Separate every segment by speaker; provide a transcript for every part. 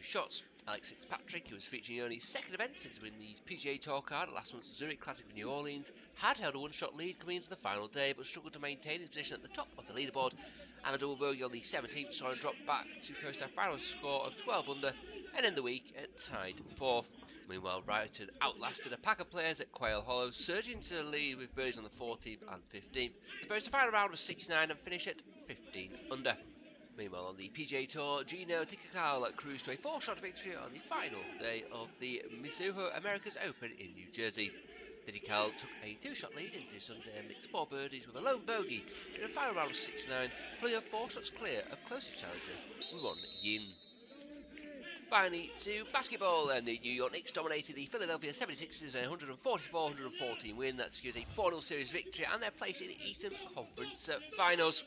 Speaker 1: shots. Alex Fitzpatrick, who was featuring only his second event since winning the PGA Tour card at last month's Zurich Classic with New Orleans, had held a one-shot lead coming into the final day, but struggled to maintain his position at the top of the leaderboard, and a double bogey on the 17th saw him drop back to post a final score of 12 under, and end the week at tied 4th. Meanwhile, Wrighton outlasted a pack of players at Quail Hollow, surging to the lead with birdies on the 14th and 15th, to post a final round of 69 and finish at 15 under. Meanwhile, on the PGA Tour, Gino Tikakal cruised to a 4-shot victory on the final day of the Mizuho Americas Open in New Jersey. Tikakal took a 2-shot lead into Sunday and mixed 4 birdies with a lone bogey during a final round of 69, pulling her 4 shots clear of closest challenger Won Yin. Finally, to basketball, and the New York Knicks dominated the Philadelphia 76ers in a 144-114 win that secures a 4-0 series victory and their place in the Eastern Conference Finals.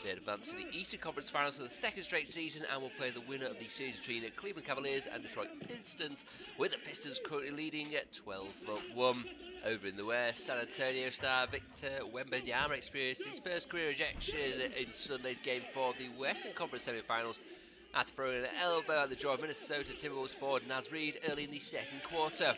Speaker 1: They advanced to the Eastern Conference Finals for the second straight season and will play the winner of the series between the Cleveland Cavaliers and Detroit Pistons, with the Pistons currently leading at 12-1. Over in the West, San Antonio star Victor Wembanyama experienced his first career ejection in Sunday's Game 4 of the Western Conference semi-finals after throwing an elbow at the jaw of Minnesota Timberwolves forward Naz Reid early in the second quarter.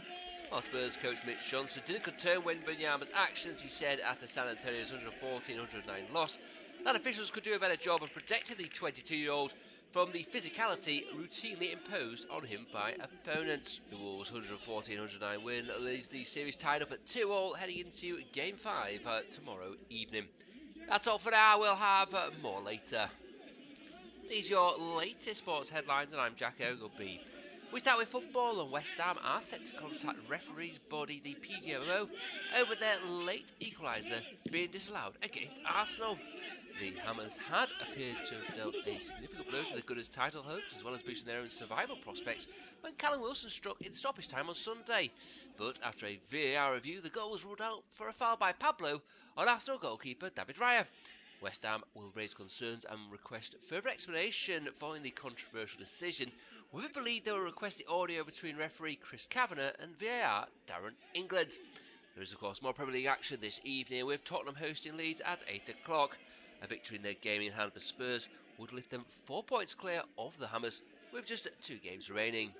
Speaker 1: While Spurs coach Mitch Johnson didn't condone Wembanyama's actions, he said after San Antonio's 114-109 loss that officials could do a better job of protecting the 22-year-old from the physicality routinely imposed on him by opponents. The Wolves' 114-109 win leaves the series tied up at 2-all heading into Game 5 tomorrow evening. That's all for now, we'll have more later. These are your latest sports headlines, and I'm Jack Ogleby. We start with football, and West Ham are set to contact referees body the PGMO over their late equaliser being disallowed against Arsenal. The Hammers had appeared to have dealt a significant blow to the Gunners' title hopes, as well as boosting their own survival prospects, when Callum Wilson struck in stoppage time on Sunday. But after a VAR review, the goal was ruled out for a foul by Pablo on Arsenal goalkeeper David Raya. West Ham will raise concerns and request further explanation following the controversial decision, with it believed they will request the audio between referee Chris Kavanagh and VAR Darren England. There is of course more Premier League action this evening, with Tottenham hosting Leeds at 8 o'clock. A victory in their game in hand for Spurs would lift them 4 points clear of the Hammers, with just 2 games remaining.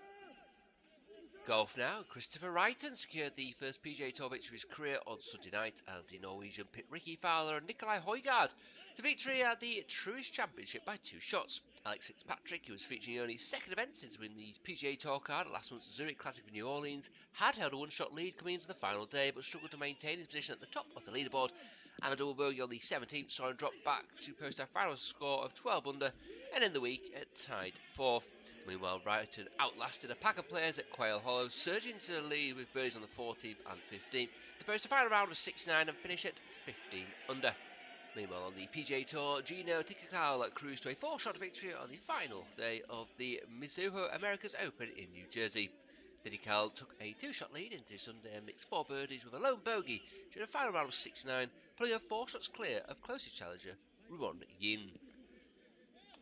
Speaker 1: Golf now. Christopher Wrighton secured the first PGA Tour victory of his career on Sunday night as the Norwegian pit Ricky Fowler and Nikolai Højgaard to victory at the Truist Championship by 2 shots. Alex Fitzpatrick, who was featuring only his second event since winning the PGA Tour card at last month's Zurich Classic with New Orleans, had held a 1-shot lead coming into the final day, but struggled to maintain his position at the top of the leaderboard, and a double bogey on the 17th saw him drop back to post a final score of 12 under, and end the week at tied 4th. Meanwhile, Wrighton outlasted a pack of players at Quail Hollow, surging to the lead with birdies on the 14th and 15th, to post a final round of 69 and finish at 15 under. Meanwhile, on the PGA Tour, Gino Tikakal cruised to a 4-shot victory on the final day of the Mizuho Americas Open in New Jersey. Tikakal took a 2-shot lead into Sunday and mixed 4 birdies with a lone bogey during a final round of 69, pulling her 4 shots clear of closest challenger Won Yin.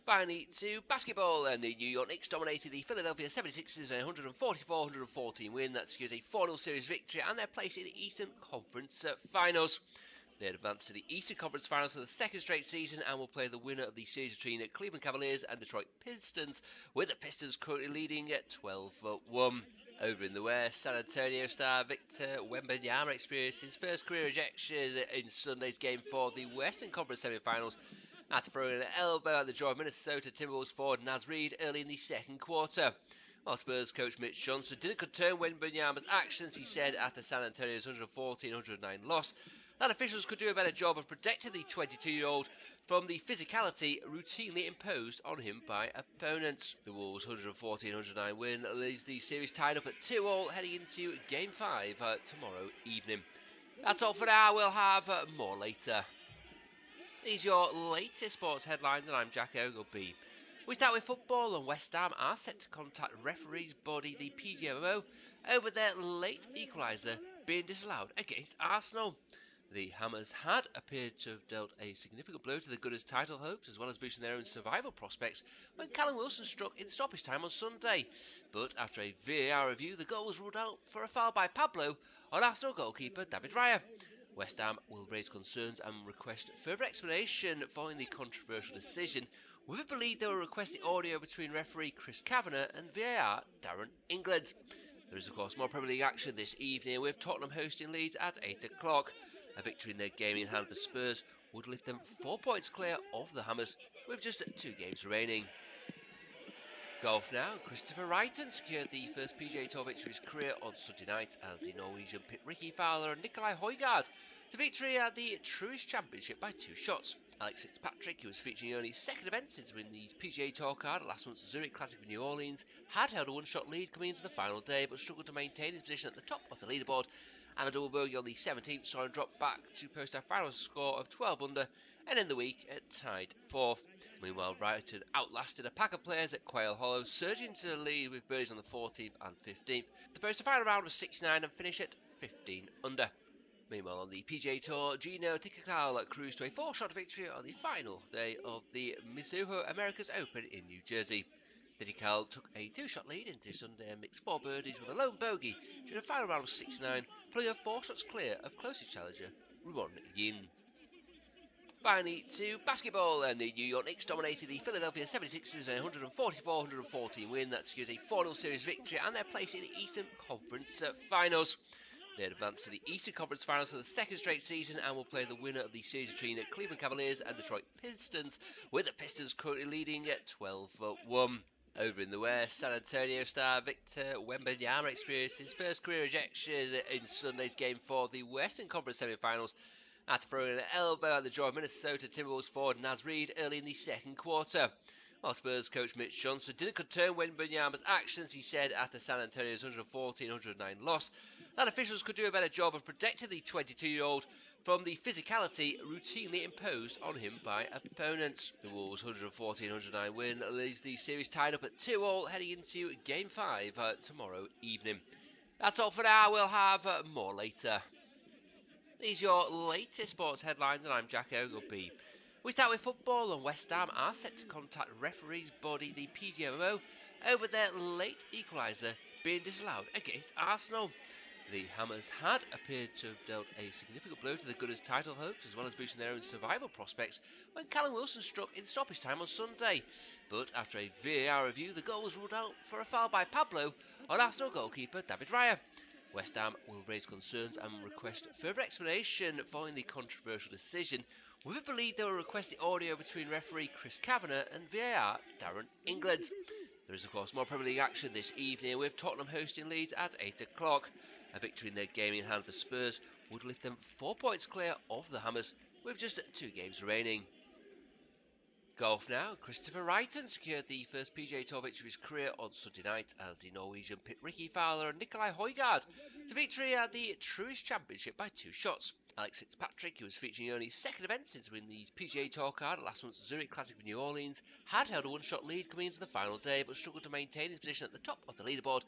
Speaker 1: Finally, to basketball, and the New York Knicks dominated the Philadelphia 76ers in a 144-114 win that secures a 4-0 series victory and their place in the Eastern Conference Finals. They advanced to the Eastern Conference Finals for the second straight season and will play the winner of the series between the Cleveland Cavaliers and Detroit Pistons, with the Pistons currently leading at 12-1. Over in the West, San Antonio star Victor Wembanyama experienced his first career ejection in Sunday's Game 4 of the Western Conference semi-finals after throwing an elbow at the jaw of Minnesota Timberwolves forward Naz Reid early in the second quarter. While Spurs coach Mitch Johnson didn't condone Wembanyama's actions, he said after San Antonio's 114-109 loss that officials could do a better job of protecting the 22-year-old from the physicality routinely imposed on him by opponents. The Wolves' 114-109 win leaves the series tied up at 2-all heading into Game 5 tomorrow evening. That's all for now, we'll have more later. These are your latest sports headlines, and I'm Jack Ogleby. We start with football, and West Ham are set to contact referees body the PGMO over their late equaliser being disallowed against Arsenal. The Hammers had appeared to have dealt a significant blow to the Gunners' title hopes, as well as boosting their own survival prospects, when Callum Wilson struck in stoppage time on Sunday. But after a VAR review, the goal was ruled out for a foul by Pablo on Arsenal goalkeeper David Raya. West Ham will raise concerns and request further explanation following the controversial decision, With it believed they were requesting audio between referee Chris Kavanagh and VAR Darren England. There is of course more Premier League action this evening, with Tottenham hosting Leeds at 8 o'clock. A victory in their game in hand for Spurs would lift them 4 points clear of the Hammers, with just 2 games remaining. Golf now. Christopher Wrighton secured the first PGA Tour victory of his career on Sunday night as the Norwegian picked Ricky Fowler and Nicolai Højgaard to victory at the Truist Championship by 2 shots. Alex Fitzpatrick, who was featuring only his second event since winning the PGA Tour card at last month's Zurich Classic of New Orleans, had held a one-shot lead coming into the final day but struggled to maintain his position at the top of the leaderboard, and a double bogey on the 17th saw him drop back to post a final score of 12 under and in the week tied 4th. Meanwhile, Wrighton outlasted a pack of players at Quail Hollow, surging to the lead with birdies on the 14th and 15th. The post a final round was 6-9 and finish at 15 under. Meanwhile, on the PGA Tour, Gino Tikakal cruised to a 4-shot victory on the final day of the Mizuho Americas Open in New Jersey. Tikakal took a 2-shot lead into Sunday and mixed 4 birdies with a lone bogey during the final round of 6-9, pulling 4 shots clear of closest challenger Ruon Yin. Finally, to basketball, and the New York Knicks dominated the Philadelphia 76ers in a 144-114 win that secures a 4-0 series victory and their place in the Eastern Conference Finals. They had advanced to the Eastern Conference Finals for the second straight season and will play the winner of the series between Cleveland Cavaliers and Detroit Pistons, with the Pistons currently leading at 12-1. Over in the West, San Antonio star Victor Wembanyama experienced his first career ejection in Sunday's game for the Western Conference semi-finals after throwing an elbow at the jaw of Minnesota Timberwolves forward Naz Reid early in the second quarter. While Spurs coach Mitch Johnson didn't condone Wembanyama's actions, he said after San Antonio's 114-109 loss that officials could do a better job of protecting the 22-year-old from the physicality routinely imposed on him by opponents. The Wolves' 114-109 win leaves the series tied up at 2-all heading into Game 5 tomorrow evening. That's all for now. We'll have more later. These are your latest sports headlines, and I'm Jack Ogleby. We start with football, and West Ham are set to contact referees body the PGMO over their late equaliser being disallowed against Arsenal. The Hammers had appeared to have dealt a significant blow to the Gunners' title hopes, as well as boosting their own survival prospects, when Callum Wilson struck in stoppage time on Sunday. But after a VAR review, the goal was ruled out for a foul by Pablo on Arsenal goalkeeper David Raya. West Ham will raise concerns and request further explanation following the controversial decision, with it believed they were requesting audio between referee Chris Kavanagh and VAR Darren England. There is of course more Premier League action this evening, with Tottenham hosting Leeds at 8 o'clock. A victory in their game in hand for Spurs would lift them 4 points clear of the Hammers, with just 2 games remaining. Golf now. Christopher Wrighton secured the first PGA Tour victory of his career on Sunday night as the Norwegian picked Ricky Fowler and Nicolai Højgaard to victory at the Truist Championship by 2 shots. Alex Fitzpatrick, who was featuring only his second event since winning the PGA Tour card at last month's Zurich Classic of New Orleans, had held a one-shot lead coming into the final day but struggled to maintain his position at the top of the leaderboard,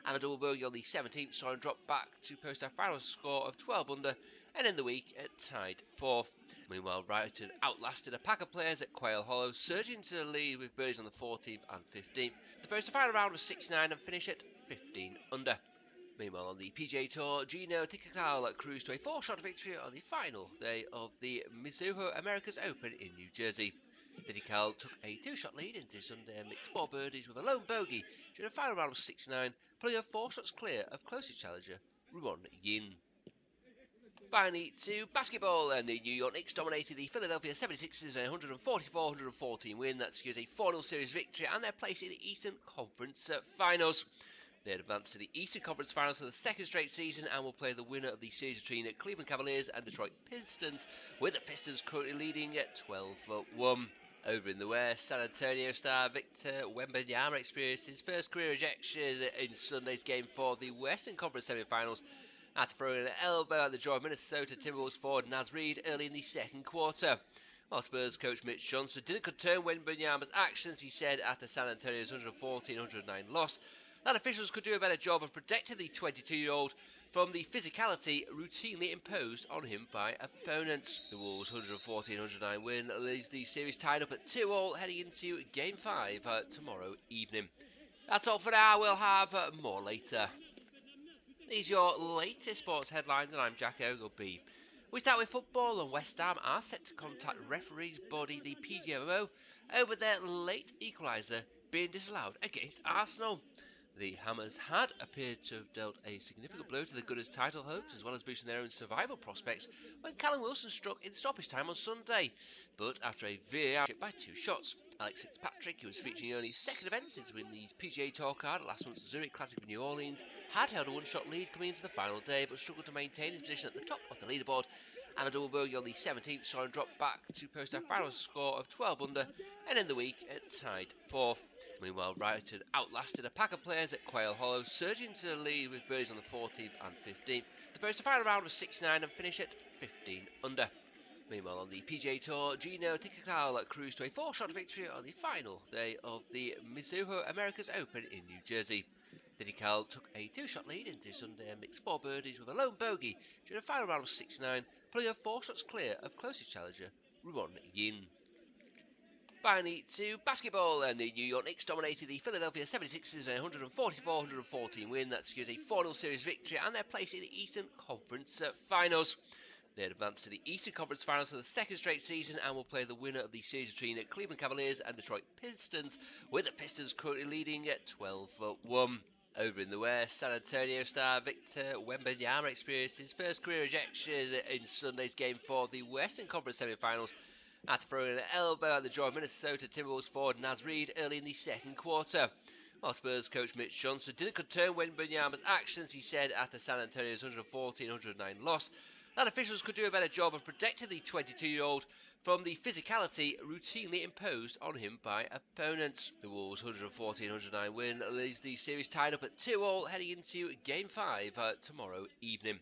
Speaker 1: and a double bogey on the 17th saw him drop back to post a final score of 12 under and in the week tied 4th. Meanwhile, Wrighton outlasted a pack of players at Quail Hollow, surging to the lead with birdies on the 14th and 15th. The post a final round was 6-9 and finish at 15 under. Meanwhile, on the PGA Tour, Gino Tikakal cruised to a 4-shot victory on the final day of the Mizuho Americas Open in New Jersey. Tikakal took a 2-shot lead into Sunday and mixed 4 birdies with a lone bogey during the final round of 6-9, pulling 4 shots clear of closest challenger Ruon Yin. Finally, to basketball, and the New York Knicks dominated the Philadelphia 76ers in a 144-114 win that secures a 4-0 series victory and their place in the Eastern Conference Finals. They had advanced to the Eastern Conference Finals for the second straight season and will play the winner of the series between Cleveland Cavaliers and Detroit Pistons, with the Pistons currently leading at 12-1. Over in the West, San Antonio star Victor Wembanyama experienced his first career ejection in Sunday's game for the Western Conference semi-finals after throwing an elbow at the jaw of Minnesota Timberwolves forward Naz Reid early in the second quarter. While Spurs coach Mitch Johnson didn't condone Wembanyama's actions, he said after San Antonio's 114-109 loss that officials could do a better job of protecting the 22-year-old from the physicality routinely imposed on him by opponents. The Wolves' 114-109 win leaves the series tied up at 2-all heading into Game 5 tomorrow evening. That's all for now. We'll have more later. These are your latest sports headlines, and I'm Jack Ogleby. We start with football, and West Ham are set to contact referees body the PGA over their late equaliser being disallowed against Arsenal. The Hammers had appeared to have dealt a significant blow to the Gunners' title hopes, as well as boosting their own survival prospects, when Callum Wilson struck in stoppage time on Sunday. But after a VAR by 2 shots, Alex Fitzpatrick, who was featuring only his second event since winning the PGA Tour card at last month's Zurich Classic of New Orleans, had held a one-shot lead coming into the final day, but struggled to maintain his position at the top of the leaderboard. And a double bogey on the 17th saw him drop back to post a final score of 12 under, and in the week tied 4th. Meanwhile, Brighton outlasted a pack of players at Quail Hollow, surging to the lead with birdies on the 14th and 15th to post a final round of 6-9 and finish at 15 under. Meanwhile, on the PGA Tour, Gino Tikakal cruised to a 4-shot victory on the final day of the Mizuho Americas Open in New Jersey. Tikakal took a 2-shot lead into Sunday and mixed 4 birdies with a lone bogey during a final round of 6-9, pulling her 4 shots clear of closest challenger Ruon Yin. Finally, to basketball, and the New York Knicks dominated the Philadelphia 76ers in a 144-114 win that secures a 4-0 series victory and their place in the Eastern Conference Finals. They had advanced to the Eastern Conference Finals for the second straight season and will play the winner of the series between Cleveland Cavaliers and Detroit Pistons, with the Pistons currently leading at 12-1. Over in the West, San Antonio star Victor Wembanyama experienced his first career ejection in Sunday's game for the Western Conference semi-finals after throwing an elbow at the jaw of Minnesota Timberwolves forward Naz Reid early in the second quarter. While Spurs coach Mitch Johnson didn't condone Wembanyama's actions, he said after San Antonio's 114-109 loss that officials could do a better job of protecting the 22-year-old from the physicality routinely imposed on him by opponents. The Wolves' 114-109 win leaves the series tied up at 2-all heading into Game 5 tomorrow evening.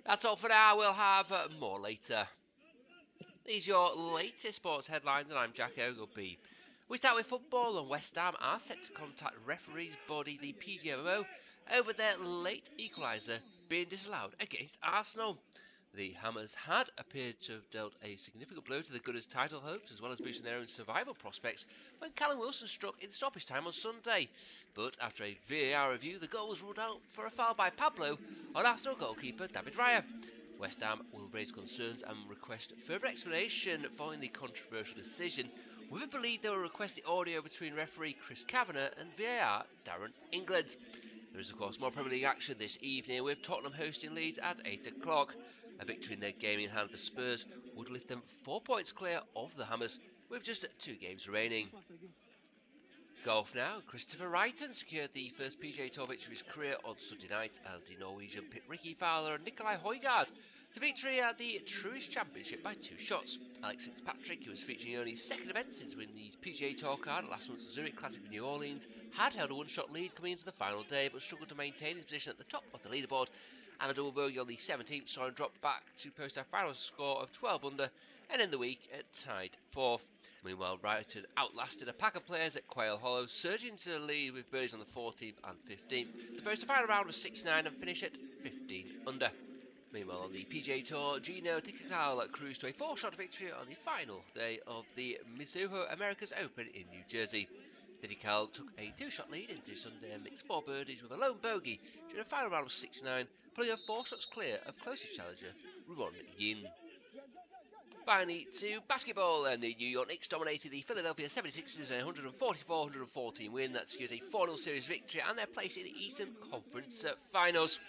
Speaker 1: That's all for now. We'll have more later. These are your latest sports headlines, and I'm Jack Ogleby. We start with football, and West Ham are set to contact referees body the PGA over their late equaliser being disallowed against Arsenal. The Hammers had appeared to have dealt a significant blow to the Gunners' title hopes, as well as boosting their own survival prospects, when Callum Wilson struck in stoppage time on Sunday. But after a VAR review, the goal was ruled out for a foul by Pablo on Arsenal goalkeeper David Raya. West Ham will raise concerns and request further explanation following the controversial decision, with it believed they will request the audio between referee Chris Kavanagh and VAR Darren England. There is of course more Premier League action this evening, with Tottenham hosting Leeds at 8 o'clock. A victory in their game in hand for Spurs would lift them 4 points clear of the Hammers, with just 2 games remaining. Golf now. Christopher Wrighton secured the first PGA Tour victory of his career on Sunday night as the Norwegian picked Ricky Fowler and Nikolai Højgaard to victory at the Truist Championship by 2 shots. Alex Fitzpatrick, who was featuring only his second event since winning the PGA Tour card at last month's Zurich Classic of New Orleans, had held a one-shot lead coming into the final day, but struggled to maintain his position at the top of the leaderboard. And a double bogey on the 17th saw him drop back to post a final score of 12 under, and in the week tied 4th. Meanwhile, Brighton outlasted a pack of players at Quail Hollow, surging to the lead with birdies on the 14th and 15th to post a final round of 6-9 and finish at 15 under. Meanwhile, on the PGA Tour, Gino Tikakal cruised to a 4-shot victory on the final day of the Mizuho Americas Open in New Jersey. Tikakal took a 2-shot lead into Sunday and mixed 4 birdies with a lone bogey during a final round of 6-9, pulling her 4 shots clear of closest challenger Ruon Yin. Finally, to basketball, and the New York Knicks dominated the Philadelphia 76ers in a 144-114 win that secures a 4-0 series victory and their place in the Eastern Conference Finals.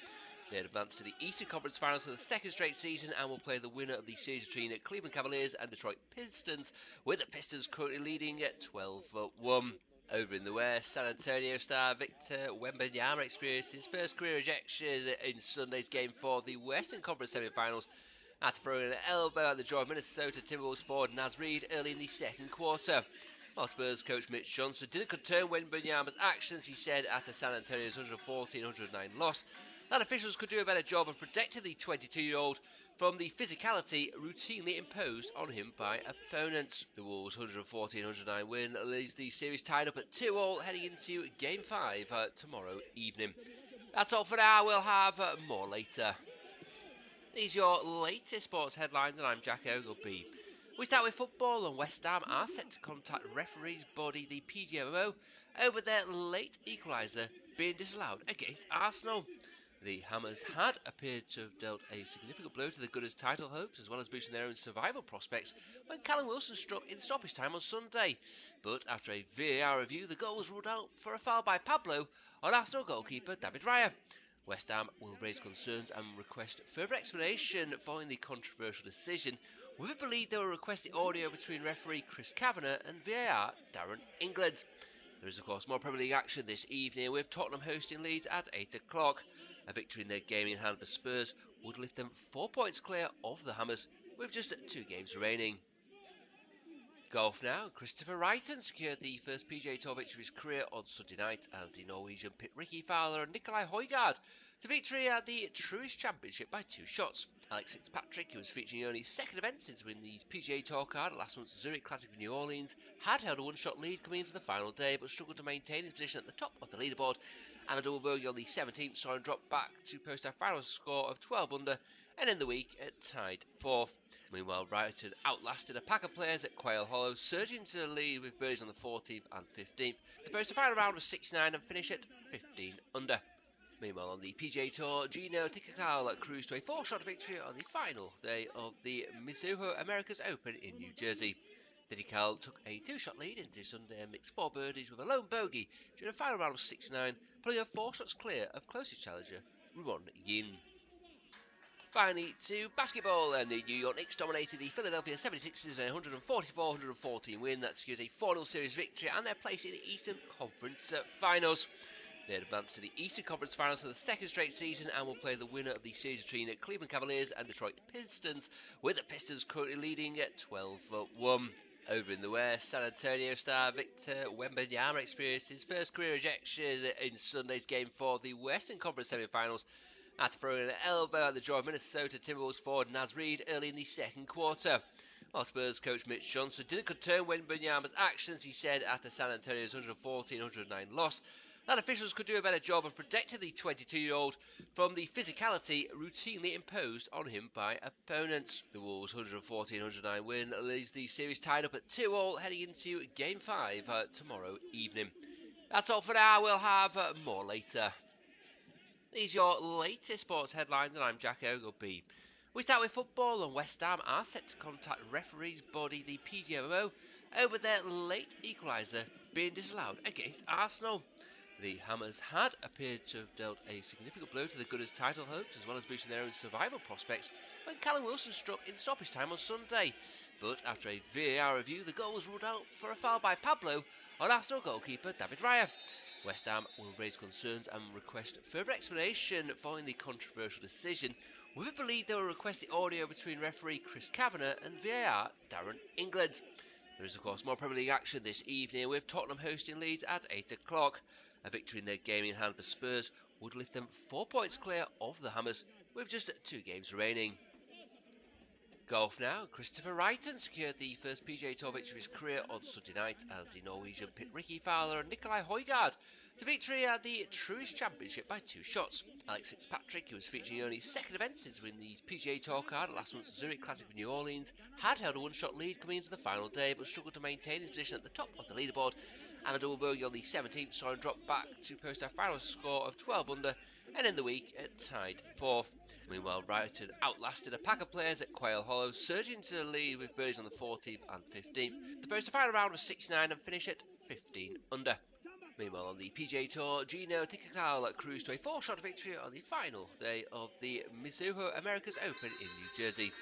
Speaker 1: They had advanced to the Eastern Conference Finals for the second straight season and will play the winner of the series between Cleveland Cavaliers and Detroit Pistons, with the Pistons currently leading at 12-1. Over in the West, San Antonio star Victor Wembanyama experienced his first career ejection in Sunday's game for the Western Conference semi-finals after throwing an elbow at the jaw of Minnesota Timberwolves forward Naz Reid early in the second quarter. While Spurs coach Mitch Johnson didn't condone Wembanyama's actions, he said after San Antonio's 114-109 loss that officials could do a better job of protecting the 22-year-old from the physicality routinely imposed on him by opponents. The Wolves' 114-109 win leaves the series tied up at 2-all heading into Game 5 tomorrow evening. That's all for now. We'll have more later. These are your latest sports headlines, and I'm Jack Ogleby. We start with football, and West Ham are set to contact referees body the PGA over their late equaliser being disallowed against Arsenal. The Hammers had appeared to have dealt a significant blow to the Gunners' title hopes, as well as boosting their own survival prospects, when Callum Wilson struck in stoppage time on Sunday. But after a VAR review, the goal was ruled out for a foul by Pablo on Arsenal goalkeeper David Raya. West Ham will raise concerns and request further explanation following the controversial decision, with it believed they will request the audio between referee Chris Kavanagh and VAR Darren England. There is, of course, more Premier League action this evening, with Tottenham hosting Leeds at 8 o'clock. A victory in their game in hand for Spurs would lift them 4 points clear of the Hammers, with just 2 games remaining. Golf now. Christopher Wrighton secured the first PGA Tour victory of his career on Sunday night as the Norwegian pit Ricky Fowler and Nicolai Højgaard to victory at the Truist Championship by 2 shots. Alex Fitzpatrick, who was featuring only his second event since winning the PGA Tour card at last month's Zurich Classic of New Orleans, had held a one-shot lead coming into the final day but struggled to maintain his position at the top of the leaderboard, and a double bogey on the 17th saw him drop back to post a final score of 12 under and end the week at tied 4th. Meanwhile, Wrighton outlasted a pack of players at Quail Hollow, surging to the lead with birdies on the 14th and 15th to post a final round of 69 and finish at 15 under. Meanwhile, on the PGA Tour, Gino Tikakal cruised to a 4-shot victory on the final day of the Mizuho Americas Open in New Jersey. Tikakal took a 2-shot lead into Sunday and mixed 4 birdies with a lone bogey during a final round of 69, pulling her 4 shots clear of closest challenger Ruon Yin. Finally, to basketball, and the New York Knicks dominated the Philadelphia 76ers in a 144-114 win that secures a 4-0 series victory and their place in the Eastern Conference Finals. They had advanced to the Eastern Conference Finals for the second straight season and will play the winner of the series between Cleveland Cavaliers and Detroit Pistons, with the Pistons currently leading at 12-1. Over in the West, San Antonio star Victor Wembanyama experienced his first career ejection in Sunday's game for the Western Conference semi-finals after throwing an elbow at the jaw of Minnesota Timberwolves forward Naz Reid early in the second quarter. While Spurs coach Mitch Johnson didn't condone Wembanyama's actions, he said after San Antonio's 114-109 loss that officials could do a better job of protecting the 22-year-old from the physicality routinely imposed on him by opponents. The Wolves' 114-109 win leaves the series tied up at 2-all heading into Game 5 tomorrow evening. That's all for now. We'll have more later. These are your latest sports headlines, and I'm Jack Ogleby. We start with football, and West Ham are set to contact referees body the PGMO over their late equaliser being disallowed against Arsenal. The Hammers had appeared to have dealt a significant blow to the Gunners' title hopes, as well as boosting their own survival prospects, when Callum Wilson struck in stoppage time on Sunday. But after a VAR review, the goal was ruled out for a foul by Pablo on Arsenal goalkeeper David Raya. West Ham will raise concerns and request further explanation following the controversial decision, with it believed they will request the audio between referee Chris Kavanagh and VAR Darren England. There is, of course, more Premier League action this evening, with Tottenham hosting Leeds at 8 o'clock. A victory in their game in hand for Spurs would lift them 4 points clear of the Hammers, with just 2 games remaining. Golf now. Christopher Wrighton secured the first PGA Tour victory of his career on Sunday night as the Norwegian pit Ricky Fowler and Nicolai Højgaard to victory at the Truist Championship by 2 shots. Alex Fitzpatrick, who was featuring only his second event since winning the PGA Tour card at last month's Zurich Classic of New Orleans, had held a one-shot lead coming into the final day but struggled to maintain his position at the top of the leaderboard, and a double bogey on the 17th saw him drop back to post a final score of 12 under and end the week at tied 4th. Meanwhile, Wrighton outlasted a pack of players at Quail Hollow, surging to the lead with birdies on the 14th and 15th to post a final round of 69 and finish at 15 under. Meanwhile, on the PGA Tour, Gino Tikakal cruised to a 4-shot victory on the final day of the Mizuho Americas Open in New Jersey.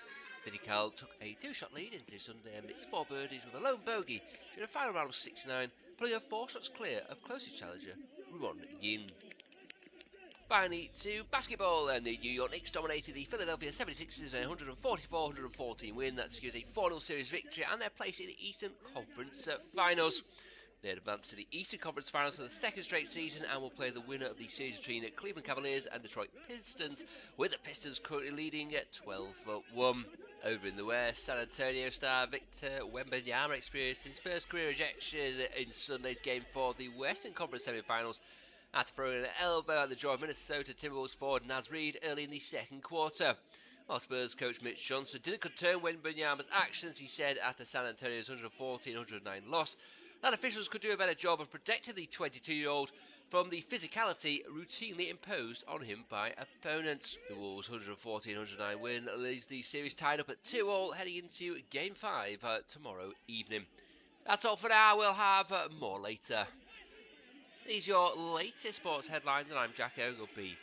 Speaker 1: Tikakal took a 2-shot lead into Sunday and mixed 4 birdies with a lone bogey during a final round of 69, pulling her 4 shots clear of closest challenger Ruon Yin. Finally, to basketball, and the New York Knicks dominated the Philadelphia 76ers in a 144-114 win that secures a 4-0 series victory and their place in the Eastern Conference Finals. They had advanced to the Eastern Conference Finals for the second straight season and will play the winner of the series between Cleveland Cavaliers and Detroit Pistons, with the Pistons currently leading at 12-1. Over in the West, San Antonio star Victor Wembanyama experienced his first career ejection in Sunday's game for the Western Conference semi-finals after throwing an elbow at the jaw of Minnesota Timberwolves forward Naz Reid early in the second quarter. While Spurs coach Mitch Johnson didn't condone Wembanyama's actions, he said after San Antonio's 114-109 loss that officials could do a better job of protecting the 22-year-old from the physicality routinely imposed on him by opponents. The Wolves' 114-109 win leaves the series tied up at 2-all heading into Game 5 tomorrow evening. That's all for now. We'll have more later. These are your latest sports headlines, and I'm Jack Ogleby.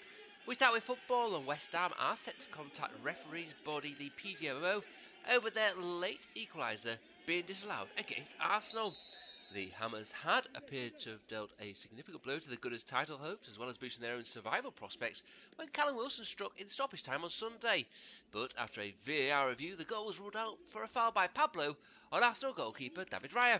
Speaker 1: We start with football, and West Ham are set to contact referees body the PGA over their late equaliser being disallowed against Arsenal. The Hammers had appeared to have dealt a significant blow to the Gunners' title hopes, as well as boosting their own survival prospects, when Callum Wilson struck in stoppage time on Sunday. But after a VAR review, the goal was ruled out for a foul by Pablo on Arsenal goalkeeper David Raya.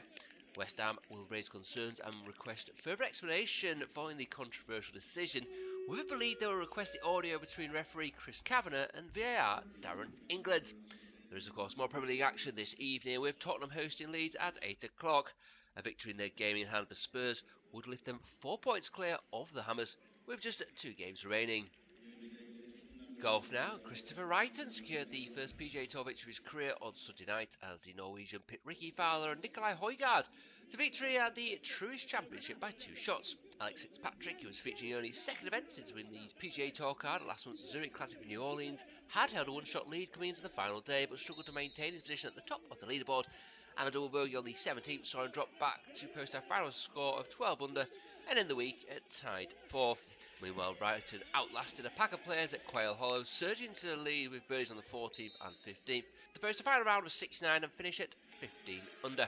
Speaker 1: West Ham will raise concerns and request further explanation following the controversial decision, with it believed they will request the audio between referee Chris Kavanagh and VAR Darren England. There is, of course, more Premier League action this evening, with Tottenham hosting Leeds at 8 o'clock. A victory in their game in hand for Spurs would lift them 4 points clear of the Hammers, with just 2 games remaining. Golf now. Christopher Wrighton secured the first PGA Tour victory of his career on Sunday night as the Norwegian pit Ricky Fowler and Nicolai Højgaard to victory at the Truist Championship by 2 shots. Alex Fitzpatrick, who was featuring only his second event since winning the PGA Tour card at last month's Zurich Classic in New Orleans, had held a one-shot lead coming into the final day but struggled to maintain his position at the top of the leaderboard, and a double bogey on the 17th saw him drop back to post a final score of 12 under and in the week tied 4th. Meanwhile, Wrighton outlasted a pack of players at Quail Hollow, surging to the lead with birdies on the 14th and 15th. The post a final round was 6-9 and finish at 15 under.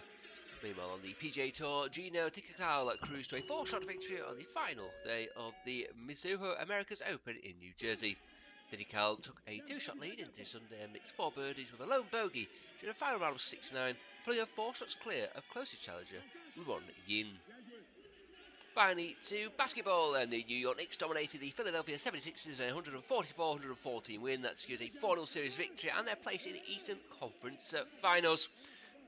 Speaker 1: Meanwhile, on the PGA Tour, Gino Tikakal cruised to a 4-shot victory on the final day of the Mizuho Americas Open in New Jersey. Tikakal took a 2-shot lead into Sunday and mixed 4 birdies with a lone bogey during a final round of 6-9, pulling her 4 shots clear of closest challenger Ruon Yin. Finally, to basketball, and the New York Knicks dominated the Philadelphia 76ers in a 144-114 win that secures a 4-0 series victory and their place in the Eastern Conference Finals.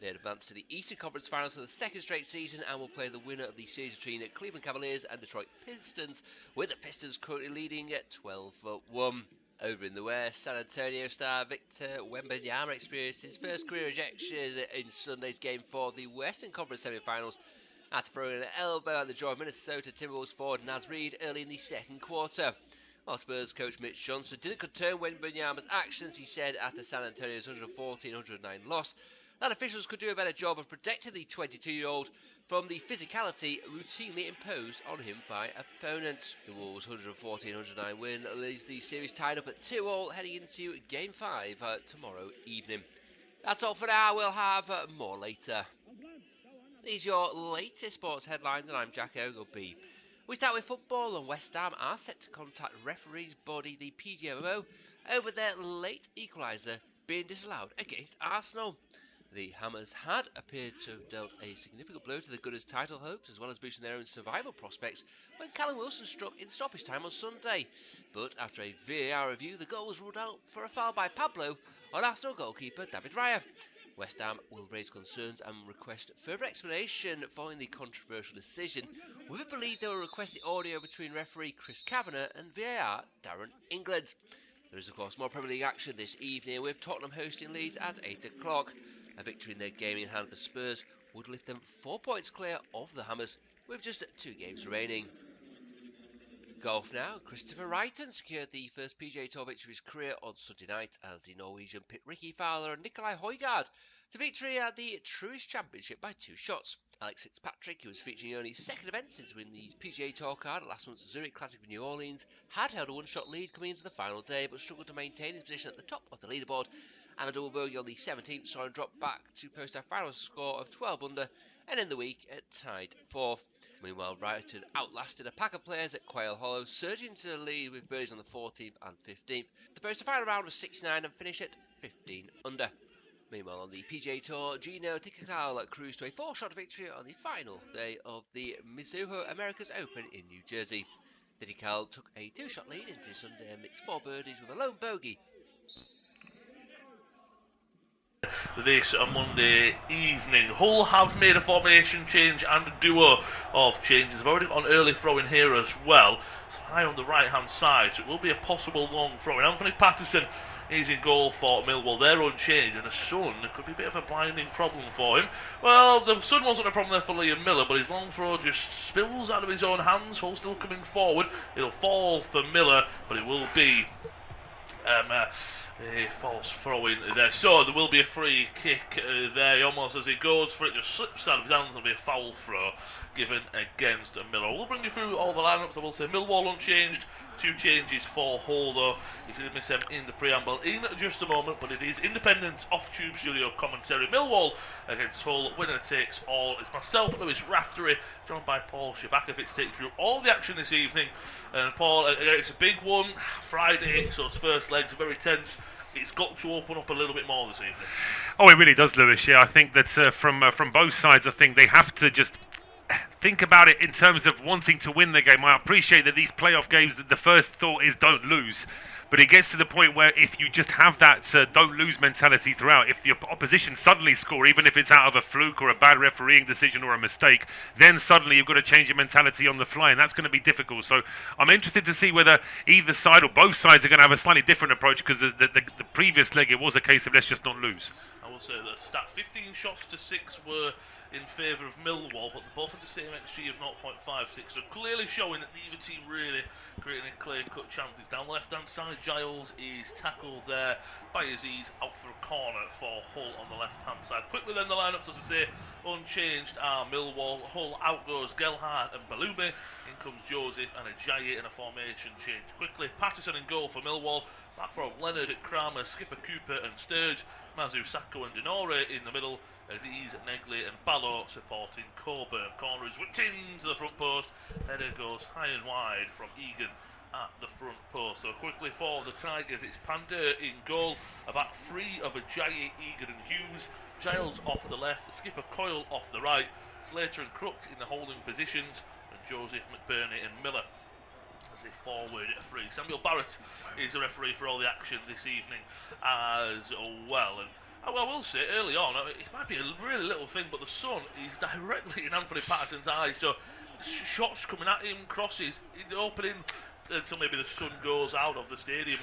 Speaker 1: They had advanced to the Eastern Conference Finals for the second straight season and will play the winner of the series between Cleveland Cavaliers and Detroit Pistons, with the Pistons currently leading at 12-1. Over in the West, San Antonio star Victor Wembanyama experienced his first career ejection in Sunday's Game 4 of the Western Conference semi-finals, after throwing an elbow at the jaw of Minnesota Timberwolves forward Naz Reid early in the second quarter. While Spurs coach Mitch Johnson didn't condone Wembanyama's actions, he said after San Antonio's 114-109 loss that officials could do a better job of protecting the 22-year-old from the physicality routinely imposed on him by opponents. The Wolves' 114-109 win leaves the series tied up at 2-all heading into Game 5 tomorrow evening. That's all for now. We'll have more later. These are your latest sports headlines, and I'm Jack Ogleby. We start with football, and West Ham are set to contact referees body the PGA over their late equaliser being disallowed against Arsenal. The Hammers had appeared to have dealt a significant blow to the Gunners' title hopes, as well as boosting their own survival prospects, when Callum Wilson struck in stoppage time on Sunday. But after a VAR review, the goal was ruled out for a foul by Pablo on Arsenal goalkeeper David Raya. West Ham will raise concerns and request further explanation following the controversial decision, with it believed they will request the audio between referee Chris Kavanagh and VAR Darren England. There is, of course, more Premier League action this evening, with Tottenham hosting Leeds at 8 o'clock. A victory in their game in hand for Spurs would lift them 4 points clear of the Hammers, with just 2 games remaining. Golf now. Christopher Wrighton secured the first PGA Tour victory of his career on Sunday night as the Norwegian pit Ricky Fowler and Nicolai Højgaard to victory at the Truist Championship by 2 shots. Alex Fitzpatrick, who was featuring only his second event since winning the PGA Tour card at last month's Zurich Classic in New Orleans, had held a one-shot lead coming into the final day but struggled to maintain his position at the top of the leaderboard, and a double bogey on the 17th saw him drop back to post a final score of 12 under and in the week tied 4th. Meanwhile, Wrighton outlasted a pack of players at Quail Hollow, surging to the lead with birdies on the 14th and 15th. The post a final round was 6-9 and finish at 15 under. Meanwhile, on the PGA Tour, Gino Tikakal cruised to a 4-shot victory on the final day of the Mizuho Americas Open in New Jersey. Tikakal took a 2-shot lead into Sunday and mixed 4 birdies with a lone bogey
Speaker 2: this Monday evening. Hull have made a formation change and a duo of changes. They've already got an early throw in here as well. It's high on the right hand side, so it will be a possible long throw in. Anthony Patterson is in goal for Millwall. They're unchanged, and the sun could be a bit of a blinding problem for him. Well, the sun wasn't a problem there for Liam Miller, but his long throw just spills out of his own hands. Hull still coming forward. It'll fall for Miller, but it will be a false throw in there. So there will be a free kick there. Almost as he goes for it, just slips out of his hands. There'll be a foul throw given against Miller. We'll bring you through all the lineups. I will say Millwall unchanged. 2 changes for Hull, though, if you did miss them in the preamble, in just a moment. But it is independent off-tube studio commentary. Millwall against Hull. Winner takes all. It's myself, Lewis Raftery, joined by Paul Shabakowicz, taking through all the action this evening. And Paul, it's a big one. Friday, so its first legs are very tense. It's got to open up a little bit more this evening.
Speaker 3: Oh, it really does, Lewis. Yeah, I think that from both sides, I think they have to just think about it in terms of wanting to win the game. I appreciate that these playoff games, that the first thought is don't lose. But it gets to the point where if you just have that don't lose mentality throughout, if the opposition suddenly score, even if it's out of a fluke or a bad refereeing decision or a mistake, then suddenly you've got to change your mentality on the fly, and that's going to be difficult. So I'm interested to see whether either side or both sides are going to have a slightly different approach, because the previous leg, it was a case of let's just not lose.
Speaker 2: I will say the stat, 15 shots to 6 were in favour of Millwall, but they both had the same XG of 0.56, so clearly showing that neither team really creating clear-cut chances. Down the left-hand side, Giles is tackled there by Aziz, out for a corner for Hull on the left-hand side. Quickly then the lineups, as I say, unchanged are Millwall. Hull out goes Gelhardt and Balumi, in comes Joseph and Ajayi in a formation change. Quickly, Patterson in goal for Millwall. Back for Leonard, Kramer, Skipper, Cooper and Sturge. Mazu, Sacco and Denore in the middle. Aziz, Negley and Ballo supporting Coburn. Corner is whipped into the front post. Header goes high and wide from Egan at the front post. So quickly for the Tigers, it's Pander in goal. A back three of Ajayi, Egan and Hughes. Giles off the left, Skipper Coyle off the right. Slater and Crooks in the holding positions. And Joseph, McBurney and Miller as a forward free. Samuel Barrett is the referee for all the action this evening as well. And I will say early on, it might be a really little thing, but the sun is directly in Anthony Patterson's eyes, so shots coming at him, crosses, the opening until maybe the sun goes out of the stadium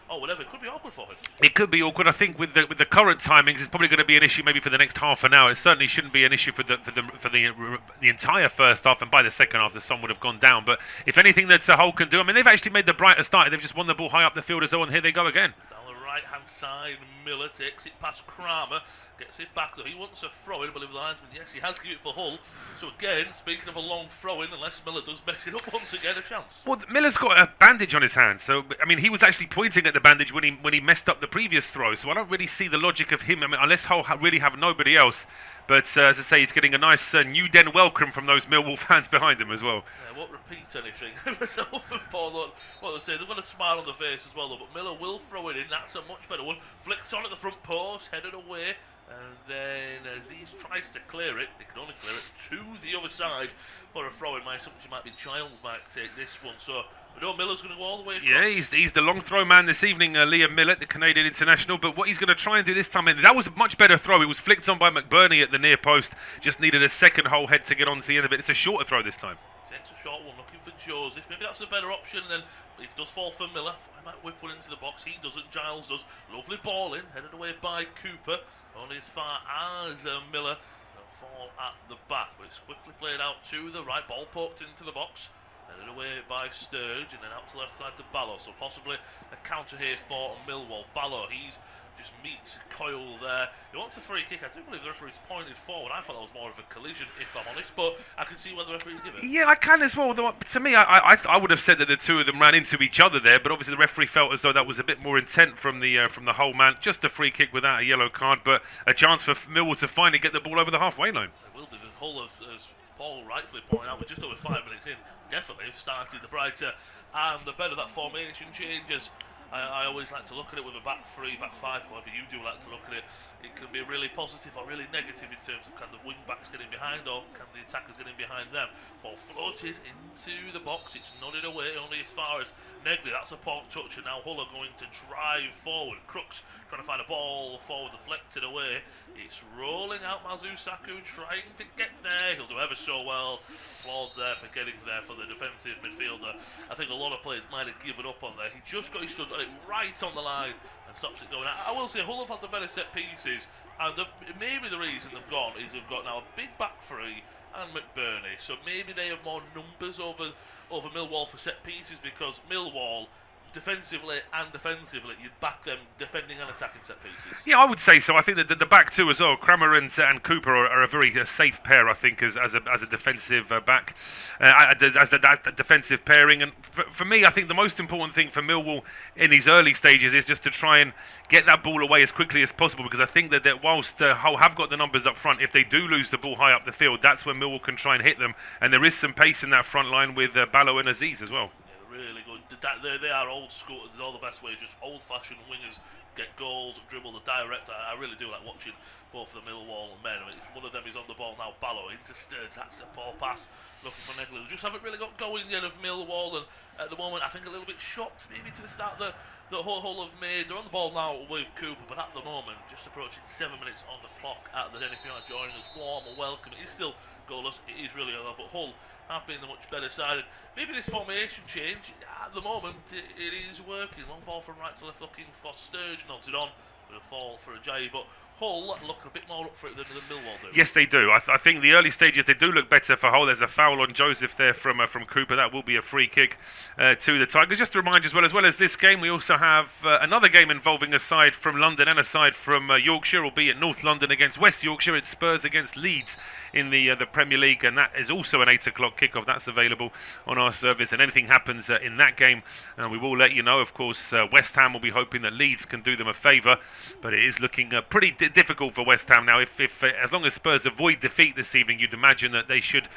Speaker 2: or whatever. It could be awkward for him.
Speaker 3: It could be awkward. I think with the current timings, it's probably going to be an issue maybe for the next half an hour. It certainly shouldn't be an issue for the entire first half, and by the second half the sun would have gone down. But if anything that Hull can do, I mean, they've actually made the brighter start. They've just won the ball high up the field as well, and here they go again.
Speaker 2: Down the right-hand side, Miller takes it past Kramer, gets it back, so he wants a throw-in, I believe the linesman, yes, he has given it for Hull. So again, speaking of a long throw-in, unless Miller does mess it up once again, a chance.
Speaker 3: Well, Miller's got a bandage on his hand, so I mean, he was actually pointing at the bandage when he messed up the previous throw, so I don't really see the logic of him, I mean, unless Hull really have nobody else. But as I say, he's getting a nice new den welcome from those Millwall fans behind him as well.
Speaker 2: Yeah, I won't repeat anything. Myself and Paul, what they say, they've got a smile on their face as well, though, but Miller will throw it in. That's a much better one. Flicks on at the front post, headed away, and then Aziz tries to clear it. They can only clear it to the other side for a throw in. My assumption might be Giles might take this one, so we know Miller's going to go all the way across.
Speaker 3: Yeah, he's the long throw man this evening, Liam Miller, the Canadian international. But what he's going to try and do this time, that was a much better throw. It was flicked on by McBurney at the near post. Just needed a second whole head to get onto the end of it. It's a shorter throw this time.
Speaker 2: Takes a short one, looking for Joseph. Maybe that's a better option. And then if it does fall for Miller, he might whip one into the box. He doesn't. Giles does. Lovely ball in, headed away by Cooper. Only as far as Miller. They'll fall at the back, but it's quickly played out to the right. Ball poked into the box. Headed away by Sturge, and then out to the left side to Ballo. So possibly a counter here for Millwall. Ballo, he's just meets Coyle there. He wants a free kick. I do believe the referee's pointed forward. I thought that was more of a collision, if I'm honest, but I can see where the referee's given.
Speaker 3: Yeah, I can as well. To me, I would have said that the two of them ran into each other there, but obviously the referee felt as though that was a bit more intent from the Hull man. Just a free kick without a yellow card, but a chance for Millwall to finally get the ball over the halfway line.
Speaker 2: It will be. The Hull, as Paul rightfully pointed out, we're just over 5 minutes in. Definitely started the brighter and the better. That formation changes I always like to look at it with a back three, back five, however you do like to look at it. It can be really positive or really negative in terms of can the wing backs get in behind or can the attackers get in behind them. Ball floated into the box, it's nodded away only as far as Negley. That's a poor touch, and now Hull are going to drive forward. Crooks trying to find a ball forward, deflected away. It's rolling out Mizuho trying to get there. He'll do ever so well. Applauds there for getting there for the defensive midfielder. I think a lot of players might have given up on there. He just got his studs on it right on the line and stops it going out. I will say Hull have had the better set pieces, and maybe the reason they've gone is they've got now a big back three and McBurney, so maybe they have more numbers over Millwall for set pieces, because Millwall defensively and defensively, you'd back them defending and attacking set pieces.
Speaker 3: Yeah, I would say so. I think that the back two as well, Kramer and Cooper are a very safe pair, I think, as a defensive back, as the defensive pairing. And for me, I think the most important thing for Millwall in these early stages is just to try and get that ball away as quickly as possible, because I think that whilst Hull have got the numbers up front, if they do lose the ball high up the field, that's when Millwall can try and hit them. And there is some pace in that front line with Ballo and Aziz as well.
Speaker 2: Really good. They are old school. They're all the best ways, just old-fashioned wingers get goals, dribble, the direct. I really do like watching both the Millwall men. I mean, if one of them is on the ball now, Ballo into Sturridge. That's a poor pass. Looking for Negley. They just haven't really got going yet of Millwall, and at the moment, I think a little bit shocked maybe to the start that Hull have made. They're on the ball now with Cooper, but at the moment, just approaching 7 minutes on the clock at the Den. If you're not joining us, warm or welcome. It is still goalless. It is really low, but Hull have been the much better side. And maybe this formation change, at the moment, it is working. Long ball from right to left, looking for Sturridge, nods it on, with a fall for Ajayi, but Hull look a bit more up for it than Millwall do.
Speaker 3: Yes, they do. I think the early stages they do look better for Hull. There's a foul on Joseph there from Cooper. That will be a free kick to the Tigers. Just to remind you, as well as this game, we also have another game involving a side from London and a side from Yorkshire, albeit North London against West Yorkshire. It's Spurs against Leeds in the Premier League, and that is also an 8 o'clock kickoff. That's available on our service, and anything happens in that game, we will let you know. Of course, West Ham will be hoping that Leeds can do them a favour, but it is looking pretty difficult for West Ham now. If as long as Spurs avoid defeat this evening, you'd imagine that they should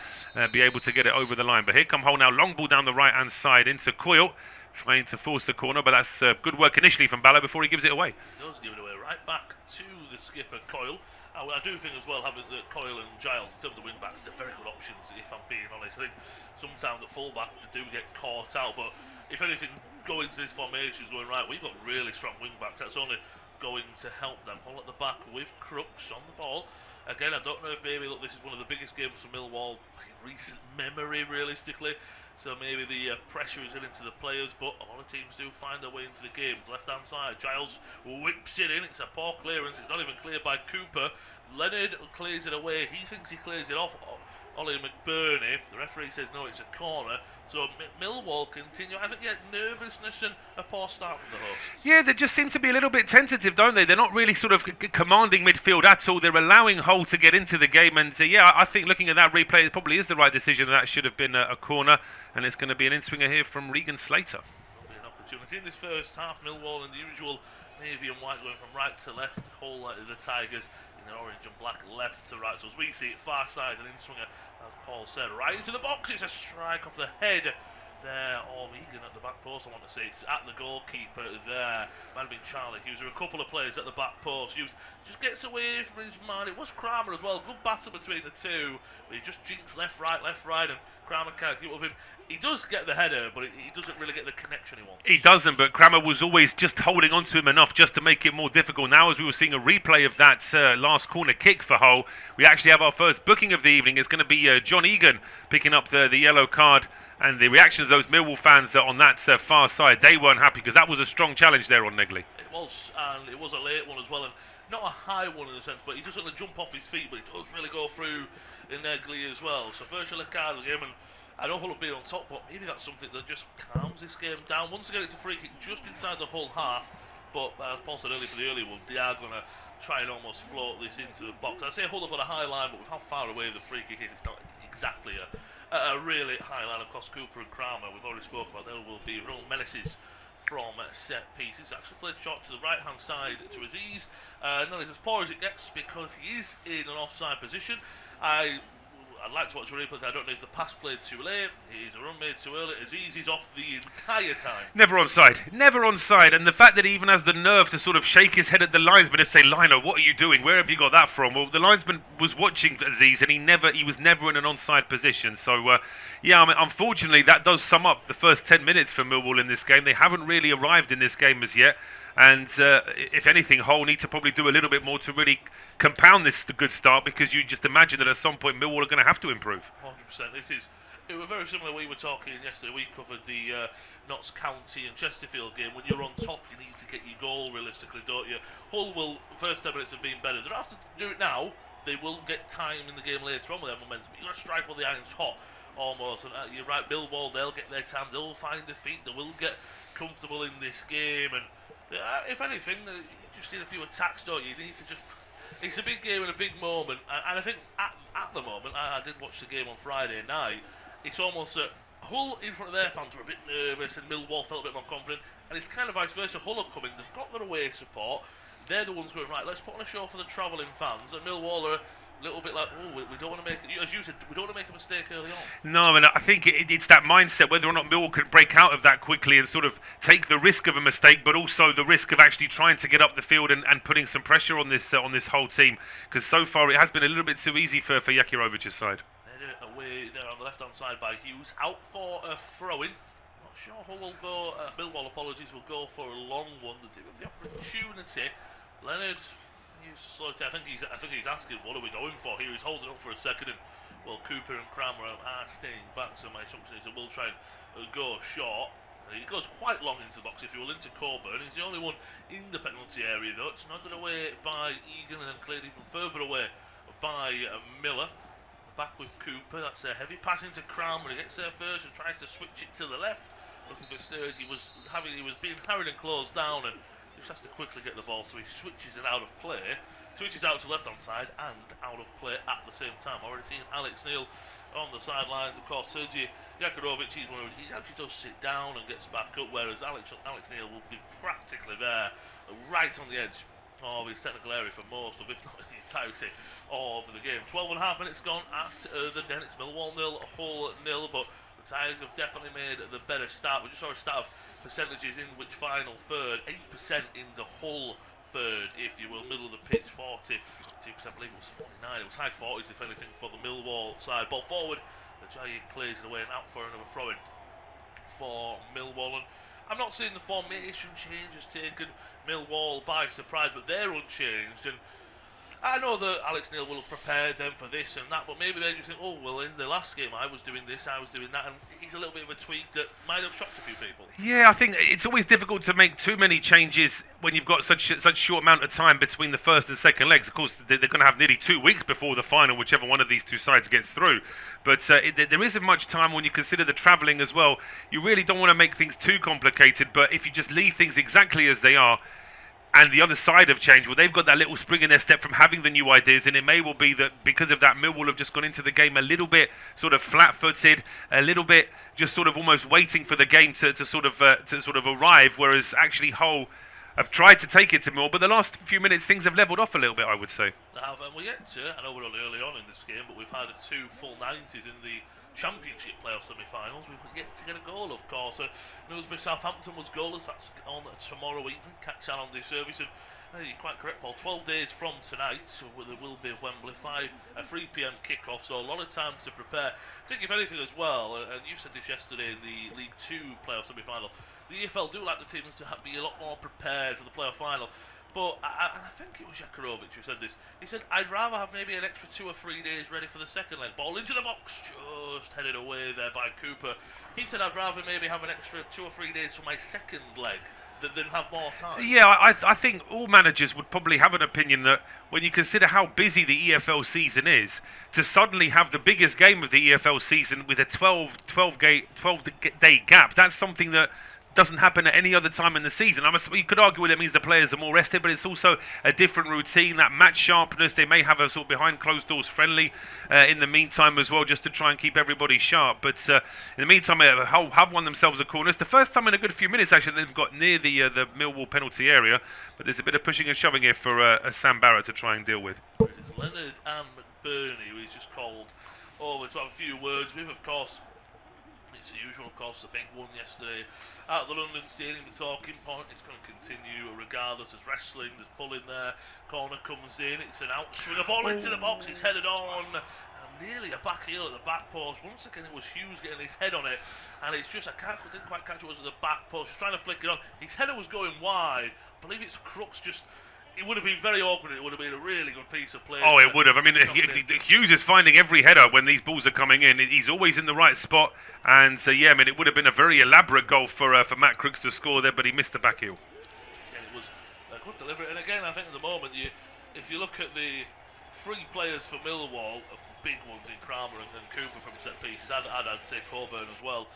Speaker 3: be able to get it over the line. But here come Hull now, long ball down the right hand side into Coyle, trying to force the corner, but that's good work initially from Ballo before he gives it away.
Speaker 2: He does give it away right back to the skipper Coyle. I do think as well, having the Coyle and Giles in terms of the wing backs, they're very good options, if I'm being honest. I think sometimes at full back they do get caught out, but if anything, going to this formation is going right, we've got really strong wing backs. That's only going to help them. Hull at the back with Crooks on the ball. Again, I don't know if maybe, look, this is one of the biggest games for Millwall in recent memory, realistically. So maybe the pressure is getting to the players, but a lot of teams do find their way into the games. Left-hand side, Giles whips it in. It's a poor clearance. It's not even cleared by Cooper. Leonard clears it away. He thinks he clears it off. Ollie McBurney, the referee says no, it's a corner. So Millwall continue. I think nervousness and a poor start from the hosts.
Speaker 3: Yeah, they just seem to be a little bit tentative, don't they? They're not really sort of commanding midfield at all. They're allowing Hull to get into the game, and I think looking at that replay, it probably is the right decision. That should have been a corner, and it's going to be an in-swinger here from Regan Slater.
Speaker 2: There'll be an opportunity in this first half. Millwall in the usual navy and white going from right to left. Hull, the Tigers, in their orange and black left to right. So as we see it, far side and in-swinger, as Paul said, right into the box. It's a strike off the head there of Egan at the back post. I want to say it's at the goalkeeper there. Might have been Charlie Hughes. There were a couple of players at the back post. Hughes just gets away from his man. It was Kramer as well. Good battle between the two. But he just jinks left, right, and Kramer can't keep up with him. He does get the header, but he doesn't really get the connection he wants.
Speaker 3: He doesn't, but Kramer was always just holding on to him enough just to make it more difficult. Now, as we were seeing a replay of that last corner kick for Hull, we actually have our first booking of the evening. It's going to be John Egan picking up the yellow card. And the reactions of those Millwall fans on that far side, they weren't happy because that was a strong challenge there on Negley.
Speaker 2: It was, and it was a late one as well, and not a high one in a sense, but he doesn't jump off his feet, but it does really go through in Negley as well. So first yellow card of the game, and I know Hull have been on top, but maybe that's something that just calms this game down. Once again, it's a free kick just inside the Hull half, but as Paul said earlier for the early one, they are going to try and almost float this into the box. I say Hull have got a high line, but with how far away the free kick is, it's not exactly a really high line. Of course, Cooper and Kramer, we've already spoken about, there will be real menaces from set pieces. Actually played shot to the right hand side to Aziz, and that is as poor as it gets because he is in an offside position. I I'd like to watch a replay. I don't know if the pass played too late, is a run made too early. Azizi's off the entire time.
Speaker 3: Never onside. And the fact that he even has the nerve to sort of shake his head at the linesman and say, "Lino, what are you doing? Where have you got that from?" Well, the linesman was watching Aziz, and he was never in an onside position. So, yeah, I mean, unfortunately, that does sum up the first 10 minutes for Millwall in this game. They haven't really arrived in this game as yet. And if anything, Hull need to probably do a little bit more to really compound this good start, because you just imagine that at some point Millwall are going to have to improve.
Speaker 2: 100%. It was very similar. We were talking yesterday. We covered the Notts County and Chesterfield game. When you're on top, you need to get your goal realistically, don't you? Hull will, first 10 minutes have been better. They don't have to do it now. They will get time in the game later on with their momentum. But you've got to strike while the iron's hot, almost. And you're right, Millwall, they'll get their time. They'll find their feet. They will get comfortable in this game. And if anything, you just need a few attacks, don't you? You need to just... It's a big game and a big moment, and I think at the moment, I did watch the game on Friday night, it's almost that Hull in front of their fans were a bit nervous and Millwall felt a bit more confident, and it's kind of vice versa. Hull are coming, they've got their away support, they're the ones going, right, let's put on a show for the travelling fans, and Millwall are a little bit like, oh, we don't want to make, as you said, we don't want to make a mistake early on.
Speaker 3: No, and I think it's that mindset, whether or not Millwall can break out of that quickly and sort of take the risk of a mistake, but also the risk of actually trying to get up the field and putting some pressure on this whole team, because so far it has been a little bit too easy for Jakirovic's side.
Speaker 2: They're away there on the left-hand side by Hughes, out for a throw-in. Not sure Hull will go, Millwall, apologies, will go for a long one. They do have the opportunity. Leonard... I think he's asking, what are we going for here? He's holding up for a second, and well, Cooper and Cranmer are staying back, so my assumption is that we'll try and go short. He goes quite long into the box, if you will, into Coburn. He's the only one in the penalty area, though. It's nodded away by Egan and then cleared even further away by Miller. Back with Cooper, that's a heavy pass into Cranmer. He gets there first and tries to switch it to the left. Looking for Sturge, he was being carried and closed down, and just has to quickly get the ball, so he switches it out of play, switches out to left-hand side and out of play at the same time. Already seen Alex Neil on the sidelines. Of course, Sergei Jakirovic, he actually does sit down and gets back up, whereas Alex Neil will be practically there, right on the edge of his technical area for most of, if not the entirety of the game. 12 and a half minutes gone at the Den. It's Millwall 0, Hull 0, but the Tigers have definitely made the better start. We just saw a start of percentages in which final third, 8% in the Hull third, if you will, middle of the pitch, 42%, I believe it was 49, it was high 40s if anything for the Millwall side. Ball forward, Ajayi clears it away and out for another throw-in for Millwall. And I'm not saying the formation change has taken Millwall by surprise, but they're unchanged, and I know that Alex Neil will have prepared them for this and that, but maybe they just think, oh, well, in the last game I was doing this, I was doing that, and it's a little bit of a tweak that might have shocked a few people.
Speaker 3: Yeah, I think it's always difficult to make too many changes when you've got such short amount of time between the first and second legs. Of course, they're going to have nearly 2 weeks before the final, whichever one of these two sides gets through. But there isn't much time when you consider the travelling as well. You really don't want to make things too complicated, but if you just leave things exactly as they are, and the other side have changed, well, they've got that little spring in their step from having the new ideas, and it may well be that because of that, Millwall have just gone into the game a little bit sort of flat-footed, a little bit just sort of almost waiting for the game to sort of arrive, whereas actually Hull have tried to take it to Millwall, but the last few minutes things have levelled off a little bit, I would say.
Speaker 2: They have, and we're yet to, I know we're only early on in this game, but we've had 2 full 90s in the Championship playoff semi-finals. We've yet to get a goal, of course. Middlesbrough Southampton was goalless. That's on tomorrow evening. Catch that on the service. And you're quite correct, Paul. 12 days from tonight, so there will be Wembley 3 p.m. kick-off. So a lot of time to prepare. I think if anything as well, and you said this yesterday in the League 2 playoff semi-final, the EFL do like the teams to be a lot more prepared for the playoff final. But I think it was Jakirovic who said this. He said, I'd rather have maybe an extra 2 or 3 days ready for the second leg. Ball into the box, just headed away there by Cooper. He said, I'd rather maybe have an extra 2 or 3 days for my second leg than have more time.
Speaker 3: Yeah, I think all managers would probably have an opinion that when you consider how busy the EFL season is, to suddenly have the biggest game of the EFL season with a 12-day gap, that's something that doesn't happen at any other time in the season. You could argue it means the players are more rested, but it's also a different routine, that match sharpness. They may have a sort of behind closed doors friendly in the meantime as well, just to try and keep everybody sharp. But in the meantime, Hull have won themselves a corner. It's the first time in a good few minutes actually they've got near the Millwall penalty area, but there's a bit of pushing and shoving here for Sam Barrett to try and deal with.
Speaker 2: It's Leonard and McBurney, who he's just called over to have a few words with. Of course, it's the usual, of course, the big one yesterday at the London Stadium. The talking point is going to continue regardless. There's wrestling, there's pulling there. Corner comes in, it's an outswing, a ball into the box, it's headed on. Nearly a back heel at the back post. Once again, it was Hughes getting his head on it, and it's just, didn't quite catch it, was at the back post. He's trying to flick it on. His header was going wide. I believe it's Crooks just. It would have been very awkward. It would have been a really good piece of play.
Speaker 3: Oh, it would have. I mean, Hughes is finding every header when these balls are coming in. He's always in the right spot, and so yeah, I mean, it would have been a very elaborate goal for Matt Crooks to score there, but he missed the back heel.
Speaker 2: And it was a good delivery. And again, I think at the moment, if you look at the three players for Millwall, big ones in Kramer and Cooper from set pieces, I'd say Coburn as well.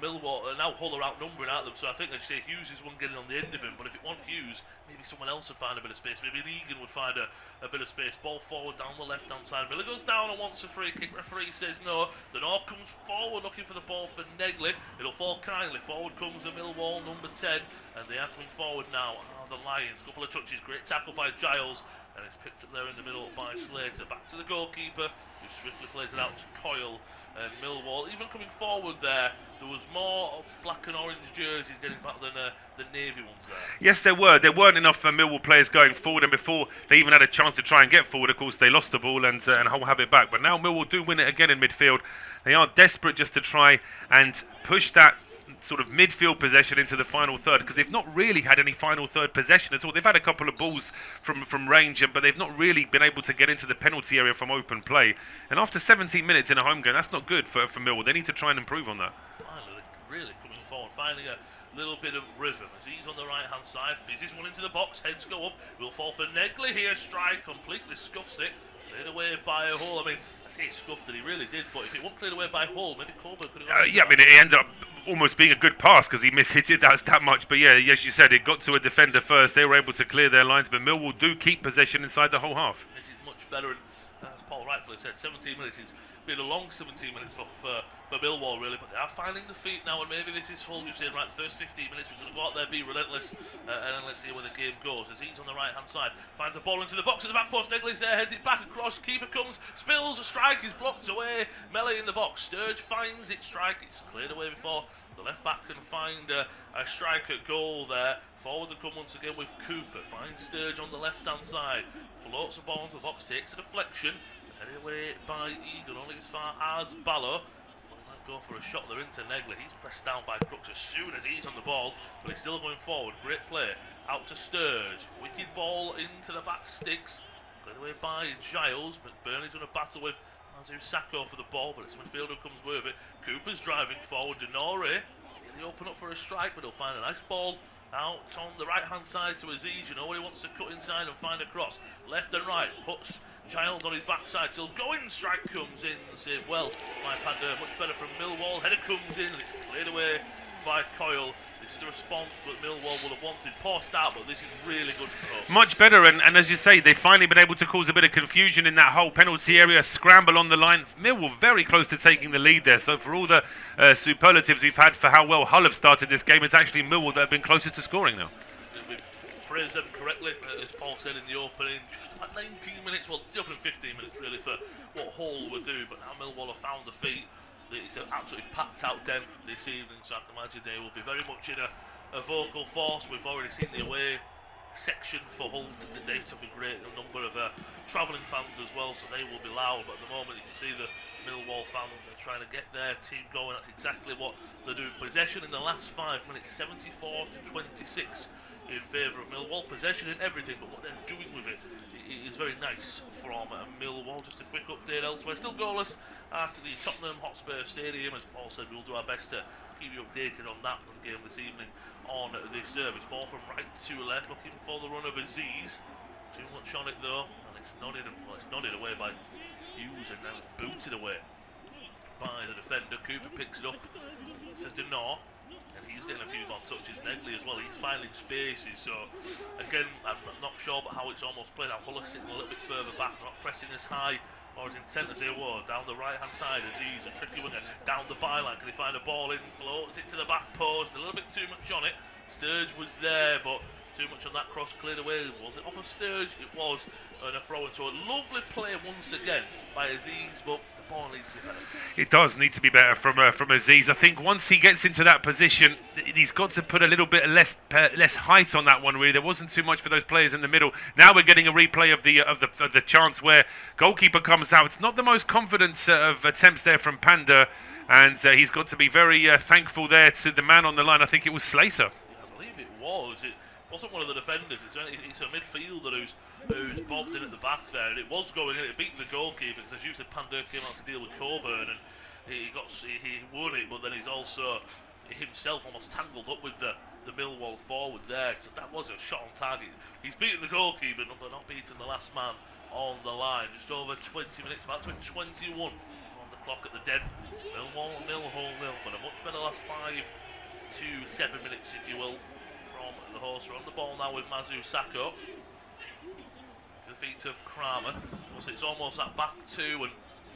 Speaker 2: Millwall, now Hull are outnumbering at them, so I think they'd say Hughes is one getting on the end of him, but if it weren't Hughes, maybe someone else would find a bit of space. Maybe Egan would find a bit of space. Ball forward down the left hand side. Miller goes down and wants a free kick. Referee says no. The North comes forward looking for the ball for Negley. It'll fall kindly. Forward comes the Millwall number 10, and they are coming forward now. The Lions, couple of touches, great tackle by Giles, and it's picked up there in the middle by Slater. Back to the goalkeeper, who swiftly plays it out to Coyle. And Millwall, even coming forward there was more black and orange jerseys getting back than the navy ones there.
Speaker 3: Yes, there were. There weren't enough Millwall players going forward, and before they even had a chance to try and get forward, of course, they lost the ball and Hull have it back. But now Millwall do win it again in midfield. They are desperate just to try and push that sort of midfield possession into the final third, because they've not really had any final third possession at all. They've had a couple of balls from range, but they've not really been able to get into the penalty area from open play. And after 17 minutes in a home game, that's not good for Millwall. They need to try and improve on that.
Speaker 2: Finally, really coming forward, finding a little bit of rhythm as he's on the right hand side. Fizzes one into the box, heads go up, will fall for Negley here. Strike completely scuffs it. Cleared away by Hull. I mean, I say he scuffed it, he really did, but if it wasn't cleared away by Hull, maybe Coburn could have
Speaker 3: yeah, I mean, it ended up almost being a good pass because he mishit it that much. But yeah, as you said, it got to a defender first. They were able to clear their lines, but Millwall do keep possession inside the whole half.
Speaker 2: This is much better, and as Paul rightfully said, 17 minutes is been a long 17 minutes for Millwall, really, but they are finding the feet now, and maybe this is Hull just saying, right, the first 15 minutes we're going to go out there, be relentless, and then let's see where the game goes. As he's on the right hand side, finds a ball into the box at the back post. Negley's there, heads it back across, keeper comes, spills, a strike is blocked away. Melee in the box, Sturge finds it, strike, it's cleared away before the left back can find a strike at goal there. Forward to come once again with Cooper, finds Sturge on the left hand side, floats the ball into the box, takes a deflection, headed away by Egan, only as far as Ballo. Let go for a shot there into Negley. He's pressed down by Crooks as soon as he's on the ball, but he's still going forward. Great play out to Sturge. Wicked ball into the back sticks. Cleared away by Giles. McBurney's going to battle with Azu Sacco for the ball, but it's midfielder who comes with it. Cooper's driving forward. Denore nearly open up for a strike, but he'll find a nice ball out on the right hand side to Aziz. You know what he wants to cut inside and find a cross. Left and right, puts Giles on his backside, still going, strike comes in, saved well by Pander, much better from Millwall. Header comes in and it's cleared away by Coyle. This is the response that Millwall would have wanted. Poor start, but this is really good for us.
Speaker 3: Much better, and as you say, they've finally been able to cause a bit of confusion in that whole penalty area, scramble on the line. Millwall very close to taking the lead there, so for all the superlatives we've had for how well Hull have started this game, it's actually Millwall that have been closest to scoring now.
Speaker 2: We've praised them correctly, as Paul said in the opening, just like 19 minutes, well, the opening 15 minutes really for what Hull would do, but now Millwall have found the feet. It's an absolutely packed out den this evening, so I can imagine they will be very much in a vocal force. We've already seen the away section for Hull. They've took a great number of travelling fans as well, so they will be loud, but at the moment you can see the Millwall fans are trying to get their team going. That's exactly what they're doing. Possession in the last 5 minutes, 74 to 26 in favour of Millwall. Possession in everything, but what they're doing with it is very nice from Millwall. Just a quick update elsewhere. Still goalless at the Tottenham Hotspur Stadium. As Paul said, we'll do our best to keep you updated on that game this evening on this service. Ball from right to left, looking for the run of Aziz. Too much on it though, and it's nodded away by Hughes and then booted away by the defender. Cooper picks it up to Denor, and he's getting a few more touches. Negley as well, he's finding spaces. So again, I'm not sure about how it's almost played out. Hull sitting a little bit further back, not pressing as high or as intent as they were. Down the right hand side, Aziz, a tricky winger, down the byline. Can he find a ball in? Floats it to the back post, a little bit too much on it. Sturge was there, but too much on that cross, cleared away. Was it off of Sturge? It was, and a throw into a lovely play once again by Aziz, but the ball needs to be better.
Speaker 3: It does need to be better from Aziz. I think once he gets into that position, he's got to put a little bit less height on that one. Really, there wasn't too much for those players in the middle. Now we're getting a replay of the chance where goalkeeper comes out. It's not the most confident of attempts there from Panda, and he's got to be very thankful there to the man on the line. I think it was Slater.
Speaker 2: Yeah, I believe it was. It wasn't one of the defenders. It's a midfielder who's bobbed in at the back there, and it was going in. It beat the goalkeeper because as usually Panda came out to deal with Coburn, and he won it. But then he's also himself almost tangled up with the Millwall forward there. So that was a shot on target. He's beaten the goalkeeper, but not beaten the last man on the line. Just over 20 minutes, about 21 on the clock at the Den. Millwall 0, Hull 0, but a much better last 5 to 7 minutes, if you will, from the horse. We're on the ball now with Mizuho to the feet of Kramer. So it's almost that back two, and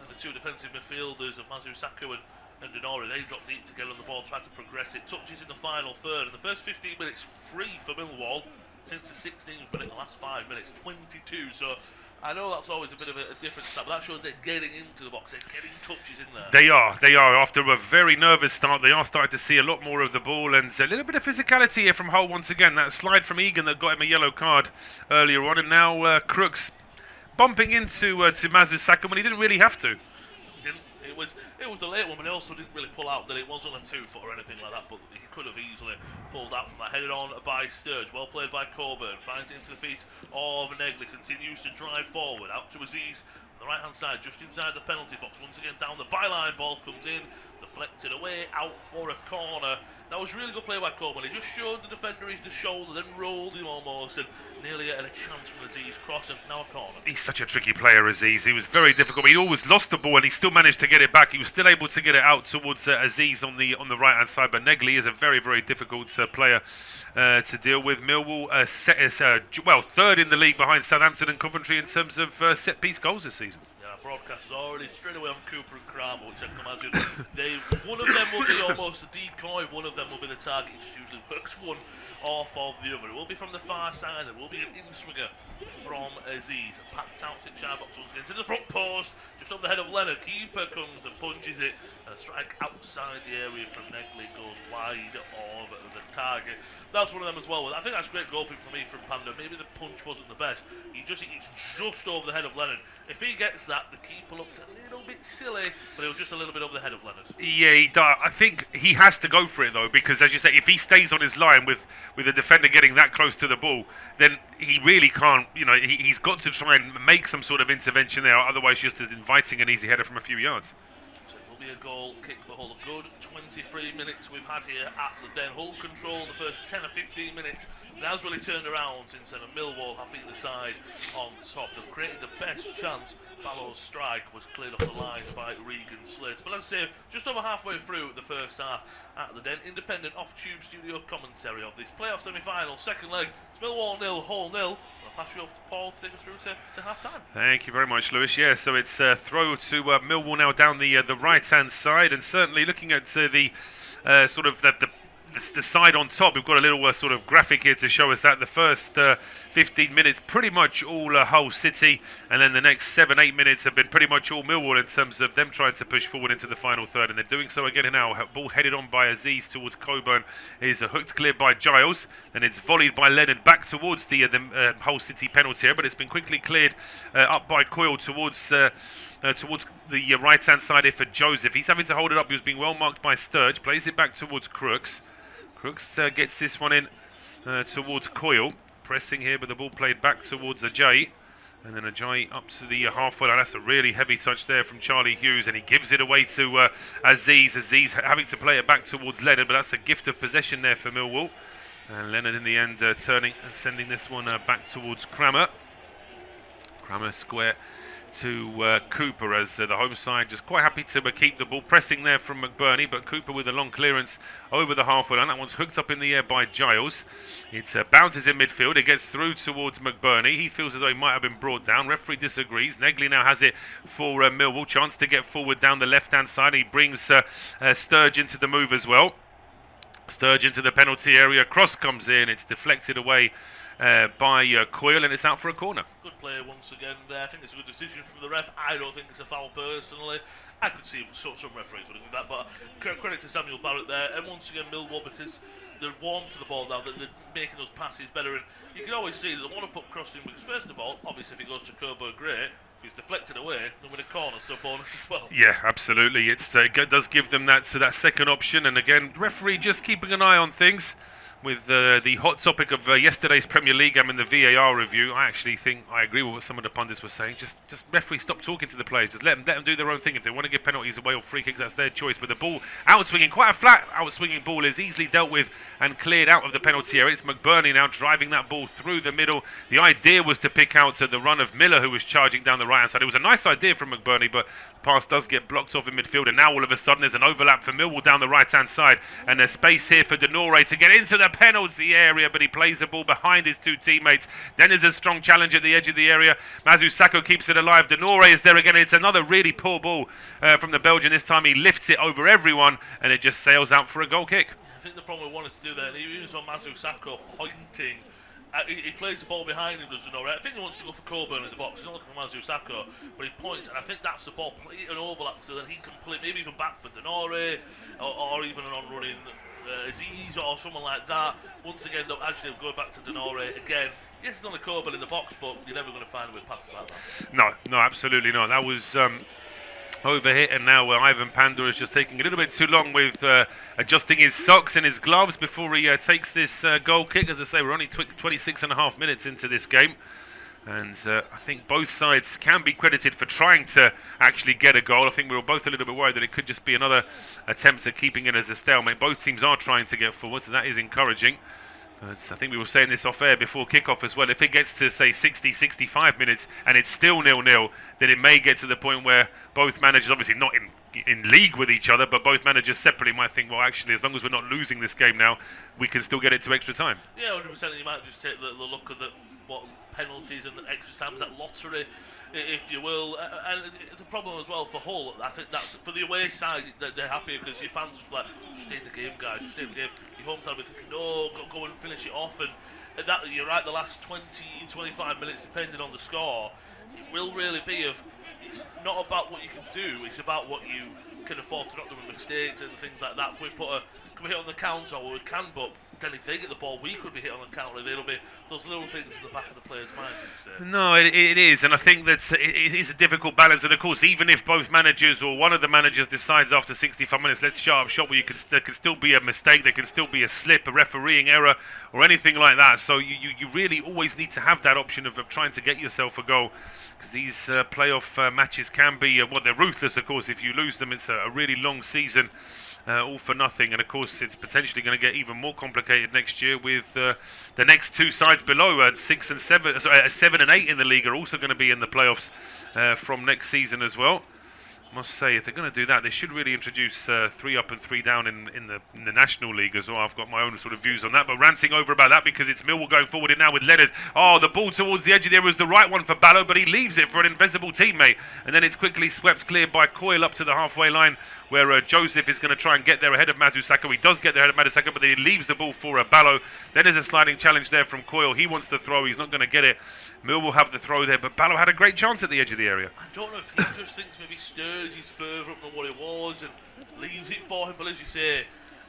Speaker 2: the two defensive midfielders of Mizuho and Denori, they dropped deep to get on the ball, tried to progress it. Touches in the final third, and the first 15 minutes free for Millwall since the 16th minute, the last 5 minutes, 22. So I know that's always a bit of a different start, but that shows they're getting into the box, they're getting touches in there.
Speaker 3: They are. After a very nervous start, they are starting to see a lot more of the ball, and a little bit of physicality here from Hull once again. That slide from Egan that got him a yellow card earlier on, and now Crooks bumping into Mizuho when he didn't really have to.
Speaker 2: It was a late one, but he also didn't really pull out that it wasn't a 2-foot or anything like that, but he could have easily pulled out from that. Headed on by Sturge, well played by Coburn, finds it into the feet of Negley, continues to drive forward, out to Aziz on the right hand side, just inside the penalty box, once again down the byline, ball comes in, deflected away, out for a corner. That was really good play by Coburn. He just showed the defender the shoulder, then rolled him almost, and nearly had a chance from Aziz cross, and now a corner.
Speaker 3: He's such a tricky player, Aziz. He was very difficult. He always lost the ball, and he still managed to get it back. He was still able to get it out towards Aziz on the right hand side. But Negley is a very, very difficult player to deal with. Millwall third in the league behind Southampton and Coventry in terms of set piece goals this season.
Speaker 2: Broadcast is already straight away on Cooper and Kramer, which I can imagine one of them will be almost a decoy, one of them will be the target. It just usually works one off of the other. It will be from the far side, there will be an in-swinger from Aziz. Packed out 6-yard box once again to the front post, just over the head of Leonard. Keeper comes and punches it, and a strike outside the area from Negley goes wide of the target. That's one of them as well. I think that's great goalkeeping for me from Panda. Maybe the punch wasn't the best. It's just over the head of Leonard. If he gets that, the keeper looks a little bit silly, but it was just a little bit over the head of Leonard.
Speaker 3: Yeah, he does. I think he has to go for it though, because as you say, if he stays on his line with the defender getting that close to the ball, then he really can't. He's got to try and make some sort of intervention there. Otherwise, just as inviting an easy header from a few yards.
Speaker 2: So it will be a goal kick for Hull. A good 23 minutes we've had here at the Den. Hull control the first 10 or 15 minutes. It has really turned around since then. Millwall have beaten the side on top. They've created the best chance. Ballow's strike was cleared off the line by Regan Slater. But let's say just over halfway through the first half at the Den. Independent off-tube studio commentary of this playoff semi-final, second leg. It's Millwall 0, Hull 0. I'll pass you over to Paul to take us through to half-time.
Speaker 3: Thank you very much, Lewis. Yeah, so it's a throw to Millwall now down the right-hand side, and certainly looking at the side on top, we've got a little sort of graphic here to show us that the first 15 minutes pretty much all Hull City, and then the next 7-8 minutes have been pretty much all Millwall in terms of them trying to push forward into the final third, and they're doing so again now. Ball headed on by Aziz towards Coburn, is hooked clear by Giles, and it's volleyed by Leonard back towards the Hull City penalty area, but it's been quickly cleared up by Coyle towards the right-hand side here for Joseph. He's having to hold it up. He was being well marked by Sturge, plays it back towards Crooks. Crooks gets this one in towards Coyle, pressing here, but the ball played back towards Ajay, and then Ajay up to the halfway line. That's a really heavy touch there from Charlie Hughes, and he gives it away to Aziz. Aziz having to play it back towards Leonard, but that's a gift of possession there for Millwall, and Leonard in the end turning and sending this one back towards Kramer. Kramer square to Cooper as the home side just quite happy to keep the ball pressing there from McBurney, but Cooper with a long clearance over the halfway line. That one's hooked up in the air by Giles. It bounces in midfield. It gets through towards McBurney. He feels as though he might have been brought down. Referee disagrees. Negley now has it for Millwall. Chance to get forward down the left-hand side. He brings Sturge into the move as well. Sturge into the penalty area. Cross comes in. It's deflected away by Coyle, and it's out for a corner.
Speaker 2: Good play once again there. I think it's a good decision from the ref. I don't think it's a foul personally. I could see some referees would have done that, but credit to Samuel Barrett there. And once again, Millwall, because they're warm to the ball now, they're making those passes better. And you can always see that they want to put crossing, because first of all, obviously if it goes to Coburn, great. If it's deflected away, then win a corner, so bonus as well.
Speaker 3: Yeah, absolutely. It does give them that second option. And again, referee just keeping an eye on things. With the hot topic of yesterday's Premier League game and the VAR review, I actually think I agree with what some of the pundits were saying. Just referee, stop talking to the players. Just let them do their own thing. If they want to give penalties away or free kicks, that's their choice. But the ball outswinging, quite a flat outswinging ball, is easily dealt with and cleared out of the penalty area. It's McBurney now driving that ball through the middle. The idea was to pick out the run of Miller, who was charging down the right hand side. It was a nice idea from McBurney, but the pass does get blocked off in midfield. And now all of a sudden there's an overlap for Millwall down the right hand side, and there's space here for Denore to get into the penalty area, but he plays the ball behind his two teammates. Then there's a strong challenge at the edge of the area. Mizuho keeps it alive. Denore is there again. It's another really poor ball from the Belgian. This time he lifts it over everyone, and it just sails out for a goal kick.
Speaker 2: I think the problem we wanted to do there, and even saw Mizuho pointing. He plays the ball behind him, does Denore. I think he wants to go for Coburn in the box. He's not looking for Mizuho, but he points, and I think that's the ball. Play an overlap so then he can play, maybe even back for Denore, or even an on-running Aziz or someone like that. Once again, though, actually go back to Denore again. Yes, it's only Coburn in the box, but you're never going to find him with passes like that.
Speaker 3: No, absolutely not. That was overhit, and now Ivan Pandor is just taking a little bit too long with adjusting his socks and his gloves before he takes this goal kick. As I say, we're only 26 and a half minutes into this game. And I think both sides can be credited for trying to actually get a goal. I think we were both a little bit worried that it could just be another attempt at keeping it as a stalemate. Both teams are trying to get forward, so that is encouraging. But I think we were saying this off air before kickoff as well. If it gets to, say, 60, 65 minutes and it's still 0-0, then it may get to the point where both managers, obviously not in league with each other, but both managers separately might think, well, actually, as long as we're not losing this game now, we can still get it to extra time.
Speaker 2: Yeah, 100%. You might just take the look at what penalties and the extra times, that lottery, if you will. And it's a problem as well for Hull. I think that's for the away side, they're happy because your fans are like, stay in the game, guys, stay in the game. Your home side will be thinking, no, go and finish it off. And that, you're right, the last 20, 25 minutes, depending on the score, it will really be it's not about what you can do, it's about what you can afford to not do with mistakes and things like that. Can we hit on the counter? Well, we can, but then if they get the ball, we could be hit on the counter. There'll be those little things in the back of the players' minds, as you say.
Speaker 3: No, it is, and I think that it is a difficult balance. And of course, even if both managers or one of the managers decides after 65 minutes, let's shut up shop, where there can still be a mistake, there can still be a slip, a refereeing error, or anything like that. So you really always need to have that option of trying to get yourself a goal, because these playoff matches can be, they're ruthless, of course. If you lose them, it's a really long season. All for nothing, and of course it's potentially going to get even more complicated next year with the next two sides below, 6 and 7, 7 and 8 in the league are also going to be in the playoffs from next season as well. I must say, if they're going to do that, they should really introduce 3 up and 3 down in the National League as well. I've got my own sort of views on that, but ranting over about that because it's Millwall going forward now with Leonard. Oh, the ball towards the edge of there was the right one for Ballo, but he leaves it for an invisible teammate, and then it's quickly swept clear by Coyle up to the halfway line, where Joseph is going to try and get there ahead of Mizuho. He does get there ahead of Mizuho, but then he leaves the ball for Ballo. Then there's a sliding challenge there from Coyle. He wants to throw. He's not going to get it. Mill will have the throw there, but Ballo had a great chance at the edge of the area.
Speaker 2: I don't know if he just thinks maybe Sturge is further up than what he was and leaves it for him, but as you say,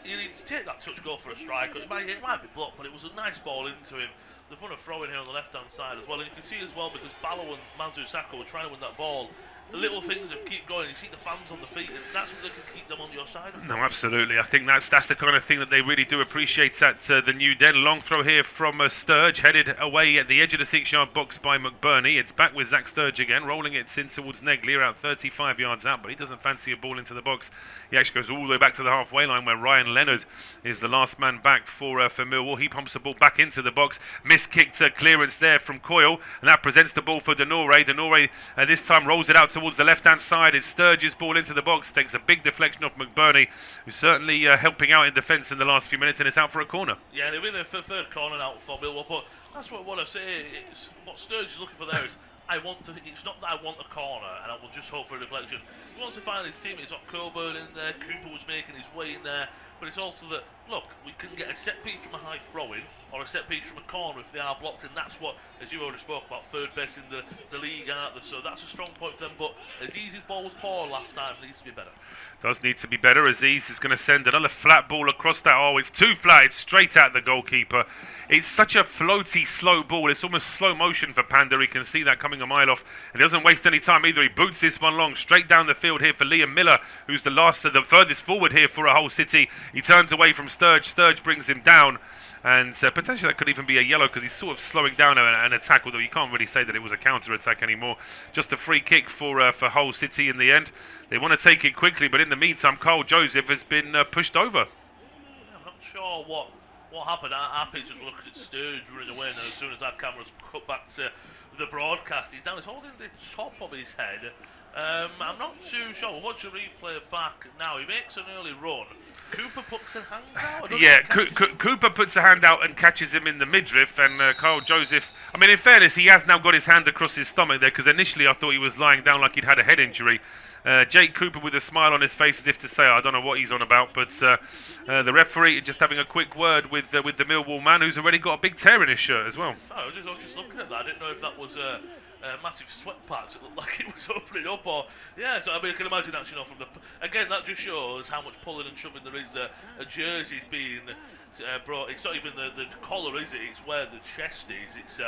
Speaker 2: you need to take that touch, go for a strike. It might be blocked, but it was a nice ball into him. They've run a throw in here on the left-hand side as well, and you can see as well, because Ballo and Mizuho were trying to win that ball, little things that keep going. You see the fans on the feet, and that's what they can keep them on your side.
Speaker 3: No, absolutely. I think that's the kind of thing that they really do appreciate at the New Den. Long throw here from Sturge, headed away at the edge of the 6-yard box by McBurney. It's back with Zach Sturge again, rolling it in towards Negley, around 35 yards out, but he doesn't fancy a ball into the box. He actually goes all the way back to the halfway line, where Ryan Leonard is the last man back for Millwall. He pumps the ball back into the box. Miskicked clearance there from Coyle, and that presents the ball for Denore. Denore this time rolls it out towards the left-hand side. It's Sturge's ball into the box, takes a big deflection off McBurney, who's certainly helping out in defence in the last few minutes, and it's out for a corner.
Speaker 2: Yeah, they'll be the third corner out for Millwall, but that's what I say. It's what Sturge is looking for there is, it's not that I want a corner and I will just hope for a deflection. He wants to find his team. He's got Coburn in there, Cooper was making his way in there, but it's also that, look, we can get a set piece from a high throw-in or a set piece from a corner if they are blocked, and that's what, as you already spoke about, third best in the league, aren't they? So that's a strong point for them, but Aziz's ball was poor last time, needs to be better.
Speaker 3: Does need to be better. Aziz is going to send another flat ball across that. Oh, it's too flat. It's straight at the goalkeeper. It's such a floaty, slow ball. It's almost slow motion for Panda. He can see that coming a mile off. And he doesn't waste any time either. He boots this one long, straight down the field here for Liam Miller, who's the furthest forward here for Hull City. He turns away from Sturge. Sturge brings him down. And potentially that could even be a yellow because he's sort of slowing down an attack, although you can't really say that it was a counter-attack anymore. Just a free kick for Hull City in the end. They want to take it quickly, but in the meantime, Carl Joseph has been pushed over.
Speaker 2: I'm not sure what happened. Our pictures were looking at Sturge running away, and as soon as our cameras cut back to the broadcast, he's down. He's holding the top of his head. I'm not too sure. We'll watch the replay back now. He makes an early run. Cooper puts a hand out.
Speaker 3: Yeah, Cooper puts a hand out and catches him in the midriff, and Carl Joseph, I mean, in fairness, he has now got his hand across his stomach there, because initially I thought he was lying down like he'd had a head injury. Jake Cooper with a smile on his face as if to say, I don't know what he's on about, but the referee just having a quick word with the Millwall man, who's already got a big tear in his shirt as well.
Speaker 2: Sorry, I was just looking at that. I didn't know if that was a massive sweat patch. It looked like it was opening up, or so I mean, I can imagine actually, from the again, that just shows how much pulling and shoving there is. A jersey's being brought. It's not even the collar, is it? It's where the chest is. It's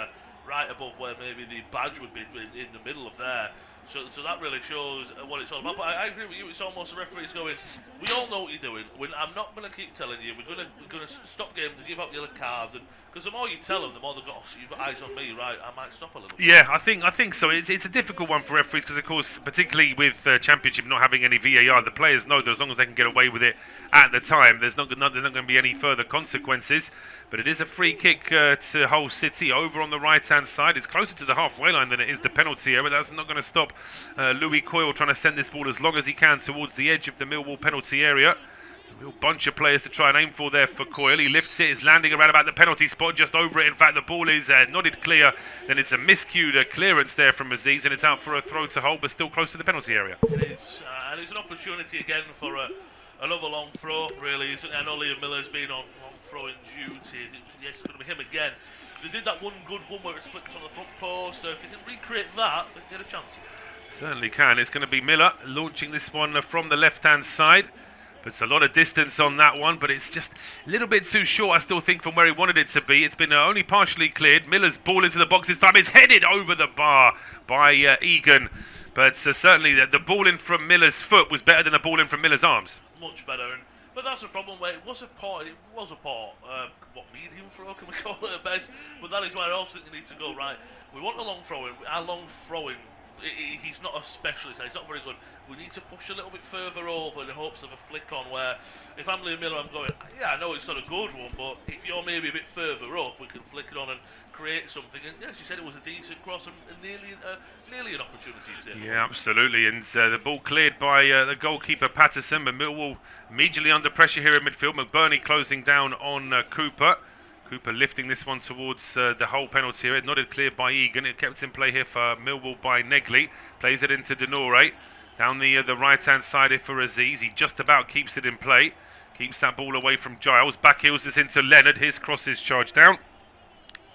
Speaker 2: right above where maybe the badge would be in the middle of there. So that really shows what it's all about. But I agree with you. It's almost the referee's going, we all know what you're doing. I'm not going to keep telling you. We're going to stop games and give out yellow cards. And because the more you tell them, the more they've got. Oh, so you've got eyes on me, right? I might stop a little bit.
Speaker 3: Yeah, I think so. It's a difficult one for referees because, of course, particularly with Championship not having any VAR, the players know that as long as they can get away with it at the time, there's not going to be any further consequences. But it is a free kick to Hull City over on the right-hand side. It's closer to the halfway line than it is the penalty area. That's not going to stop Louis Coyle trying to send this ball as long as he can towards the edge of the Millwall penalty area. It's a real bunch of players to try and aim for there for Coyle. He lifts it, is landing around about the penalty spot, just over it. In fact, the ball is nodded clear. Then it's a miscued clearance there from Aziz, and it's out for a throw to Hull, but still close to the penalty area.
Speaker 2: It is, and it's an opportunity again for another long throw, really. I know Liam Miller's been on long throwing duty. Yes, it's going to be him again. They did that one good one where it's flicked on the front post, so if they can recreate that, they can get a chance.
Speaker 3: Certainly can. It's going to be Miller launching this one from the left-hand side. Puts a lot of distance on that one, but it's just a little bit too short, I still think, from where he wanted it to be. It's been only partially cleared. Miller's ball into the box this time. It's headed over the bar by Egan. But certainly the ball in from Miller's foot was better than the ball in from Miller's arms.
Speaker 2: Much better. But that's the problem where it was a poor, medium throw, can we call it at best? But that is why I also think you need to go, right, we want a long throw-in. Our long throw-in, he's not a specialist, he's not very good. We need to push a little bit further over in the hopes of a flick on where, if I'm Liam Miller, I'm going, yeah, I know it's not a good one, but if you're maybe a bit further up, we can flick it on and create something. And yes, you said it was a decent cross and nearly an opportunity to take.
Speaker 3: Yeah, absolutely. And the ball cleared by the goalkeeper Patterson, but Millwall immediately under pressure here in midfield. McBurney closing down on Cooper. Cooper lifting this one towards the Hull penalty area. Nodded clear by Egan. It kept in play here for Millwall by Negley. Plays it into Denore. Down the right-hand side here for Aziz. He just about keeps it in play. Keeps that ball away from Giles. Back heels this into Leonard. His cross is charged down.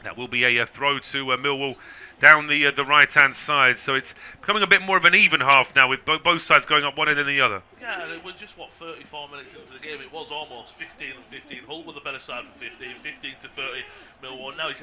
Speaker 3: That will be a throw to Millwall down the right-hand side. So it's becoming a bit more of an even half now, with both sides going up one end and the other.
Speaker 2: Yeah, and we're just, 34 minutes into the game. It was almost 15 and 15. Hull were the better side for 15, 15 to 30 Millwall. Now it's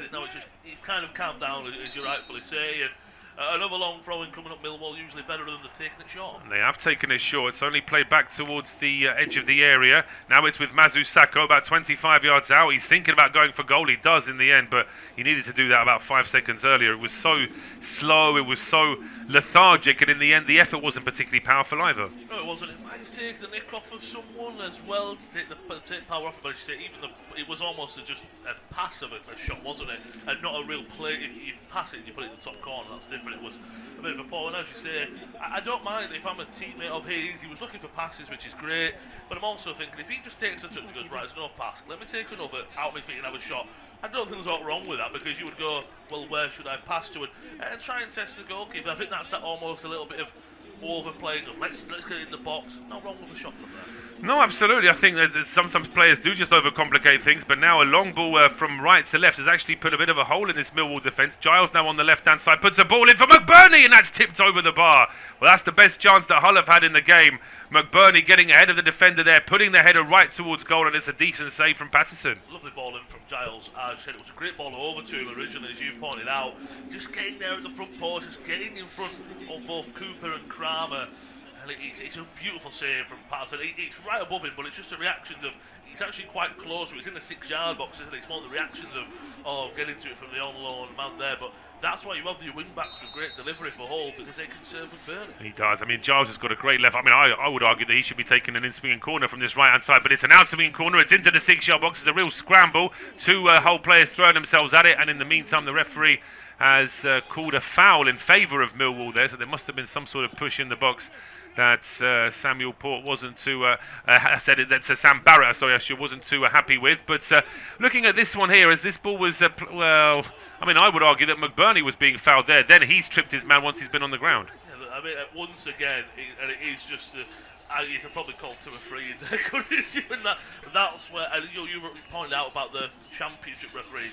Speaker 2: kind of calmed down, as you rightfully say, and another long throw-in coming up. Millwall usually better than they've taken it short.
Speaker 3: And they have taken it short. It's only played back towards the edge of the area. Now it's with Mazu Sako about 25 yards out. He's thinking about going for goal. He does in the end, but he needed to do that about 5 seconds earlier. It was so slow. It was so lethargic, and in the end, the effort wasn't particularly powerful either.
Speaker 2: No, it wasn't. It might have taken the nick off of someone as well to take power off. But as you say, it was almost just a pass of a shot, wasn't it? And not a real play. If you pass it and you put it in the top corner, that's different. It was a bit of a poor, and as you say, I don't mind if I'm a teammate of his. He was looking for passes, which is great, but I'm also thinking if he just takes a touch and goes, right, there's no pass, let me take another out my feet and have a shot. I don't think there's a lot wrong with that, because you would go, well, where should I pass to, and try and test the goalkeeper. I think that's almost a little bit of overplaying of let's get in the box. No wrong with a shot from there.
Speaker 3: No, absolutely. I think that sometimes players do just overcomplicate things, but now a long ball from right to left has actually put a bit of a hole in this Millwall defence. Giles now on the left-hand side puts a ball in for McBurney, and that's tipped over the bar. Well, that's the best chance that Hull have had in the game. McBurney getting ahead of the defender there, putting the header right towards goal, and it's a decent save from Patterson.
Speaker 2: Lovely ball in from Giles. As I said, it was a great ball over to him originally, as you pointed out. Just getting there at the front post, just getting in front of both Cooper and Kramer. It's a beautiful save from Patterson. It's right above him, but it's just the reactions of. It's actually quite close. It's in the 6-yard box, isn't it? It's more the reactions of getting to it from the on-loan man there. But that's why you have your wing-backs with great delivery for Hull, because they can serve McBurney.
Speaker 3: He does. I mean, Giles has got a great left. I mean, I would argue that he should be taking an in-swinging corner from this right-hand side, but it's an out-swinging corner. It's into the 6-yard box. It's a real scramble. Two Hull players throwing themselves at it, and in the meantime, the referee has called a foul in favour of Millwall there, so there must have been some sort of push in the box that Samuel Port wasn't too Sam Barrett, wasn't too happy with. But looking at this one here, as this ball was, I would argue that McBurney was being fouled there. Then he's tripped his man once he's been on the ground.
Speaker 2: Yeah, I mean, once again, and it is just you could probably call 2 or 3 in there, couldn't you? And that's where you pointed out about the championship referees.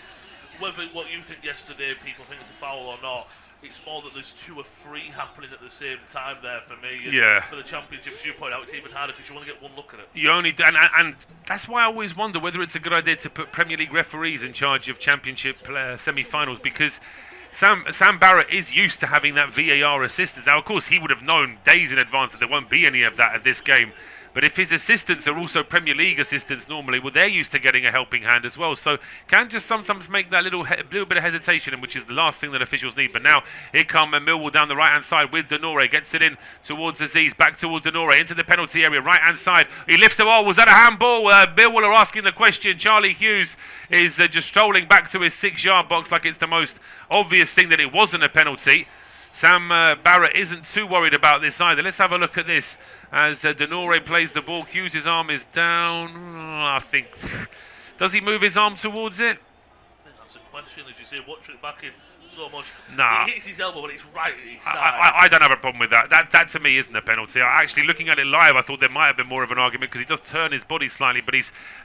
Speaker 2: Whether what you think yesterday, people think it's a foul or not. It's more that there's 2 or 3 happening at the same time there for me. And for the championship, as you point out, it's even harder because you only get one look at it.
Speaker 3: You only do, and that's why I always wonder whether it's a good idea to put Premier League referees in charge of championship semi-finals, because Sam Barrett is used to having that VAR assistance. Now, of course, he would have known days in advance that there won't be any of that at this game. But if his assistants are also Premier League assistants normally, well, they're used to getting a helping hand as well. So can just sometimes make that little bit of hesitation, which is the last thing that officials need. But now here come Millwall down the right-hand side with Denore. Gets it in towards Aziz, back towards Denore, into the penalty area, right-hand side. He lifts the ball. Was that a handball? Millwall are asking the question. Charlie Hughes is just strolling back to his 6-yard box like it's the most obvious thing that it wasn't a penalty. Sam Barrett isn't too worried about this either. Let's have a look at this as Denore plays the ball. Hughes' arm is down. I think. Does he move his arm towards it?
Speaker 2: I think that's a question. As you say, watching it back in so much.
Speaker 3: Nah.
Speaker 2: It hits his elbow, but it's right at his side.
Speaker 3: I don't have a problem with that. That to me isn't a penalty. Actually, looking at it live, I thought there might have been more of an argument because he does turn his body slightly, but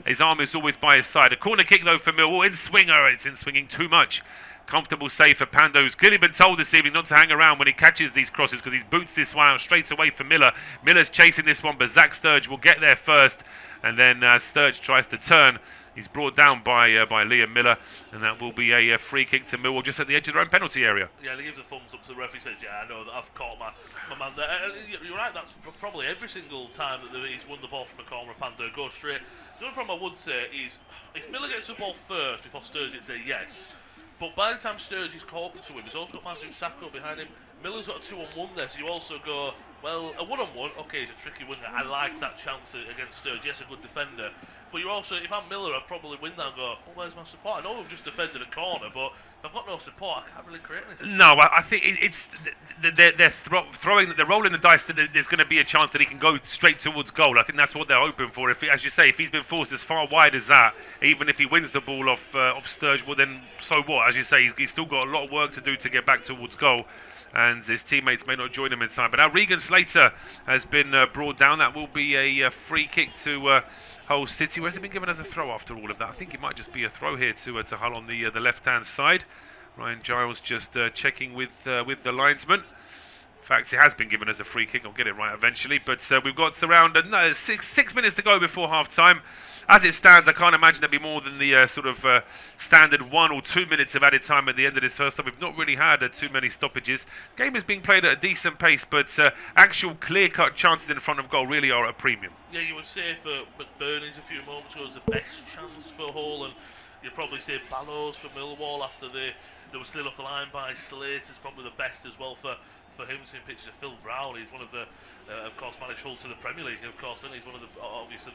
Speaker 3: his arm is always by his side. A corner kick, though, for Millwall. It's in swinging too much. Comfortable save for Pando, who's clearly been told this evening not to hang around when he catches these crosses because he's boots this one out straight away for Miller. Miller's chasing this one, but Zach Sturge will get there first, and then Sturge tries to turn. He's brought down by Liam Miller, and that will be a free kick to Millwall just at the edge of their own penalty area.
Speaker 2: Yeah, he gives a thumbs up to the referee. Says, "Yeah, I know that I've caught my man there." And you're right. That's probably every single time that he's won the ball from a corner, Pando goes straight. The only problem I would say is if Miller gets the ball first before Sturge gets there, yes. But by the time Sturge is talking to him, he's also got Mazu Sakho behind him. Miller's got a 2-on-1 there, so you also go, well, a 1-on-1, okay, he's a tricky winger. I like that chance against Sturge. Yes, a good defender. But you're also, if I'm Miller, I'd probably win that and go, well, where's my support? I know we've just defended a corner, but if I've got no support, I can't really create anything.
Speaker 3: No, I think it's they're throwing, they're rolling the dice that there's going to be a chance that he can go straight towards goal. I think that's what they're hoping for. If, as you say, if he's been forced as far wide as that, even if he wins the ball off Sturge, well then so what? As you say, he's still got a lot of work to do to get back towards goal, and his teammates may not join him in time. But now Regan Slater has been brought down. That will be a free kick to Hull City. Where's it been given as a throw after all of that? I think it might just be a throw here to Hull on the left-hand side. Ryan Giles just checking with the linesman. In fact, it has been given as a free kick. I'll get it right eventually. But we've got around 6 minutes to go before half-time. As it stands, I can't imagine there'll be more than the standard 1 or 2 minutes of added time at the end of this first half. We've not really had too many stoppages. The game is being played at a decent pace, but actual clear-cut chances in front of goal really are at a premium.
Speaker 2: Yeah, you would say for McBurney's a few moments ago was the best chance for Hull, and you'd probably say Ballows for Millwall after they were still off the line by Slate is probably the best as well for him. Seeing pictures of Phil Brown, he's one of the, of course, managed Hull to the Premier League, of course, and he's one of the, obviously,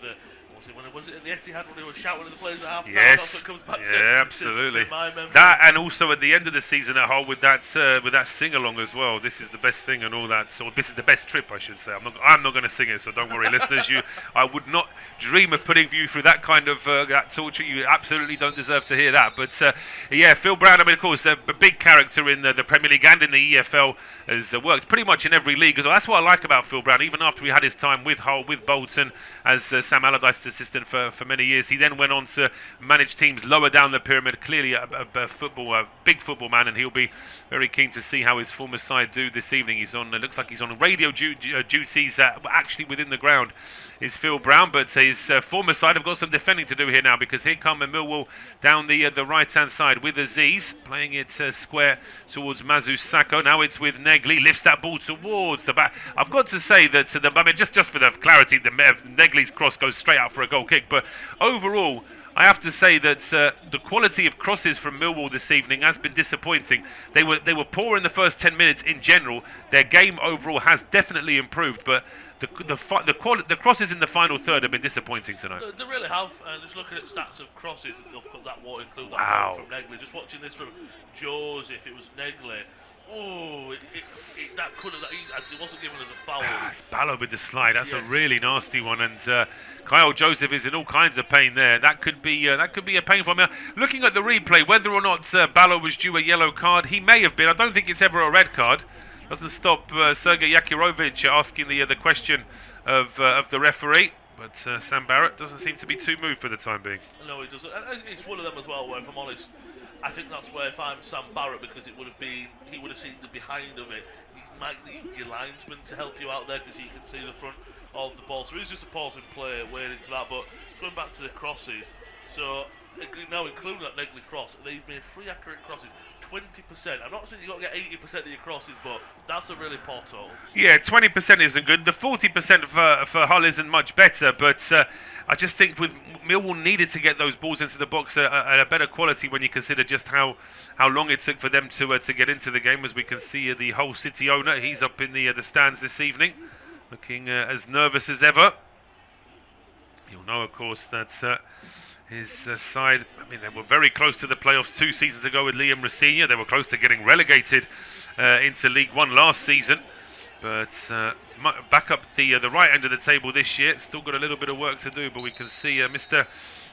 Speaker 2: was it at the Etihad when he was shouting at the players at half time?
Speaker 3: Yes,
Speaker 2: that's what comes back
Speaker 3: absolutely.
Speaker 2: To my memory.
Speaker 3: That, and also at the end of the season at Hull with that sing-along as well. This is the best thing and all that. So this is the best trip, I should say. I'm not going to sing it, so don't worry, listeners. I would not dream of putting you through that kind of that torture. You absolutely don't deserve to hear that. But yeah, Phil Brown, I mean, of course, a big character in the Premier League and in the EFL, has worked pretty much in every league as well. That's what I like about Phil Brown. Even after he had his time with Hull, with Bolton, as Sam Allardyce's assistant for many years, he then went on to manage teams lower down the pyramid. Clearly a big football man, and he'll be very keen to see how his former side do this evening. He's on. It looks like he's on radio duties actually within the ground. Is Phil Brown, but his former side have got some defending to do here now, because here come Millwall down the right-hand side with Aziz playing it square towards Mizuho. Now it's with Negley, lifts that ball towards the back. I've got to say that just for the clarity, Negley's cross goes straight out for a goal kick, but overall, I have to say that the quality of crosses from Millwall this evening has been disappointing. They were poor in the first 10 minutes in general. Their game overall has definitely improved, but the crosses in the final third have been disappointing tonight.
Speaker 2: They really have. Just looking at stats of crosses, that won't include that
Speaker 3: wow.
Speaker 2: From Negley. Just watching this from Joseph, it was Negley. Oh, it wasn't given as a foul.
Speaker 3: It's Ballo with the slide. That's
Speaker 2: yes.
Speaker 3: A really nasty one, and Kyle Joseph is in all kinds of pain there. That could be a painful. I mean, looking at the replay, whether or not Ballo was due a yellow card, he may have been. I don't think it's ever a red card. Doesn't stop Sergei Yakirovich asking the question of the referee. But Sam Barrett doesn't seem to be too moved for the time being.
Speaker 2: No, he doesn't. I think it's one of them as well, where, if I'm honest, I think that's where, if I'm Sam Barrett, because he would have seen the behind of it. You might need your linesman to help you out there, because he can see the front of the ball. So it's just a pause in play, waiting for that. But going back to the crosses, so now including that Negley cross, they've made 3 accurate crosses. 20%. I'm not saying you've got to get 80% of your crosses, but that's a really poor total. Yeah,
Speaker 3: 20% isn't good. The 40% for Hull isn't much better, but I just think with Millwall needed to get those balls into the box at a better quality when you consider just how long it took for them to get into the game. As we can see, the Hull City owner, he's up in the stands this evening, looking as nervous as ever. You'll know, of course, that his side, I mean, they were very close to the playoffs 2 seasons ago with Liam Rossigna. They were close to getting relegated into League One last season. But back up the right end of the table this year. Still got a little bit of work to do, but we can see Mr.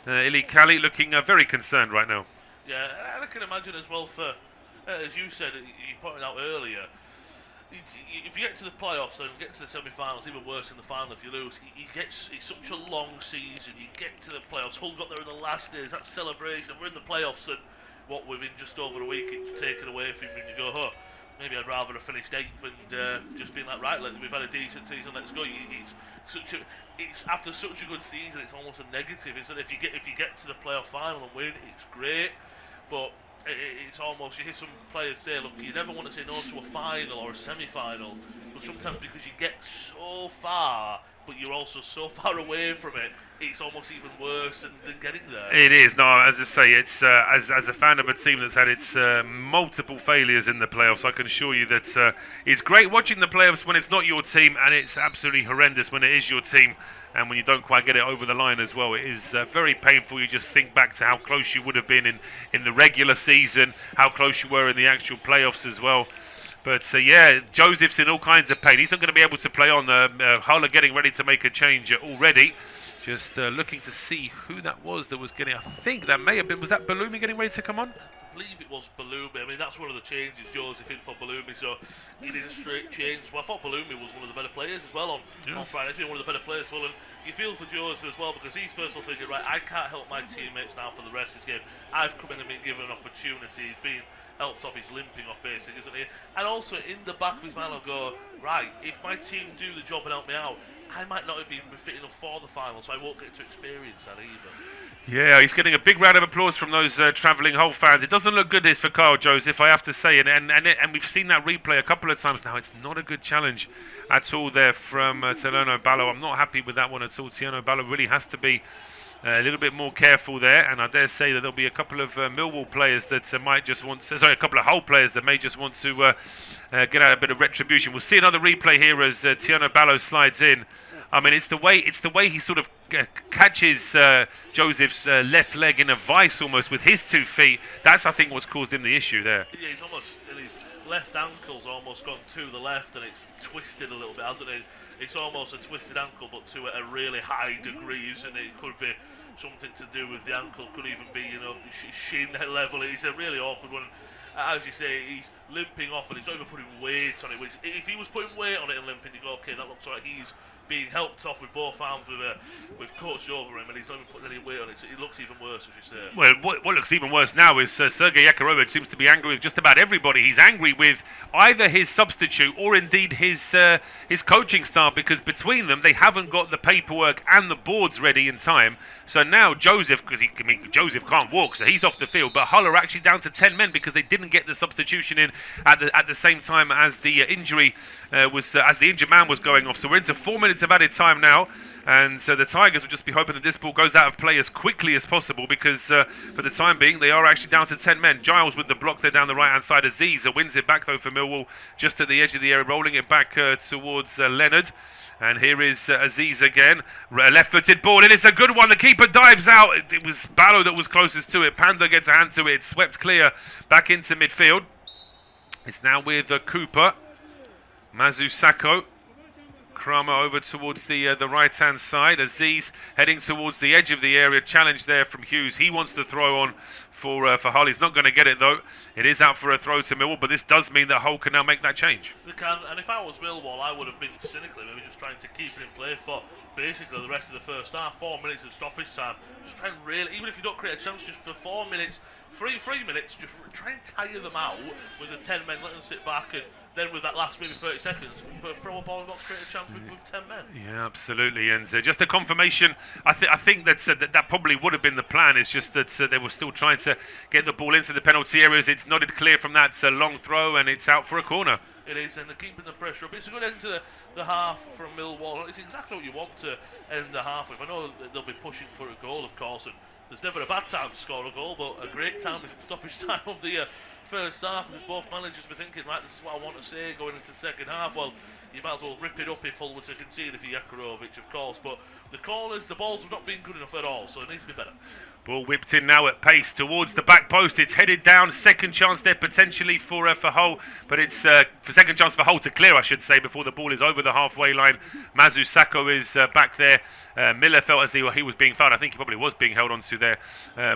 Speaker 3: Ili Kali looking very concerned right now.
Speaker 2: Yeah, and I can imagine as well for, as you said, you pointed out earlier, if you get to the playoffs and get to the semi-finals, even worse in the final if you lose, it's such a long season. You get to the playoffs, Hull got there in the last days, that celebration, we're in the playoffs, and what, within just over a week it's taken away from you, and you go, oh, maybe I'd rather have finished 8th and just been like, right, we've had a decent season, let's go. It's after such a good season, it's almost a negative, isn't it? If you get to the playoff final and win, it's great, but it's almost, you hear some players say, look, you never want to say no to a final or a semi-final, but sometimes because you get so far, but you're also so far away from it, it's almost even worse than getting there.
Speaker 3: It is. No, as I say, it's as a fan of a team that's had its multiple failures in the playoffs, I can assure you that it's great watching the playoffs when it's not your team, and it's absolutely horrendous when it is your team, and when you don't quite get it over the line as well. It is very painful. You just think back to how close you would have been in the regular season, how close you were in the actual playoffs as well. But yeah, Joseph's in all kinds of pain. He's not going to be able to play on. Hull are getting ready to make a change already. Just looking to see who that was that was getting. I think that may have been. Was that Balumi getting ready to come on?
Speaker 2: I believe it was Balumi. I mean, that's one of the changes. Joseph in for Balumi, so it is a straight change. Well, I thought Balumi was one of the better players as well on Friday. He's been one of the better players. Well, and you feel for Joseph as well, because he's first of all thinking, right, I can't help my teammates now for the rest of this game. I've come in and been given an opportunity. He's been helped off, he's limping off basically, isn't he? And also in the back of his mind will go, right, if my team do the job and help me out, I might not have been fit enough for the final, so I won't get to experience that either.
Speaker 3: Yeah, he's getting a big round of applause from those travelling Hull fans. It doesn't look good this for Kyle Joseph, I have to say, and we've seen that replay a couple of times now. It's not a good challenge at all there from Tierno Ballo. I'm not happy with that one at all. Tierno Ballo really has to be a little bit more careful there, and I dare say that there'll be a couple of Millwall players that might just want to, a couple of Hull players that may just want to get out a bit of retribution. We'll see another replay here as Tierno Ballo slides in. I mean, it's the way he sort of catches Joseph's left leg in a vice almost with his 2 feet. That's, I think, what's caused him the issue there.
Speaker 2: Yeah, he's almost, his left ankle's almost gone to the left, and it's twisted a little bit, hasn't it? it's almost a twisted ankle, but to a really high degree, isn't it? It could be something to do with the ankle, could even be, shin level. It's a really awkward one. As you say, he's limping off, and he's not even putting weight on it. Which, if he was putting weight on it and limping, you go, okay, that looks like he's being helped off with both arms with coach over him, and he's not even putting any weight on it, so it looks even worse, as you say.
Speaker 3: Well, what looks even worse now is Sergei Yekarovic seems to be angry with just about everybody. He's angry with either his substitute or indeed his coaching staff, because between them they haven't got the paperwork and the boards ready in time. So now Joseph, because Joseph can't walk, so he's off the field, but Hull are actually down to 10 men because they didn't get the substitution in at the same time as the injury as the injured man was going off. So we're into 4 minutes of added time now, and so the Tigers will just be hoping that this ball goes out of play as quickly as possible, because for the time being they are actually down to 10 men. Giles with the block there down the right hand side. Aziz wins it back though for Millwall, just at the edge of the area, rolling it back towards Leonard. And here is Aziz again, left-footed ball, and it's a good one. The keeper dives out. It was Barrow that was closest to it. Panda gets a hand to it. It's swept clear back into midfield. It's now with Cooper, Mazusako. Kramer over towards the right-hand side. Aziz heading towards the edge of the area. Challenge there from Hughes. He wants to throw on for Hull. He's not going to get it though. It is out for a throw to Millwall, but this does mean that Hull can now make that change.
Speaker 2: They can, and if I was Millwall, I would have been cynically maybe just trying to keep it in play for basically the rest of the first half. 4 minutes of stoppage time. Just try and really, even if you don't create a chance, just for 4 minutes, three minutes, just try and tire them out with the 10 men, let them sit back, and then with that last maybe 30 seconds, throw a ball and not create a chance with 10 men.
Speaker 3: Yeah, absolutely. And just a confirmation, I think that probably would have been the plan. It's just that they were still trying to get the ball into the penalty areas. It's nodded clear from that long throw, and it's out for a corner.
Speaker 2: It is, and they're keeping the pressure up. It's a good end to the half from Millwall. It's exactly what you want to end the half with. I know that they'll be pushing for a goal, of course, and there's never a bad time to score a goal, but a great time is the stoppage time of the first half, because both managers were thinking, right, this is what I want to say going into the second half. Well, you might as well rip it up if Hull were to concede for Yekarovic, of course, but the corners, the balls have not been good enough at all, so it needs to be better.
Speaker 3: Ball whipped in now at pace towards the back post. It's headed down. Second chance there potentially for Hull, but it's for second chance for Hull to clear, I should say, before the ball is over the halfway line. Mazusako is back there. Miller felt as he was being fouled. I think he probably was being held onto there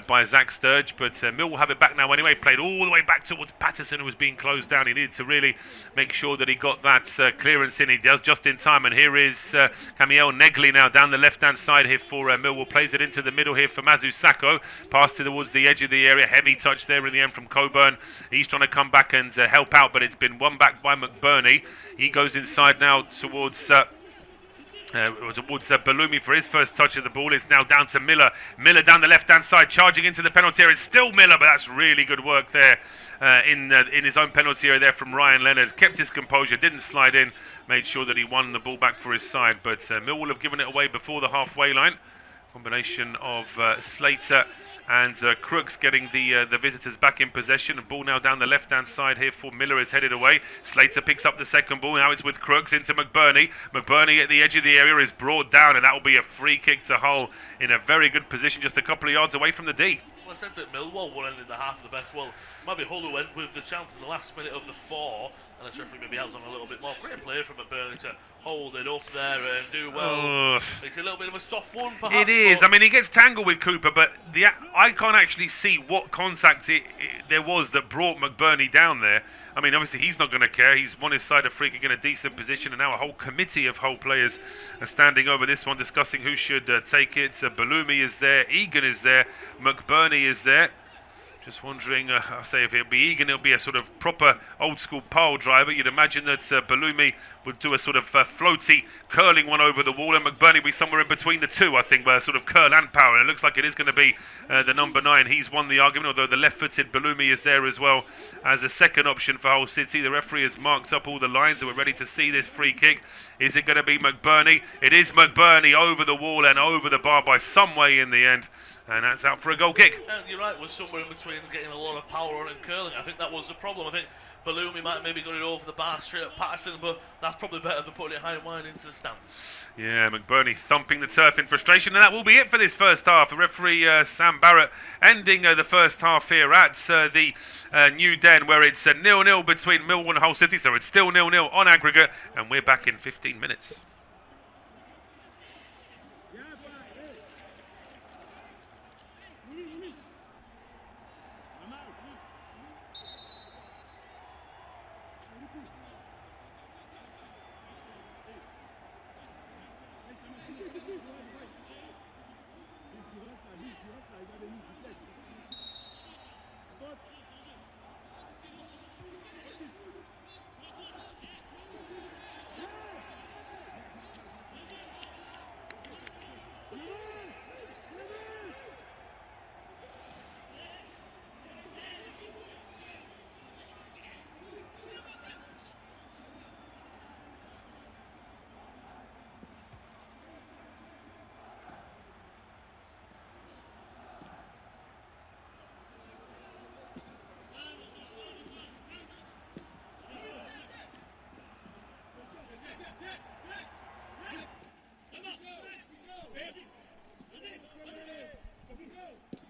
Speaker 3: by Zach Sturge, but Mill will have it back now anyway. Played all the way back towards Patterson, who was being closed down. He needed to really make sure that he got that clearance in. He does just in time, and here is Camiel Negley now down the left-hand side here for Millwall. Plays it into the middle here for Mazusako. Pass towards the edge of the area. Heavy touch there in the end from Coburn. He's trying to come back and help out, but it's been won back by McBurney. He goes inside now towards Balumi for his first touch of the ball. It's now down to Miller. Miller down the left-hand side, charging into the penalty area. It's still Miller, but that's really good work there in his own penalty area there from Ryan Leonard. Kept his composure, didn't slide in, made sure that he won the ball back for his side. But Millwall have given it away before the halfway line. Combination of Slater and Crooks getting the visitors back in possession. The ball now down the left-hand side here for Miller is headed away. Slater picks up the second ball. Now it's with Crooks into McBurney. McBurney at the edge of the area is brought down, and that will be a free kick to Hull in a very good position, just a couple of yards away from the D.
Speaker 2: Well, I said that Millwall were ending the half the best. Well, maybe Hull who went with the chance in the last minute of the 4, and the referee maybe has on a little bit more. Great play from McBurney to hold it up there and do well. It's a little bit of a soft one, perhaps.
Speaker 3: It is. I mean, he gets tangled with Cooper, but I can't actually see what contact there was that brought McBurney down there. I mean, obviously he's not going to care. He's won his side a free kick in a decent position, and now a whole committee of Hull players are standing over this one, discussing who should take it. Balumi is there, Egan is there, McBurney is there. Just wondering, I say if it'll be Egan, it'll be a sort of proper old-school pile driver. You'd imagine that Balumi would do a sort of floaty, curling one over the wall, and McBurney will be somewhere in between the two, I think, where sort of curl and power. And it looks like it is going to be the number 9. He's won the argument, although the left-footed Balumi is there as well as a second option for Hull City. The referee has marked up all the lines, and we're ready to see this free kick. Is it going to be McBurney? It is McBurney over the wall and over the bar by some way in the end. And that's out for a goal kick.
Speaker 2: And you're right, we're somewhere in between getting a lot of power on and curling. I think that was the problem. I think Balumi might maybe got it over the bar straight at Patterson, but that's probably better than putting it high and wide into the stands. Yeah,
Speaker 3: McBurney thumping the turf in frustration, and that will be it for this first half. The referee, Sam Barrett, ending the first half here at the New Den, where it's 0-0 between Millwall and Hull City, so it's still 0-0 on aggregate, and we're back in 15 minutes.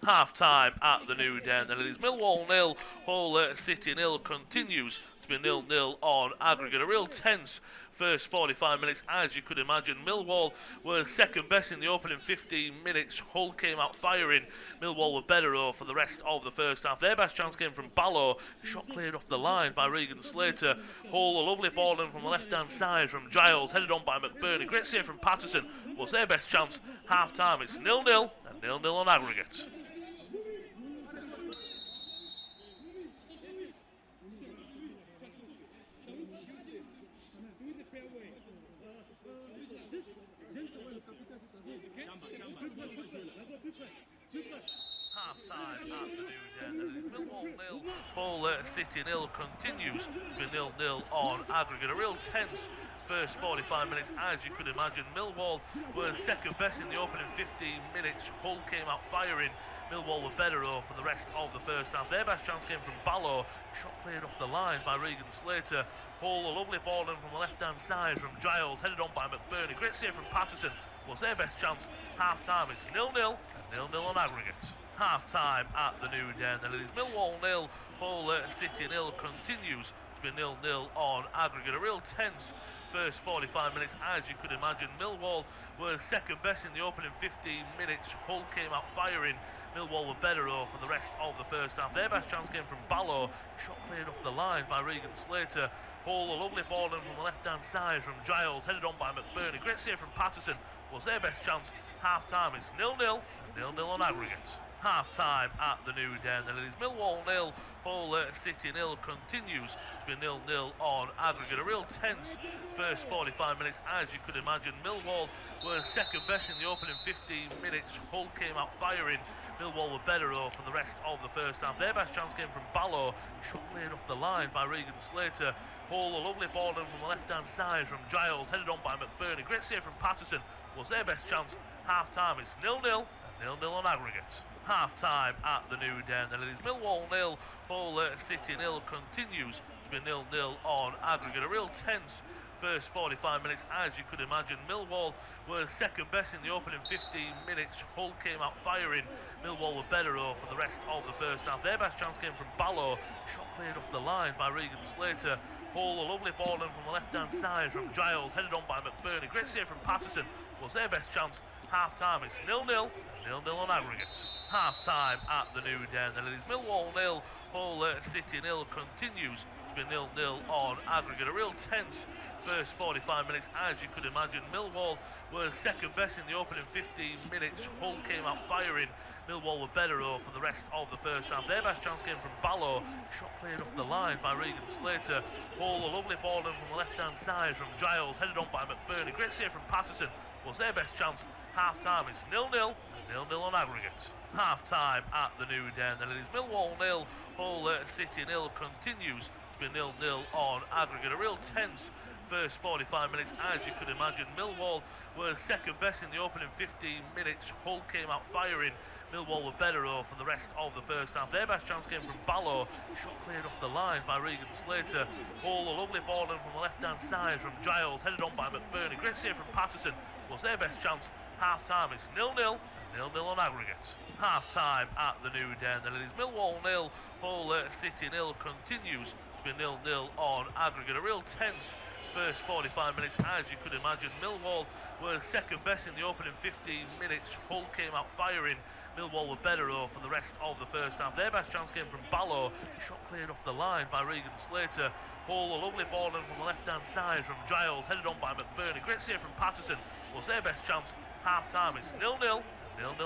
Speaker 2: Half-time at the New Den, and it is Millwall 0, Hull City 0. Continues to be 0-0 on aggregate. A real tense first 45 minutes, as you could imagine. Millwall were second best in the opening 15 minutes. Hull came out firing. Millwall were better for the rest of the first half. Their best chance came from Ballo. Shot cleared off the line by Regan Slater. Hull, a lovely ball in from the left-hand side from Giles, headed on by McBurney. Great save from Patterson. Was their best chance. Half-time, it's 0-0 and 0-0 on aggregate. Half-time at the New Den, and it is Millwall 0, Hull City 0. Continues to be 0-0 on aggregate. A real tense first 45 minutes, as you could imagine. Millwall were second best in the opening 15 minutes. Hull came out firing. Millwall were better for the rest of the first half. Their best chance came from Ballo. Shot cleared off the line by Regan Slater. Hull, a lovely ball in from the left-hand side from Giles, headed on by McBurney. Great save from Patterson. Was their best chance. Half-time, it's 0-0 and 0-0 on aggregate. Half-time at the New Den, and it is Millwall 0, Hull City 0. Continues to be 0-0 on aggregate. A real tense first 45 minutes, as you could imagine. Millwall were second best in the opening 15 minutes. Hull came out firing. Millwall were better for the rest of the first half. Their best chance came from Ballo. Shot cleared off the line by Regan Slater. Hull, a lovely ball in from the left-hand side from Giles, headed on by McBurney. Great save from Patterson. Was their best chance. Half-time, it's 0-0 and 0-0 on aggregate. Half-time at the New Den, and it is Millwall 0, Hull City 0. Continues to be 0-0 on aggregate. A real tense first 45 minutes, as you could imagine. Millwall were second best in the opening 15 minutes. Hull came out firing. Millwall were better for the rest of the first half. Their best chance came from Ballo. Shot cleared off the line by Regan Slater. Hull, a lovely ball in from the left-hand side from Giles, headed on by McBurney. Great save from Patterson. Was their best chance. Half-time, it's 0-0 and 0-0 on aggregate. Half-time at the New Den, and it is Millwall 0, Hull City 0. Continues to be 0-0 on aggregate. A real tense first 45 minutes, as you could imagine. Millwall were second best in the opening 15 minutes. Hull came out firing. Millwall were better for the rest of the first half. Their best chance came from Ballo. Shot cleared off the line by Regan Slater. Hull, a lovely ball in from the left-hand side from Giles, headed on by McBurney. Great save from Patterson. Was their best chance. Half-time, it's 0-0 and 0-0 on aggregate. Half-time at the New Den, and it is Millwall 0, Hull City 0. Continues to be 0-0 on aggregate. A real tense first 45 minutes, as you could imagine. Millwall were second best in the opening 15 minutes. Hull came out firing. Millwall were better for the rest of the first half. Their best chance came from Ballo. Shot cleared off the line by Regan Slater. Hull, a lovely ball in from the left-hand side from Giles, headed on by McBurney. Great save from Patterson. Was their best chance. Half-time, it's 0-0 and 0-0 on aggregate. Half-time at the New Den, and it is Millwall 0, Hull City 0. Continues to be 0-0 on aggregate. A real tense first 45 minutes, as you could imagine. Millwall were second best in the opening 15 minutes. Hull came out firing. Millwall were better for the rest of the first half. Their best chance came from Ballo. Shot cleared off the line by Regan Slater. Hull, a lovely ball in from the left-hand side from Giles, headed on by McBurney. Great save from Patterson. Was their best chance. Half-time, it's 0-0 and 0-0 on aggregate. Half-time at the New Den, and it is Millwall 0, Hull City 0. Continues to be 0-0 on aggregate. A real tense first 45 minutes, as you could imagine. Millwall were second best in the opening 15 minutes. Hull came out firing. Millwall were better though for the rest of the first half. Their best chance came from Ballo, shot cleared off the line by Regan Slater. Hole, a lovely ball in from the left-hand side from Giles, headed on by McBurney. Great save from Patterson, was their best chance. Half-time, it's 0-0, 0-0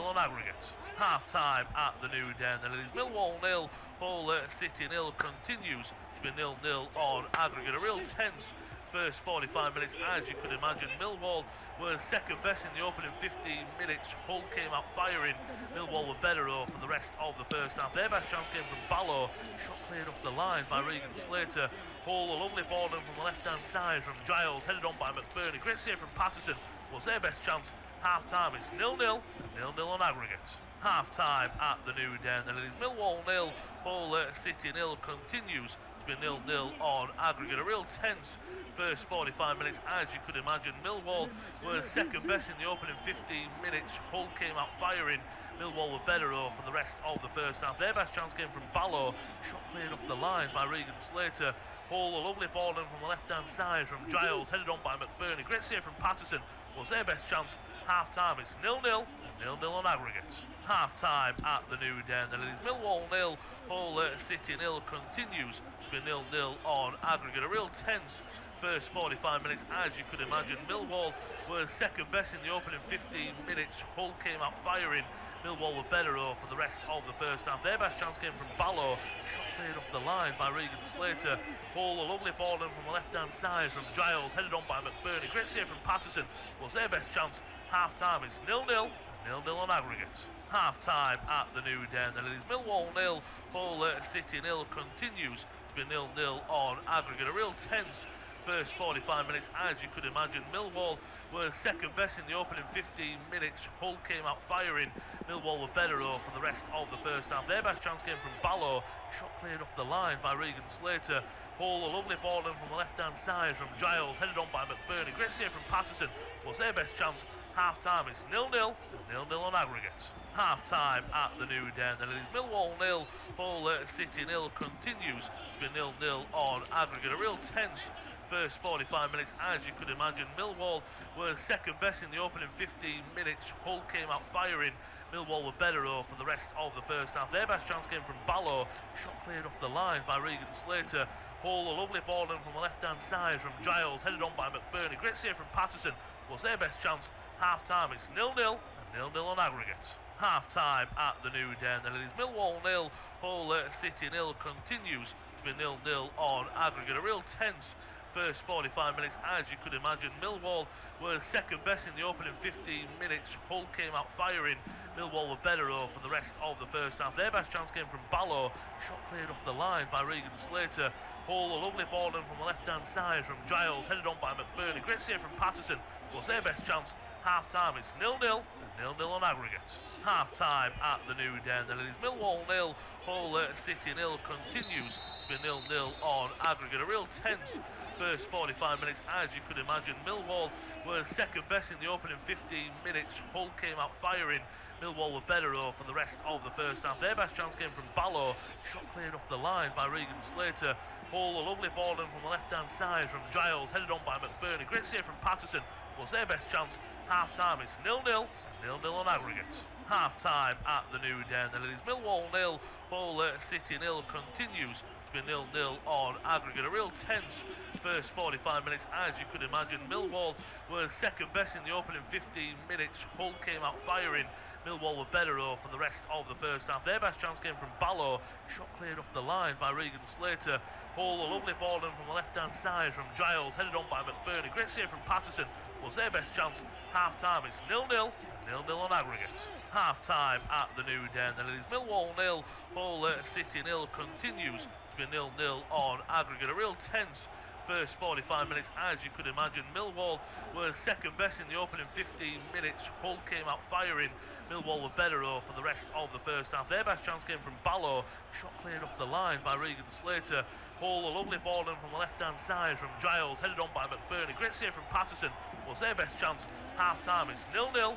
Speaker 2: on aggregate. Half-time at the New Den, and it is Millwall 0, Hull City 0, continues to be 0-0 on aggregate. A real tense first 45 minutes, as you could imagine. Millwall were second best in the opening 15 minutes. Hull came out firing. Millwall were better though for the rest of the first half. Their best chance came from Ballo, shot cleared off the line by Regan Slater. Hull, a lovely ball in from the left-hand side from Giles, headed on by McBurney. Great save from Patterson, was their best chance. Half-time, it's 0-0, 0-0 on aggregate. Half-time at the New Den, and it is Millwall 0, Hull City 0, continues to be 0-0 on aggregate. A real tense first 45 minutes, as you could imagine. Millwall were second best in the opening 15 minutes. Hull came out firing. Millwall were better though for the rest of the first half. Their best chance came from Ballo, shot cleared off the line by Regan Slater. Hull, a lovely ball in from the left-hand side from Giles, headed on by McBurney. Great save from Patterson, was their best chance. Half-time, it's 0-0, 0-0 on aggregate. Half-time at the New Den, and it is Millwall 0, Hull City 0, continues to be 0-0 on aggregate. A real tense first 45 minutes, as you could imagine. Millwall were second best in the opening 15 minutes. Hull came out firing. Millwall were better though for the rest of the first half. Their best chance came from Ballo, shot cleared off the line by Regan Slater. Hull, a lovely ball in from the left-hand side from Giles, headed on by McBurney. Great save from Patterson, was their best chance. Half-time, it's 0-0, 0-0 on aggregate. Half-time at the New Den, and it is Millwall 0, Hull City 0, continues to be 0-0 on aggregate. A real tense first 45 minutes, as you could imagine. Millwall were second best in the opening 15 minutes. Hull came out firing. Millwall were better though for the rest of the first half. Their best chance came from Ballo, shot cleared off the line by Regan Slater. Hull, a lovely ball in from the left-hand side from Giles, headed on by McBurney. Great save from Patterson, was their best chance. Half-time, it's 0-0, 0-0 on aggregate. Half-time at the New Den, and it is Millwall 0, Hull City 0, continues to be 0-0 on aggregate. A real tense first 45 minutes, as you could imagine. Millwall were second best in the opening 15 minutes. Hull came out firing. Millwall were better though for the rest of the first half. Their best chance came from Ballo, shot cleared off the line by Regan Slater. Hull, a lovely ball in from the left-hand side from Giles, headed on by McBurney. Great save from Patterson, was their best chance. Half-time, it's 0-0, 0-0 on aggregate. Half-time at the New Den, and it is Millwall 0, Hull City 0, continues to be 0-0 on aggregate. A real tense first 45 minutes, as you could imagine. Millwall were second best in the opening 15 minutes. Hull came out firing. Millwall were better though for the rest of the first half. Their best chance came from Ballo, shot cleared off the line by Regan Slater. Hull, a lovely ball in from the left-hand side from Giles, headed on by McBurney. Great save from Patterson, was their best chance. Half-time, it's 0-0, 0-0 on aggregate. Half-time at the New Den, and it is Millwall 0, Hull City 0, continues to be 0-0 on aggregate. A real tense first 45 minutes, as you could imagine. Millwall were second best in the opening 15 minutes. Hull came out firing. Millwall were better though for the rest of the first half. Their best chance came from Ballo, shot cleared off the line by Regan Slater. Hull, a lovely ball in from the left-hand side from Giles, headed on by McBurney. Great save from Patterson, was their best chance. Half-time, it's 0-0, 0-0 on aggregate. Half-time at the New Den, and it is Millwall 0, Hull City 0, continues to be 0-0 on aggregate. A real tense first 45 minutes, as you could imagine. Millwall were second best in the opening 15 minutes. Hull came out firing. Millwall were better though for the rest of the first half. Their best chance came from Ballo, shot cleared off the line by Regan Slater. Hull, a lovely ball in from the left-hand side from Giles, headed on by McBurney. Great save from Patterson, was their best chance. Half-time, it's 0-0, 0-0 on aggregate. Half-time at the New Den, and it is Millwall 0, Hull City 0, continues to be 0-0 on aggregate. A real tense first 45 minutes, as you could imagine. Millwall were second best in the opening 15 minutes. Hull came out firing. Millwall were better though for the rest of the first half. Their best chance came from Ballo, shot cleared off the line by Regan Slater. Hull, a lovely ball in from the left-hand side from Giles, headed on by McBurney. Great save from Patterson, was their best chance. Half-time, it's 0-0, 0-0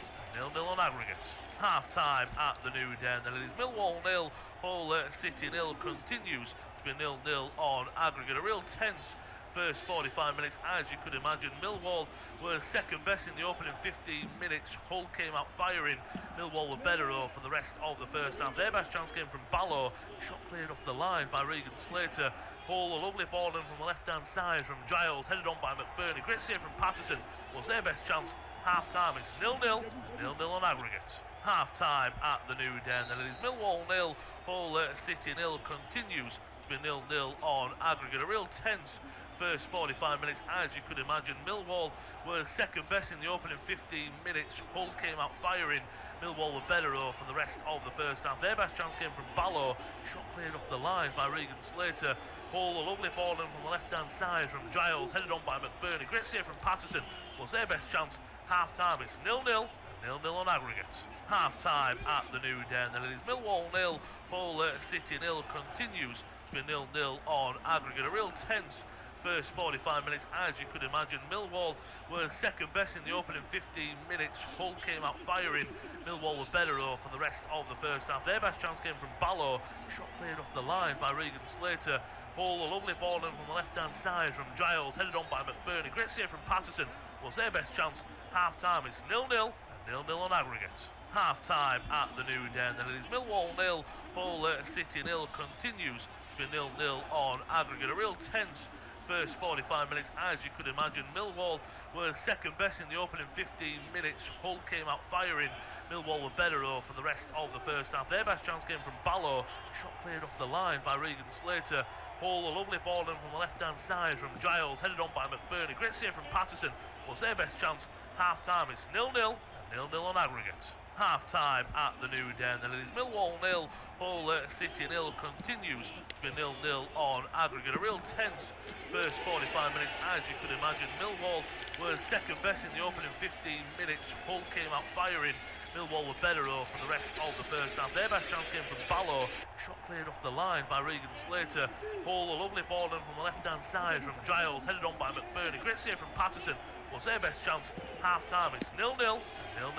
Speaker 2: on aggregate. Half-time at the New Den, and it is Millwall 0, Hull City 0, continues to be 0-0 on aggregate. A real tense first 45 minutes. As you could imagine, Millwall were second best in the opening 15 minutes. Hull came out firing. Millwall were better for the rest of the first half. Their best chance came from Ballo. Shot cleared off the line by Regan Slater. Hull, a lovely ball in from the left-hand side from Giles, headed on by McBurney. Great save from Patterson. Was their best chance. Half-time, it's 0-0. 0-0 on aggregate. Half-time at the New Den. And it is Millwall 0, Hull City 0. Continues to be 0-0 on aggregate. A real tense first 45 minutes, as you could imagine. Millwall were second best in the opening 15 minutes. Hull came out firing. Millwall were better for the rest of the first half. Their best chance came from Ballo. Shot cleared off the line by Regan Slater. Hull, a lovely ball in from the left-hand side from Giles, headed on by McBurney. Great save from Patterson. Was their best chance. Half-time, it's 0-0. 0-0 on aggregate. Half-time at the New Den. And it is Millwall 0, Hull City 0. Continues to be 0-0 on aggregate. A real tense first 45 minutes, as you could imagine. Millwall were second best in the opening 15 minutes. Hull came out firing. Millwall were better for the rest of the first half. Their best chance came from Ballo. Shot cleared off the line by Regan Slater. Hull, a lovely ball in from the left-hand side from Giles, headed on by McBurney. Great save from Patterson. Was their best chance. Half-time, it's 0-0. 0-0 on aggregate. Half-time at the New Den. And it is Millwall 0, Hull City 0. Continues to be 0-0 on aggregate. A real tense first 45 minutes, as you could imagine. Millwall were second best in the opening 15 minutes. Hull came out firing. Millwall were better for the rest of the first half. Their best chance came from Ballo. Shot cleared off the line by Regan Slater. Hull, a lovely ball in from the left-hand side from Giles, headed on by McBurney. Great save from Patterson. Was their best chance. Half-time, it's 0-0. 0-0 on aggregate. Half-time at the New Den. And it is Millwall 0, Hull City 0. Continues to be 0-0 on aggregate. A real tense first 45 minutes, as you could imagine. Millwall were second best in the opening 15 minutes. Hull came out firing. Millwall were better for the rest of the first half. Their best chance came from Ballo. Shot cleared off the line by Regan Slater. Hull, a lovely ball in from the left-hand side from Giles, headed on by McBurney. Great save from Patterson. Was their best chance. Half-time, it's 0-0. 0-0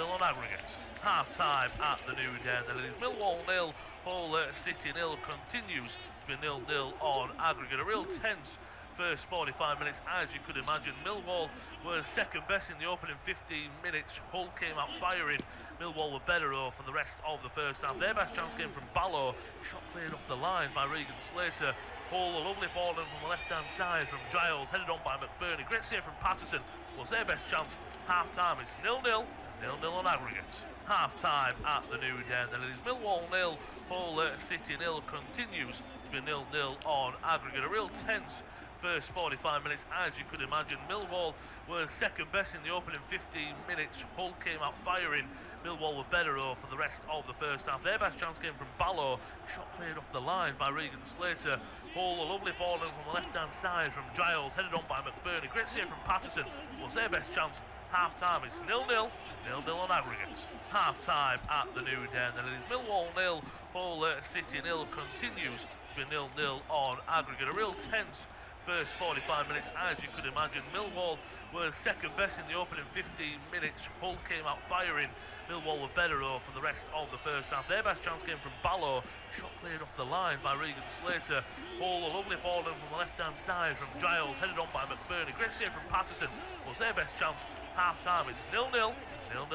Speaker 2: on aggregate. Half-time at the New Den. And it is Millwall 0, Hull City 0. Continues to be 0-0 on aggregate. A real tense first 45 minutes, as you could imagine. Millwall were second best in the opening 15 minutes. Hull came out firing. Millwall were better for the rest of the first half. Their best chance came from Ballo. Shot cleared off the line by Regan Slater. Hull, a lovely ball in from the left-hand side from Giles, headed on by McBurney. Great save from Patterson. Was their best chance. Half-time, it's 0-0. 0-0 on aggregate. Half-time at the New Den. And it is Millwall 0, Hull City 0. Continues to be 0-0 on aggregate. A real tense first 45 minutes, as you could imagine. Millwall were second best in the opening 15 minutes. Hull came out firing. Millwall were better for the rest of the first half. Their best chance came from Ballo. Shot cleared off the line by Regan Slater. Hull, a lovely ball in from the left-hand side from Giles, headed on by McBurney. Great save from Patterson. Was their best chance. Half-time, it's 0-0. 0-0 on aggregate. Half-time at the New Den. And it is Millwall 0, Hull City 0. Continues to be 0-0 on aggregate. A real tense first 45 minutes, as you could imagine. Millwall were second best in the opening 15 minutes. Hull came out firing. Millwall were better for the rest of the first half. Their best chance came from Ballo. Shot cleared off the line by Regan Slater. Hull, a lovely ball in from the left-hand side from Giles, headed on by McBurney. Great save from Patterson. Was their best chance. Half-time, it's 0-0. 0-0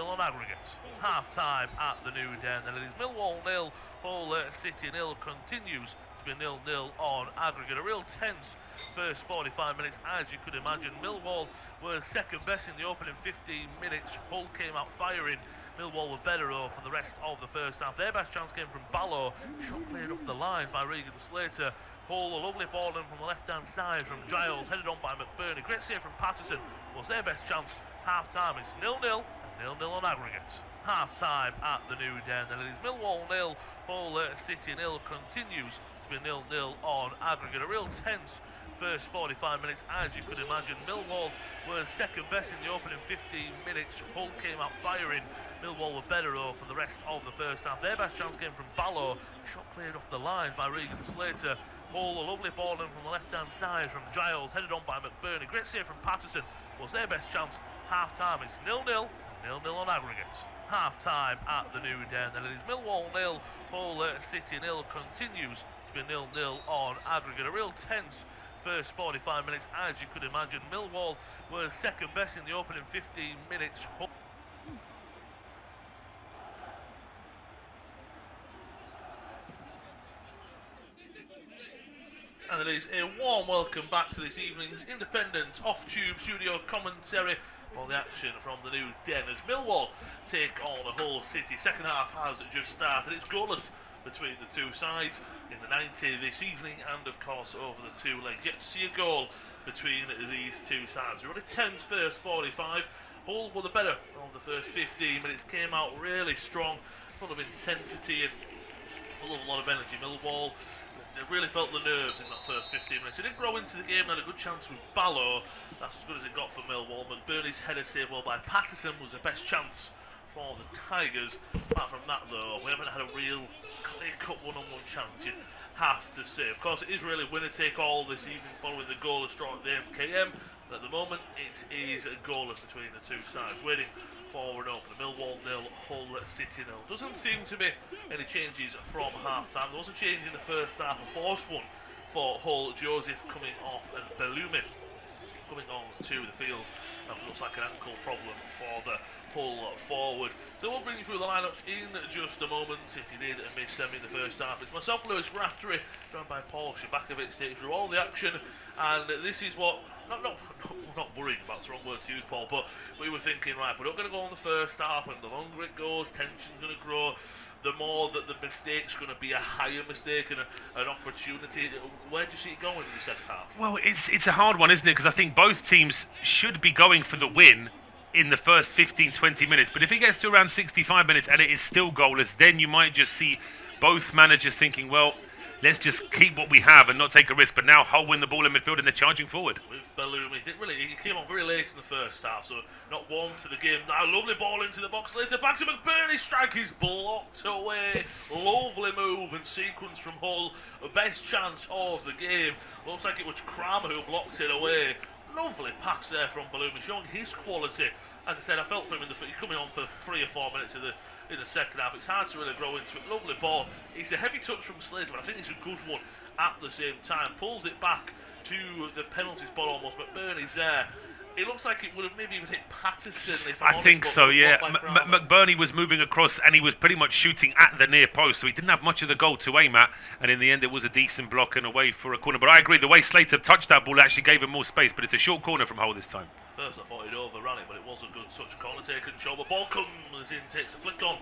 Speaker 2: on aggregate. Half-time at the New Den. And it is Millwall 0, Hull City 0. Continues to be 0-0 on aggregate. A real tense first 45 minutes, as you could imagine. Millwall were second best in the opening 15 minutes. Hull came out firing. Millwall were better for the rest of the first half. Their best chance came from Ballo. Shot cleared off the line by Regan Slater. Hull, a lovely ball in from the left-hand side from Giles, headed on by McBurney. Great save from Patterson. Was their best chance. Half-time, it's 0-0. 0-0 on aggregate. Half-time at the New Den. And it is Millwall 0, Hull City 0. Continues to be 0-0 on aggregate. A real tense first 45 minutes, as you could imagine. Millwall were second best in the opening 15 minutes. Hull came out firing. Millwall were better for the rest of the first half. Their best chance came from Ballo. Shot cleared off the line by Regan Slater. Hull, a lovely ball in from the left-hand side from Giles, headed on by McBurney. Great save from Patterson. Was their best chance. Half-time, it's 0-0. 0-0 on aggregate. Half-time at the New Den. And it is Millwall 0, Hull City 0. Continues to be 0-0 on aggregate. A real tense first 45 minutes, as you could imagine. Millwall were second best in the opening 15 minutes. And it is a warm welcome back to this evening's independent off-tube studio commentary on the action from the new den as Millwall take on Hull City. Second half has just started. It's goalless between the two sides in the 90 this evening, and of course over the two legs. Yet to see a goal between these two sides. We're only 10's first 45. Hull were the better of the first 15 minutes, came out really strong, full of intensity and full of a lot of energy. Millwall, they really felt the nerves in that first 15 minutes. They didn't grow into the game, had a good chance with Ballo. That's as good as it got for Millwall. McBurney's header saved well by Patterson was the best chance for the Tigers. Apart from that though, we haven't had a real clear-cut one-on-one chance, you'd have to say. Of course, it is really winner-take-all this evening following the goalless draw at the MKM. But at the moment, it is goalless between the two sides. Waiting for an opener. Millwall 0, Hull City 0. Doesn't seem to be any changes from half-time. There was a change in the first half, a forced one for Hull. Joseph coming off and Belumi coming on to the field. That looks like an ankle problem for the Hull forward. So we'll bring you through the lineups in just a moment. If you did miss them in the first half, it's myself, Lewis Raftery, joined by Paul Shabakovic, to take through all the action. And this is what, not worrying about, the wrong word to use, Paul, but we were thinking, right, if we're not going to go on the first half, and the longer it goes, tension's going to grow, the more that the mistake's going to be a higher mistake and an opportunity. Where do you see it going in the second half?
Speaker 3: Well, it's a hard one, isn't it? Because I think both teams should be going for the win in the first 15-20 minutes. But if it gets to around 65 minutes and it is still goalless, then you might just see both managers thinking, well, let's just keep what we have and not take a risk. But now Hull win the ball in midfield and they're charging forward.
Speaker 2: With Belumi, he came on very late in the first half, so not warm to the game. Now, lovely ball into the box later. Back to McBurney, strike is blocked away. Lovely move and sequence from Hull. The best chance of the game. Looks like it was Kramer who blocked it away. Lovely pass there from Belumi, showing his quality. As I said, I felt for him coming on for 3 or 4 minutes in the second half. It's hard to really grow into it. Lovely ball. It's a heavy touch from Slater, but I think it's a good one at the same time. Pulls it back to the penalty spot almost. McBurney's there. It looks like it would have maybe even hit Patterson, if I'm honest.
Speaker 3: I think so, yeah. McBurney was moving across and he was pretty much shooting at the near post, so he didn't have much of the goal to aim at, and in the end it was a decent block and away for a corner. But I agree, the way Slater touched that ball actually gave him more space, but it's a short corner from Hull this time.
Speaker 2: First I thought he'd overrun it, but it was a good touch. Corner taken, shoulder ball comes in, takes a flick on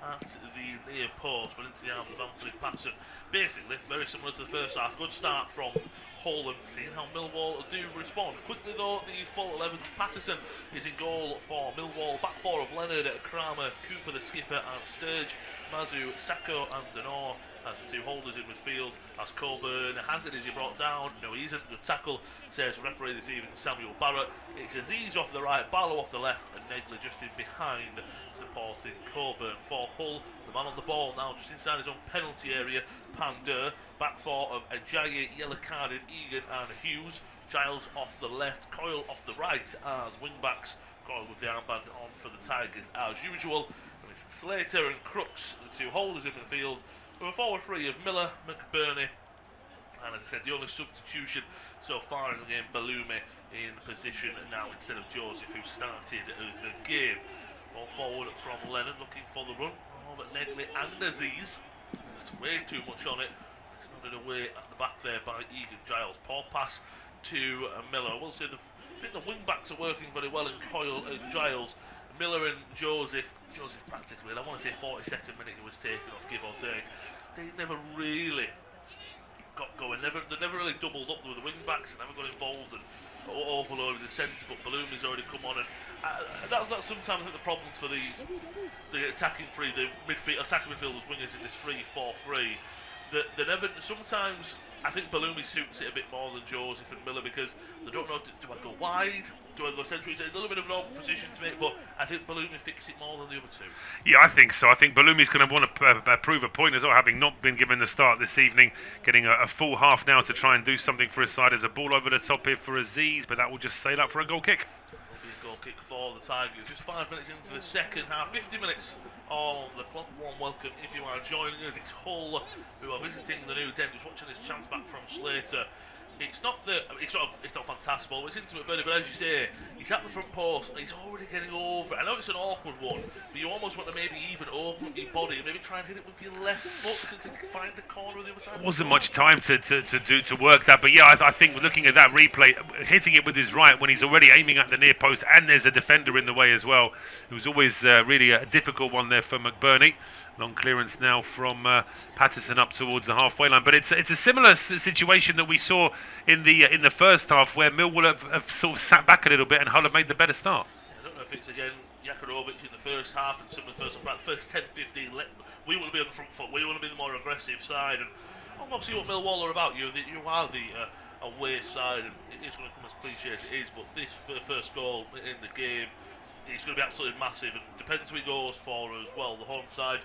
Speaker 2: at the near post, but into the arms of Anthony Patterson. Basically, very similar to the first half. Good start from Hull, and seeing how Millwall do respond. Quickly though, the full 11. Patterson is in goal for Millwall. Back four of Leonard, Kramer, Cooper the skipper, and Sturge. Mazu, Sacco and Denor as the two holders in midfield. As Coburn has it, is he brought down? No, he isn't. Good tackle, says referee this evening, Samuel Barrett. It's Aziz off the right, Barlow off the left, and Negley just in behind, supporting Coburn for Hull. The man on the ball now just inside his own penalty area, Pandur. Back four of Ajayi, yellow-carded Egan and Hughes. Giles off the left, Coyle off the right as wing-backs. Coyle with the armband on for the Tigers as usual. And it's Slater and Crooks, the two holders in midfield. With a forward three of Miller, McBurney, and as I said, the only substitution so far in the game, Belumi in position now instead of Joseph, who started the game. Ball forward from Leonard, looking for the run. Over Negley and Aziz. There's way too much on it. It's nodded away at the back there by Egan Giles. Poor pass to Miller. I will say I think the wing backs are working very well in Coyle and Giles. Miller and Joseph practically, I want to say 42nd minute he was taken off, give or take. They never really got going. They never really doubled up with the wing backs, and never got involved and overloaded the centre. But Belumi's already come on, and that's sometimes I think the problems for the attacking midfielders, wingers in this 3-4-3. They never sometimes. I think Belumi suits it a bit more than Joseph and Miller because they don't know, do I go wide? Do I go central? It's a little bit of an awkward position to make, but I think Belumi fits it more than the other two.
Speaker 3: Yeah, I think so. I think Belumi's going to want to prove a point as well, having not been given the start this evening, getting a full half now to try and do something for his side. There's a ball over the top here for Aziz, but that will just sail up for a goal kick.
Speaker 2: Will be a goal kick for the Tigers. Just 5 minutes into the second half, 50 minutes on the clock. Warm welcome if you are joining us. It's Hull who are visiting the new den. Just watching this chance back from Slater. It's not fantastic, it's intimate Bernie, but as you say, he's at the front post and he's already getting over. I know it's an awkward one, but you almost want to maybe even open up your body and maybe try and hit it with your left foot to find the corner of the other side.
Speaker 3: There wasn't much time to work that, but yeah, I think looking at that replay, hitting it with his right when he's already aiming at the near post, and there's a defender in the way as well. It was always really a difficult one there for McBurney. Long clearance now from Patterson up towards the halfway line, but it's a similar situation that we saw in the first half, where Millwall have sort of sat back a little bit and Hull have made the better start.
Speaker 2: I don't know if it's again Jakurovic in the first half and some of the first 10-15. We want to be on the front foot. We want to be the more aggressive side, and obviously what Millwall are about. You are the away side, and it is going to come as cliche as it is, but this first goal in the game, it's going to be absolutely massive, and depends who he goes for as well. The home side,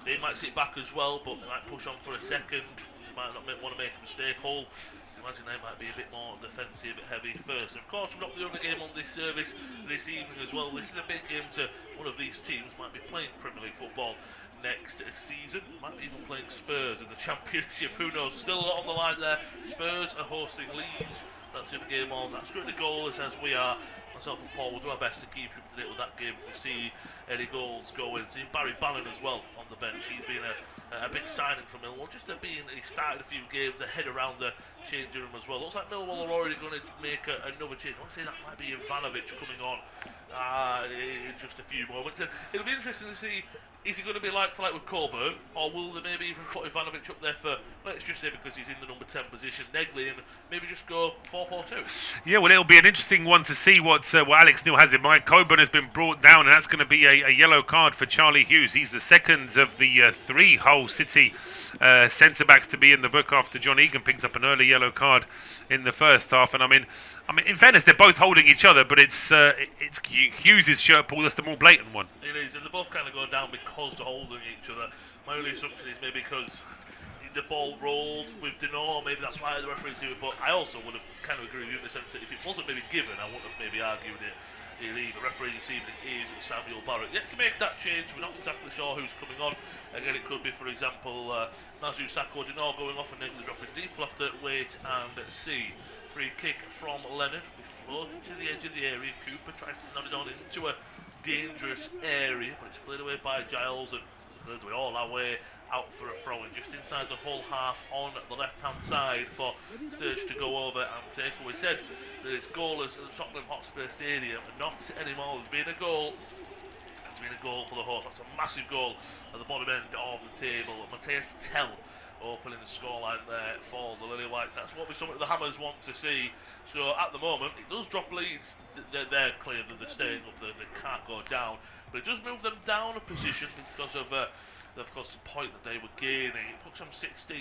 Speaker 2: they might sit back as well, but they might push on for a second. They might not want to make a mistake. Hull, imagine they might be a bit more defensive heavy first. Of course, we're not the only game on this service this evening as well. This is a big game to one of these teams. Might be playing Premier League football next season. Might be even playing Spurs in the Championship. Who knows? Still a lot on the line there. Spurs are hosting Leeds. That's the other game on. That's currently goalless as we are. Myself and Paul will do our best to keep you up to date with that game if we see any goals go in. See Barry Bannon as well on the bench. He's been a big signing for Millwall. Just he started a few games ahead around the changing room as well. Looks like Millwall are already going to make another change. I want to say that might be Ivanovic coming on in just a few moments. And it'll be interesting to see, is it going to be like with Coburn, or will they maybe even put Ivanovic up there for, let's just say because he's in the number 10 position, Negley, and maybe just go 4-4-2? Yeah,
Speaker 3: well, it'll be an interesting one to see what Alex Neil has in mind. Coburn has been brought down, and that's going to be a yellow card for Charlie Hughes. He's the second of the three Hull City centre-backs to be in the book after John Egan picks up an early yellow card in the first half. And I mean, in fairness, they're both holding each other, but it's Hughes' shirt pull that's the more blatant one.
Speaker 2: It is, and they both kind of go down because they're holding each other. My only assumption is maybe because the ball rolled with Denor, maybe that's why the referees do it. But I also would have kind of agreed with you in the sense that if it wasn't maybe given, I wouldn't have maybe argued it. The referee this evening is Samuel Barrett. Yet to make that change, we're not exactly sure who's coming on. Again, it could be, for example, Mazu Sakho or Denor going off and Nicholas dropping deep. We'll have to wait and see. Free kick from Leonard. We floated to the edge of the area. Cooper tries to nod it on into a dangerous area, but it's cleared away by Giles, and as we all our way out for a throw-in just inside the Hull half on the left-hand side for Sturge to go over and take. We said that it's goalless at the Tottenham Hotspur Stadium, not anymore. There's been a goal. There's been a goal for the Hawks. That's a massive goal at the bottom end of the table. Matthias Tell opening the scoreline there for the Lily Whites. That's what something the Hammers want to see. So at the moment, it does drop Leeds. They're clear that they're staying up. They can't go down, but it does move them down a position because of course, the point that they were gaining. It puts them 16,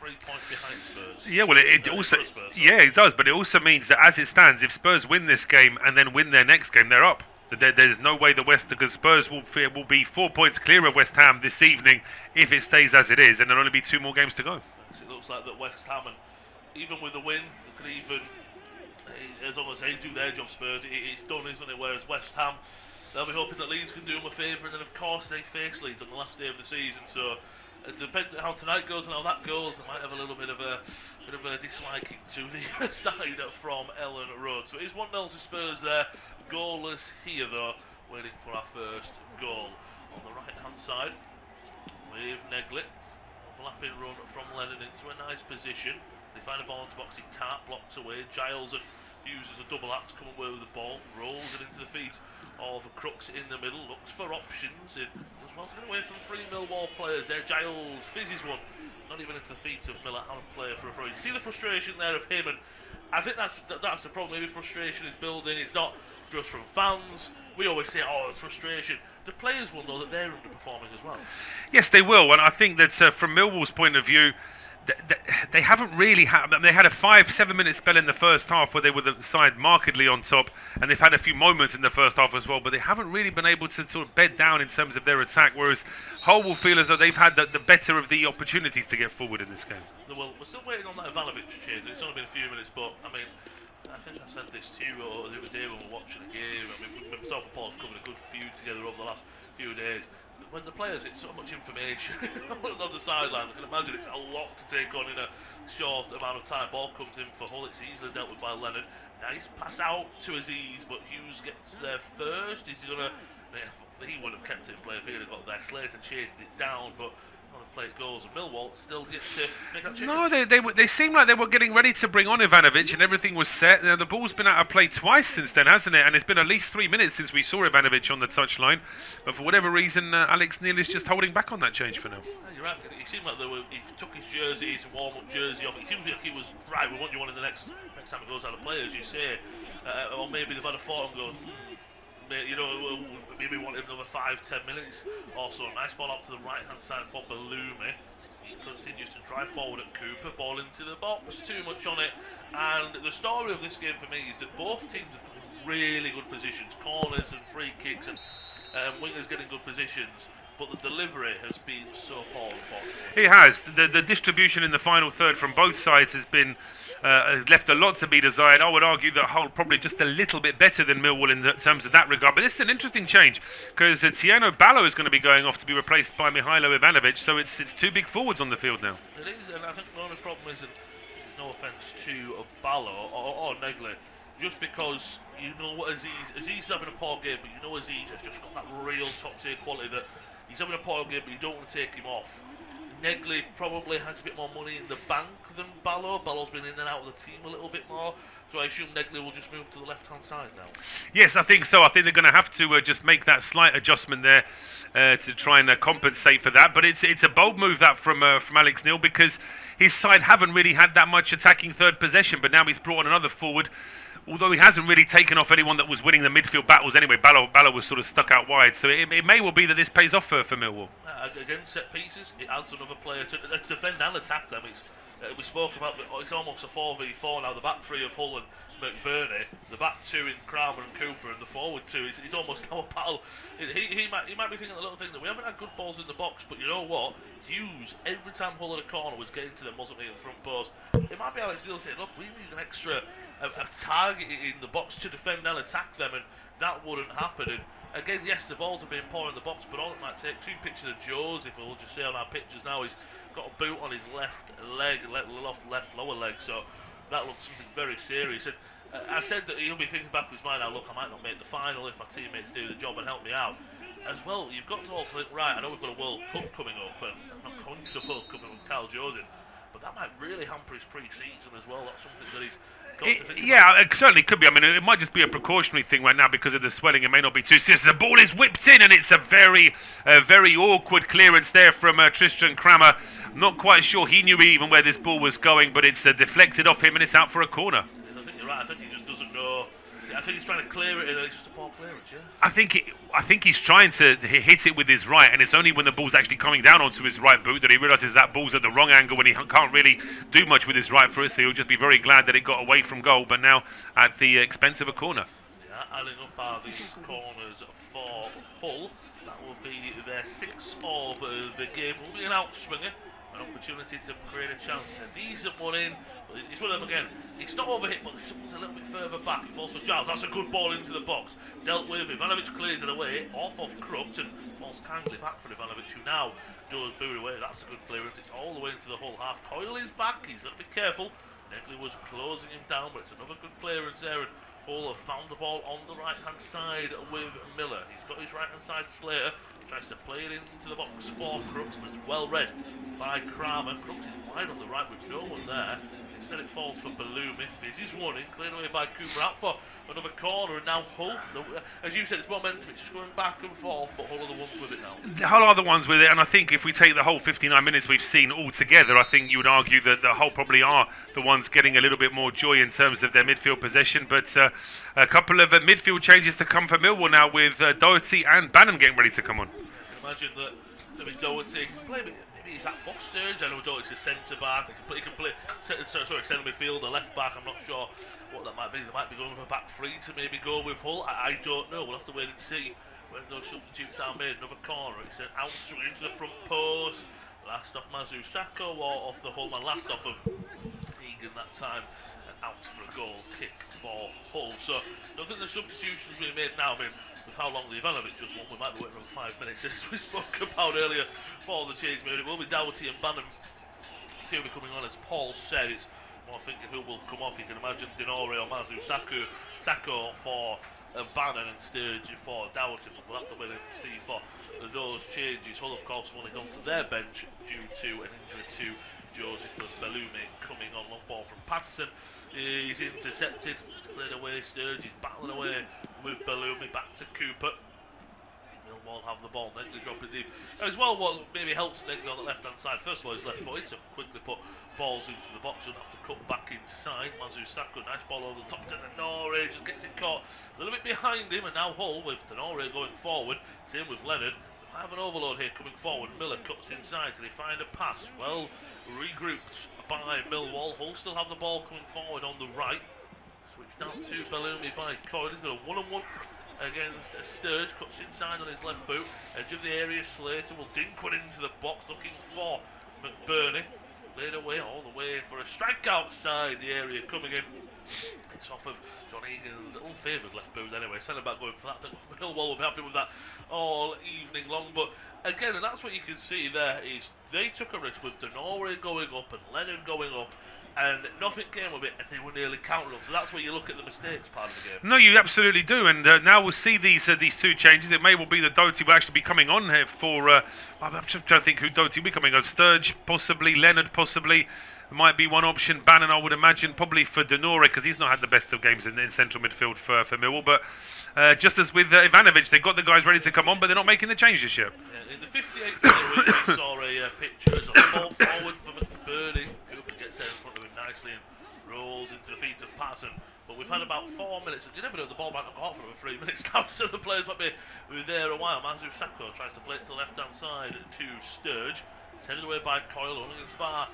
Speaker 2: 3 points behind Spurs.
Speaker 3: Yeah, well, it also Spurs, yeah, it does. But it also means that as it stands, if Spurs win this game and then win their next game, they're up. There's no way because Spurs will be 4 points clear of West Ham this evening if it stays as it is, and there'll only be 2 more games to go.
Speaker 2: It looks like that West Ham, and even with the win, they could even, as long as they do their job, Spurs, it's done, isn't it? Whereas West Ham, they'll be hoping that Leeds can do them a favour, and then of course they face Leeds on the last day of the season. So depending on how tonight goes and how that goes, they might have a little bit of a disliking to the side from Ellen Road. So it is 1-0 to Spurs there. Goalless here though, waiting for our first goal. On the right hand side with Negley, overlapping run from Lennon into a nice position. They find a ball into box, he can't, blocked away. Giles and uses a double act to come away with the ball, rolls it into the feet of Crooks in the middle, looks for options in as well to get away from 3 Millwall players there. Giles fizzes one, not even into the feet of Miller, Ham player for a throw. You can see the frustration there of him, and I think that's the problem. Maybe frustration is building. It's not just from fans. We always say, oh, it's frustration. The players will know that they're underperforming as well.
Speaker 3: Yes, they will, and I think that from Millwall's point of view, they haven't really had. They had a 5-7 minute spell in the first half where they were the side markedly on top, and they've had a few moments in the first half as well, but they haven't really been able to sort of bed down in terms of their attack, whereas Hull will feel as though they've had the better of the opportunities to get forward in this game.
Speaker 2: Well, we're still waiting on that Ivanovic change. It's only been a few minutes, but I mean, I think I said this to you the other day when we were watching the game. I mean, myself and Paul have covered a good few together over the last few days. when the players get so much information on the sideline, I can imagine it's a lot to take on in a short amount of time. Ball comes in for Hull, it's easily dealt with by Leonard. Nice pass out to Aziz, but Hughes gets there first. Is he going to... he would have kept it in play if he had got there. Slater chased it down, but on the play it goes, and Millwall still get to make that change.
Speaker 3: No, they seemed like they were getting ready to bring on Ivanovic, and everything was set. The ball's been out of play twice since then, hasn't it? And it's been at least 3 minutes since we saw Ivanovic on the touchline. But for whatever reason, Alex Neil is just holding back on that change for now.
Speaker 2: Yeah, you're right. He seemed like he took his jersey, his warm-up jersey off. It seemed like he was right. We want you on in the next time it goes out of play, as you say, or maybe they've had a thought and go. You know, maybe want him another 5-10 minutes or so. Nice ball up to the right hand side for Balumi. He continues to drive forward at Cooper. Ball into the box, too much on it. And the story of this game for me is that both teams have got in really good positions, corners and free kicks, and wingers getting good positions. But the delivery has been so poor, unfortunately.
Speaker 3: It has. The distribution in the final third from both sides has been has left a lot to be desired. I would argue that Hull probably just a little bit better than Millwall in terms of that regard. But this is an interesting change because Tiano Ballo is going to be going off to be replaced by Mihailo Ivanovic. So it's two big forwards on the field now.
Speaker 2: It is, and I think the only problem isn't, no offence to Ballo or Negley, just because you know what Aziz is having a poor game, but you know Aziz has just got that real top tier quality that he's having a poor game, but you don't want to take him off. Negley probably has a bit more money in the bank than Ballo. Ballo's been in and out of the team a little bit more, so I assume Negley will just move to the left-hand side now. Yes,
Speaker 3: I think so. I think they're going to have to just make that slight adjustment there to try and compensate for that. But it's a bold move that from Alex Neil, because his side haven't really had that much attacking third possession, but now he's brought on another forward. Although he hasn't really taken off anyone that was winning the midfield battles anyway. Ballo was sort of stuck out wide. So it may well be that this pays off for Millwall.
Speaker 2: Against set pieces, it adds another player to defend and attack them. We spoke about it's almost a 4v4 now. The back three of Hull and McBurney, the back two in Kramer and Cooper, and the forward two is almost our battle. He might be thinking the little thing that we haven't had good balls in the box, but you know what? Hughes, every time Hull at a corner was getting to them, wasn't he, in the front post. It might be Alex Neil saying, look, we need an extra a target in the box to defend and attack them, and that wouldn't happen. And again, yes, the balls are being poor in the box, but all it might take, two pictures of Joseph, we'll just say on our pictures now, he's got a boot on his left leg, left lower leg, so that looks something very serious. And I said that he'll be thinking back of his mind now, look, I might not make the final if my teammates do the job and help me out. As well, you've got to also think, right, I know we've got a World Cup coming up, and I'm not going to the World Cup with Kyle Joseph, but that might really hamper his pre-season as well. That's something that he's got to think about.
Speaker 3: It certainly could be. I mean, it might just be a precautionary thing right now because of the swelling. It may not be too serious. The ball is whipped in, and it's a very awkward clearance there from Tristan Kramer. Not quite sure he knew even where this ball was going, but it's deflected off him, and it's out for a corner.
Speaker 2: I think you're right. I think he just doesn't know. I think he's trying to clear it, and it's just a poor clearance, yeah?
Speaker 3: I think he's trying to hit it with his right, and it's only when the ball's actually coming down onto his right boot that he realises that ball's at the wrong angle when he can't really do much with his right foot, so he'll just be very glad that it got away from goal, but now at the expense of a corner.
Speaker 2: Yeah, adding up are these corners for Hull. That will be their sixth of the game. Will be an outswinger. An opportunity to create a chance. A decent one in, but it's one of them again. It's not overhit, but someone's a little bit further back. It falls for Giles. That's a good ball into the box. Dealt with. Ivanovic clears it away. Off of Crooks and falls kindly back for Ivanovic, who now does boot away. That's a good clearance. It's all the way into the Hull half. Coyle is back. He's got to be careful. Negley was closing him down, but it's another good clearance there. And Hull have found the ball on the right-hand side with Miller. He's got his right-hand side Slater. He tries to play it into the box for Crooks, but it's well read by Kramer. Crooks is wide on the right with no one there. Instead it falls for Balumi. Fizz is running, cleared away by Cooper out for another corner, and now Hull, as you said, it's momentum, it's just going back and forth, but Hull are the ones with it now.
Speaker 3: Hull are the ones with it, and I think if we take the whole 59 minutes we've seen all together, I think you would argue that the Hull probably are the ones getting a little bit more joy in terms of their midfield possession, but a couple of midfield changes to come for Millwall now with Doherty and Bannon getting ready to come on.
Speaker 2: I can imagine that maybe Doherty can play, maybe he's at Foster. I know Doherty's a centre back. He can play centre midfielder, left back. I'm not sure what that might be. They might be going for a back three to maybe go with Hull. I don't know. We'll have to wait and see when those substitutes are made. Another corner. It's an out into the front post. Last off Mizuho or off the Hull man. Last off of in that time, and out for a goal kick for Hull. So I think the substitutions being made now, I mean, with how long the Ivanovic just won, we might be waiting around 5 minutes, as we spoke about earlier for the change made. It will be Doughty and Bannon two coming on, as Paul said. It's more thinking who will come off. You can imagine Denore or Mazu Sako for Bannon and Sturge for Doughty, but we'll have to wait and see for those changes. Hull, of course, have only gone to their bench due to an injury to Joseph Bellumi coming on. Long ball from Patterson. He's intercepted. It's cleared away. Sturge is battling away with Bellumi. Back to Cooper. Millwall have the ball. Negley dropping deep. As well, what maybe helps Negley on the left-hand side. First of all, he's left-footed, so quickly put balls into the box. Don't have to cut back inside. Mazu Sako, nice ball over the top to Denore. Just gets it caught a little bit behind him, and now Hull with Denore going forward. Same with Leonard. I have an overload here coming forward. Miller cuts inside. Can he find a pass? Well, regrouped by Millwall. Hull still have the ball coming forward on the right. Switched down to Bellumi by Coyle. He's got a one-on-one against Sturge. Cuts inside on his left boot. Edge of the area. Slater will dink one into the box, looking for McBurney. Played away all the way for a strike outside the area coming in. It's off of John Egan's ill-favoured left boot anyway. Centre back going for that. I think Millwall will be happy with that all evening long. But again, and that's what you can see there, is they took a risk with Denore going up and Leonard going up, and nothing came of it, and they were nearly counted on. So that's where you look at the mistakes part of the game.
Speaker 3: No, you absolutely do, and now we'll see these two changes. It may well be that Doherty will actually be coming on here for. I'm just trying to think who Doherty will be coming on. Sturge, possibly. Leonard, possibly. Might be one option. Bannon, I would imagine, probably for Denore, because he's not had the best of games in central midfield for Millwall. But just as with Ivanovic, they've got the guys ready to come on, but they're not making the change this year.
Speaker 2: Yeah, in the 58th minute, we saw a picture as a ball forward for McBurney. Cooper gets there in front of him nicely and rolls into the feet of Patterson. But we've had about 4 minutes. You never know, the ball might not go out for over 3 minutes now, so the players might be there a while. Mazu Sako tries to play it to the left-hand side to Sturge. It's headed away by Coyle, only as far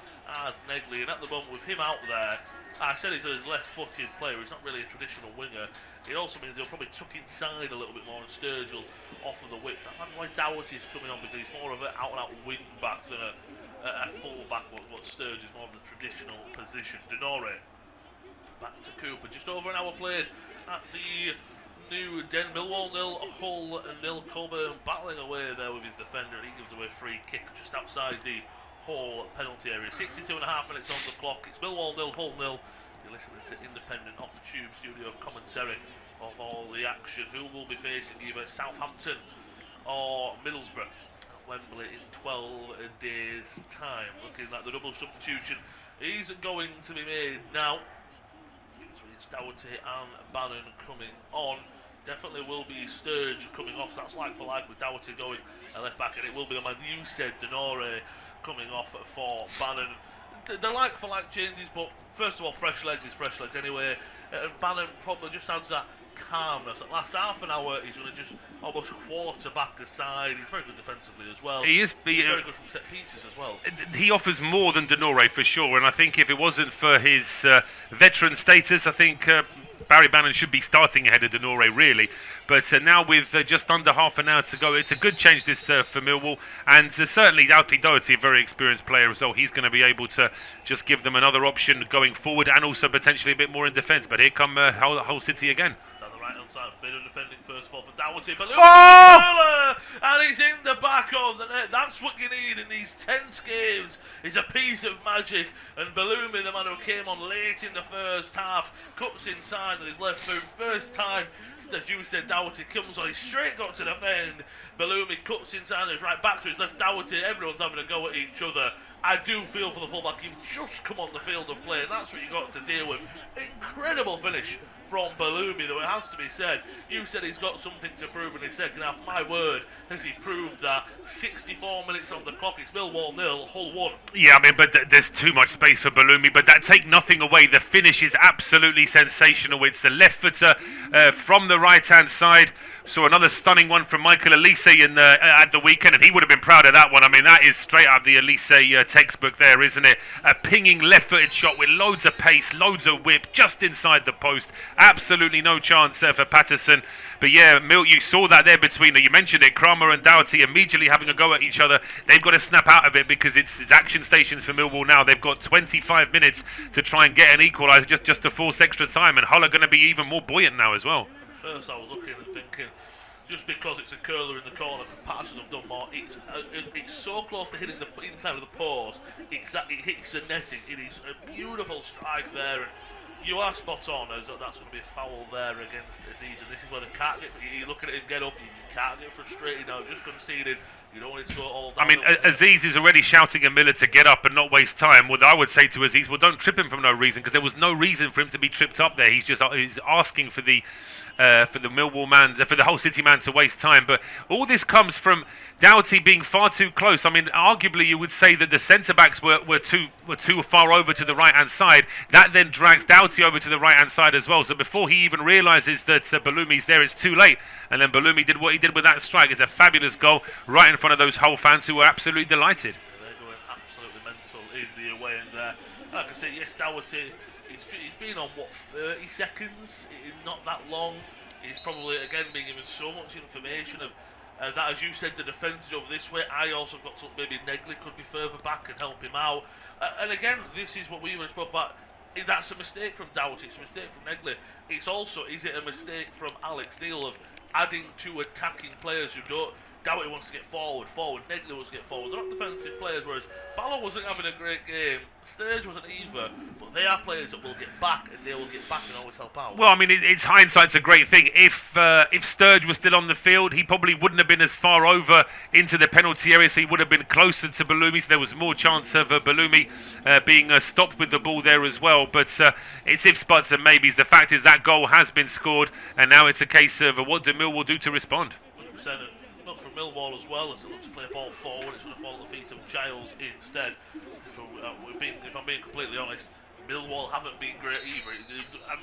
Speaker 2: as Negley, and at the moment with him out there, I said he's a left-footed player. He's not really a traditional winger. It also means he'll probably tuck inside a little bit more, and Sturge will offer the width. That's why Doughty's coming on, because he's more of an out-and-out wing-back than a full-back. What Sturge is more of the traditional position. Denore back to Cooper. Just over an hour played at the new Den. Millwall 0, Hull 0. Colburn battling away there with his defender, and he gives away a free kick just outside the Hull penalty area. 62.5 minutes on the clock. It's Millwall 0, Hull 0. You're listening to independent off-tube studio commentary of all the action. Who will be facing either Southampton or Middlesbrough at Wembley in 12 days' time? Looking like the double substitution is going to be made now. So it's Doughty and Bannon coming on. Definitely will be Sturge coming off, so that's like for like with Doughty going left back, and it will be the man you said, Denore, coming off for Bannon. They're like for like changes, but first of all, fresh legs is fresh legs anyway, and Bannon probably just adds that calmness. That last half an hour, he's going to just almost quarterback the side. He's very good defensively as well. He's very good from set pieces as well.
Speaker 3: He offers more than Denore for sure, and I think if it wasn't for his veteran status, I think Barry Bannon should be starting ahead of Denore, really. But now with just under half an hour to go, it's a good change this for Millwall. And certainly Doherty, a very experienced player as well. He's going to be able to just give them another option going forward, and also potentially a bit more in defence. But here come Hull City again.
Speaker 2: Down the right-hand side, bit of defending first of all for Doughty. Oh! And he's in the back of the net. That's what you need in these tense games, is a piece of magic. And Bellumi, the man who came on late in the first half, cuts inside on his left boot. First time, as you said, Doughty comes on, he's straight got to defend. Bellumi cuts inside and is right back to his left. Doughty, everyone's having a go at each other. I do feel for the fullback. You've just come on the field of play, and that's what you got to deal with. Incredible finish from Bellumi, though it has to be said. You said he's got something to prove in his second half. My word, has he proved that? 64 minutes on the clock. It's Millwall 0, Hull 1.
Speaker 3: Yeah, I mean, but there's too much space for Bellumi, but that take nothing away. The finish is absolutely sensational. It's the left footer from the right-hand side. Saw another stunning one from Michael Elise at the weekend, and he would have been proud of that one. I mean, that is straight out of the Elise textbook there, isn't it? A pinging left-footed shot with loads of pace, loads of whip, just inside the post. Absolutely no chance for Patterson. But yeah, Milt, you saw that there between, you mentioned it, Kramer and Doughty immediately having a go at each other. They've got to snap out of it because it's action stations for Millwall now. They've got 25 minutes to try and get an equaliser just to force extra time, and Hull are going to be even more buoyant now as well.
Speaker 2: First I was looking and thinking, just because it's a curler in the corner, Patterson have done more. It's so close to hitting the inside of the post. It hits the netting. It is a beautiful strike there, and you are spot on. As that's going to be a foul there against Aziz, and this is where they can't get. You look at him get up, you can't get frustrated now. Just conceded. You don't want it to go all down.
Speaker 3: I mean, Aziz is already shouting at Miller to get up and not waste time. Well, I would say to Aziz, well, don't trip him for no reason, because there was no reason for him to be tripped up there. He's asking for the Millwall man, for the Hull City man to waste time. But all this comes from Doughty being far too close. I mean, arguably you would say that the centre-backs were too far over to the right-hand side. That then drags Doughty over to the right-hand side as well. So before he even realises that Balumi's there, it's too late. And then Balumi did what he did with that strike. It's a fabulous goal right in front of those Hull fans who were absolutely delighted.
Speaker 2: Yeah, they're going absolutely mental in the away end there. Like I say, yes, Doughty, he's been on, 30 seconds? Not that long. He's probably, again, being given so much information of that, as you said, the defensive over this way. I also got to maybe Negley could be further back and help him out. And again, this is what we were spoke about. That's a mistake from Doughty. It's a mistake from Negley. It's also, is it a mistake from Alex Neil of adding two attacking players who don't? Doughty wants to get forward, Negley wants to get forward. They're not defensive players, whereas Ballo wasn't having a great game, Sturge wasn't either, but they are players that will get back, and they will get back and always help out.
Speaker 3: Well, I mean, it's hindsight's a great thing. If Sturge was still on the field, he probably wouldn't have been as far over into the penalty area, so he would have been closer to Balumi, so there was more chance of Balumi being stopped with the ball there as well. But it's ifs, buts and maybes. The fact is that goal has been scored, and now it's a case of what do Millwall do to respond?
Speaker 2: 100%. Look for Millwall as well, as they look to play a ball forward. It's going to fall at the feet of Giles instead. If I'm being completely honest, Millwall haven't been great either.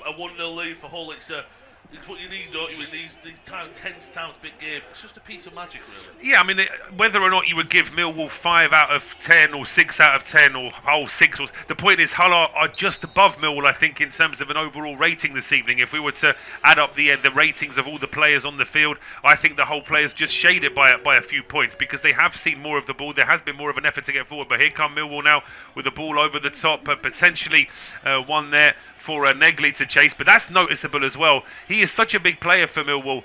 Speaker 2: A 1-0 lead for Hull, it's what you need, don't you, in these tense times, big games. It's just a piece of magic, really.
Speaker 3: Yeah, I mean, whether or not you would give Millwall 5 out of 10 or 6 out of 10 or Hull 6, the point is Hull are just above Millwall, I think, in terms of an overall rating this evening. If we were to add up the ratings of all the players on the field, I think the Hull players just shaded by a few points, because they have seen more of the ball. There has been more of an effort to get forward, but here come Millwall now with the ball over the top, potentially one there for Negley to chase, but that's noticeable as well. He is such a big player for Millwall,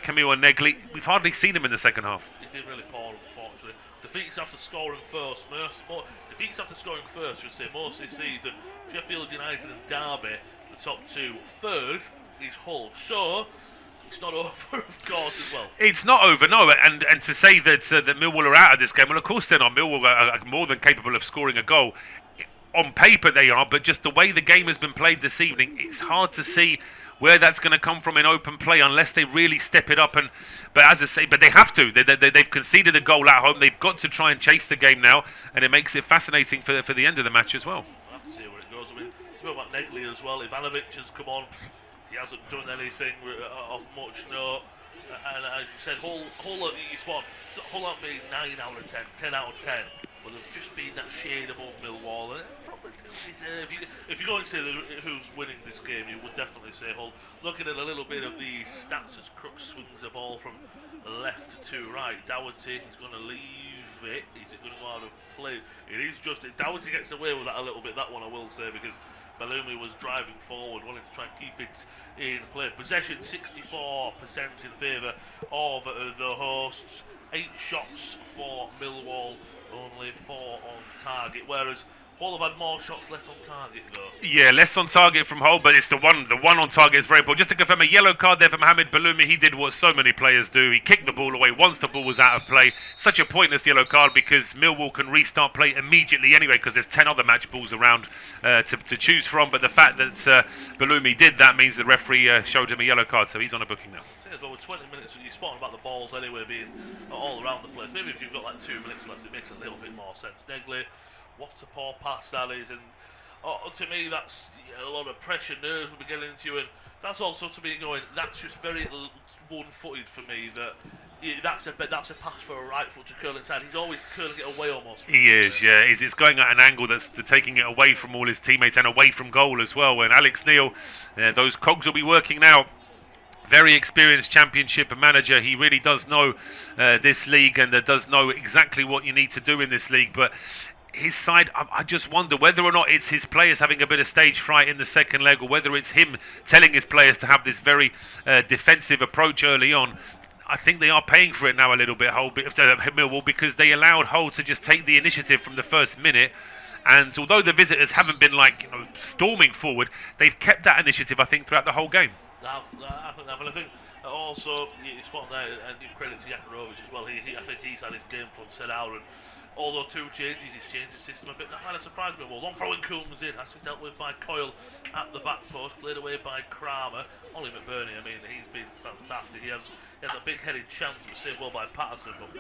Speaker 3: Camille Negley. We've hardly seen him in the second half.
Speaker 2: He did really poor, unfortunately. Defeats after scoring first, should say, most this season. Sheffield United and Derby, the top two. Third is Hull. So it's not over, of course, as well.
Speaker 3: It's not over, no. And to say that Millwall are out of this game, well, of course they're not. Millwall are more than capable of scoring a goal. On paper they are, but just the way the game has been played this evening, it's hard to see where that's going to come from in open play unless they really step it up. But as I say, but they have to. They've conceded a goal at home. They've got to try and chase the game now, and it makes it fascinating for the end of the match as well.
Speaker 2: We'll have to see where it goes. I mean, it's about Negley as well. Ivanovic has come on. He hasn't done anything of much note. And as you said, Hull aren't being 9 out of 10, 10 out of 10. Well, they've just been that shade above Millwall, and probably do deserve. If you're going to say who's winning this game, you would definitely say Hull. Looking at a little bit of the stats as Crooks swings the ball from left to right. Doughty is going to leave it. Is it going to go out of play? It is just. Doughty gets away with that a little bit, that one I will say, because Balumi was driving forward, wanting to try and keep it in play. Possession 64% in favour of the hosts. 8 shots for Millwall, only 4 on target, whereas Hull have had more shots, less on target though. Yeah,
Speaker 3: less on target from Hull, but it's the one on target is very important. Just to confirm, a yellow card there for Mohamed Balumi. He did what so many players do. He kicked the ball away once the ball was out of play. Such a pointless yellow card, because Millwall can restart play immediately anyway, because there's 10 other match balls around to choose from. But the fact that Balumi did that means the referee showed him a yellow card, so he's on a booking now.
Speaker 2: Well, with 20 minutes, you're spotting about the balls anyway being all around the place. Maybe if you've got like 2 minutes left, it makes a little bit more sense. Negley, what a poor pass that is, and To me, that's a lot of pressure, nerves will be getting into you, and that's also to me going, that's just very one-footed for me. That's a pass for a right foot to curl inside. He's always curling it away almost.
Speaker 3: He is, yeah. It's going at an angle that's taking it away from all his teammates and away from goal as well. And Alex Neil, those cogs will be working now. Very experienced championship manager. He really does know this league and does know exactly what you need to do in this league. But his side, I just wonder whether or not it's his players having a bit of stage fright in the second leg, or whether it's him telling his players to have this very defensive approach early on. I think they are paying for it now a little bit, Millwall, because they allowed Hull to just take the initiative from the first minute. And although the visitors haven't been storming forward, they've kept that initiative, I think, throughout the whole game.
Speaker 2: I think also you spot there, and give credit to Jakurovic as well. I think he's had his game plan set out, and although 2 changes, he's changed the system a bit. That might have surprised me. Well, one throwing comes in, has to be dealt with by Coyle at the back post, cleared away by Kramer. Ollie McBurney, I mean, he's been fantastic. He has a big-headed chance, but saved well by Patterson. But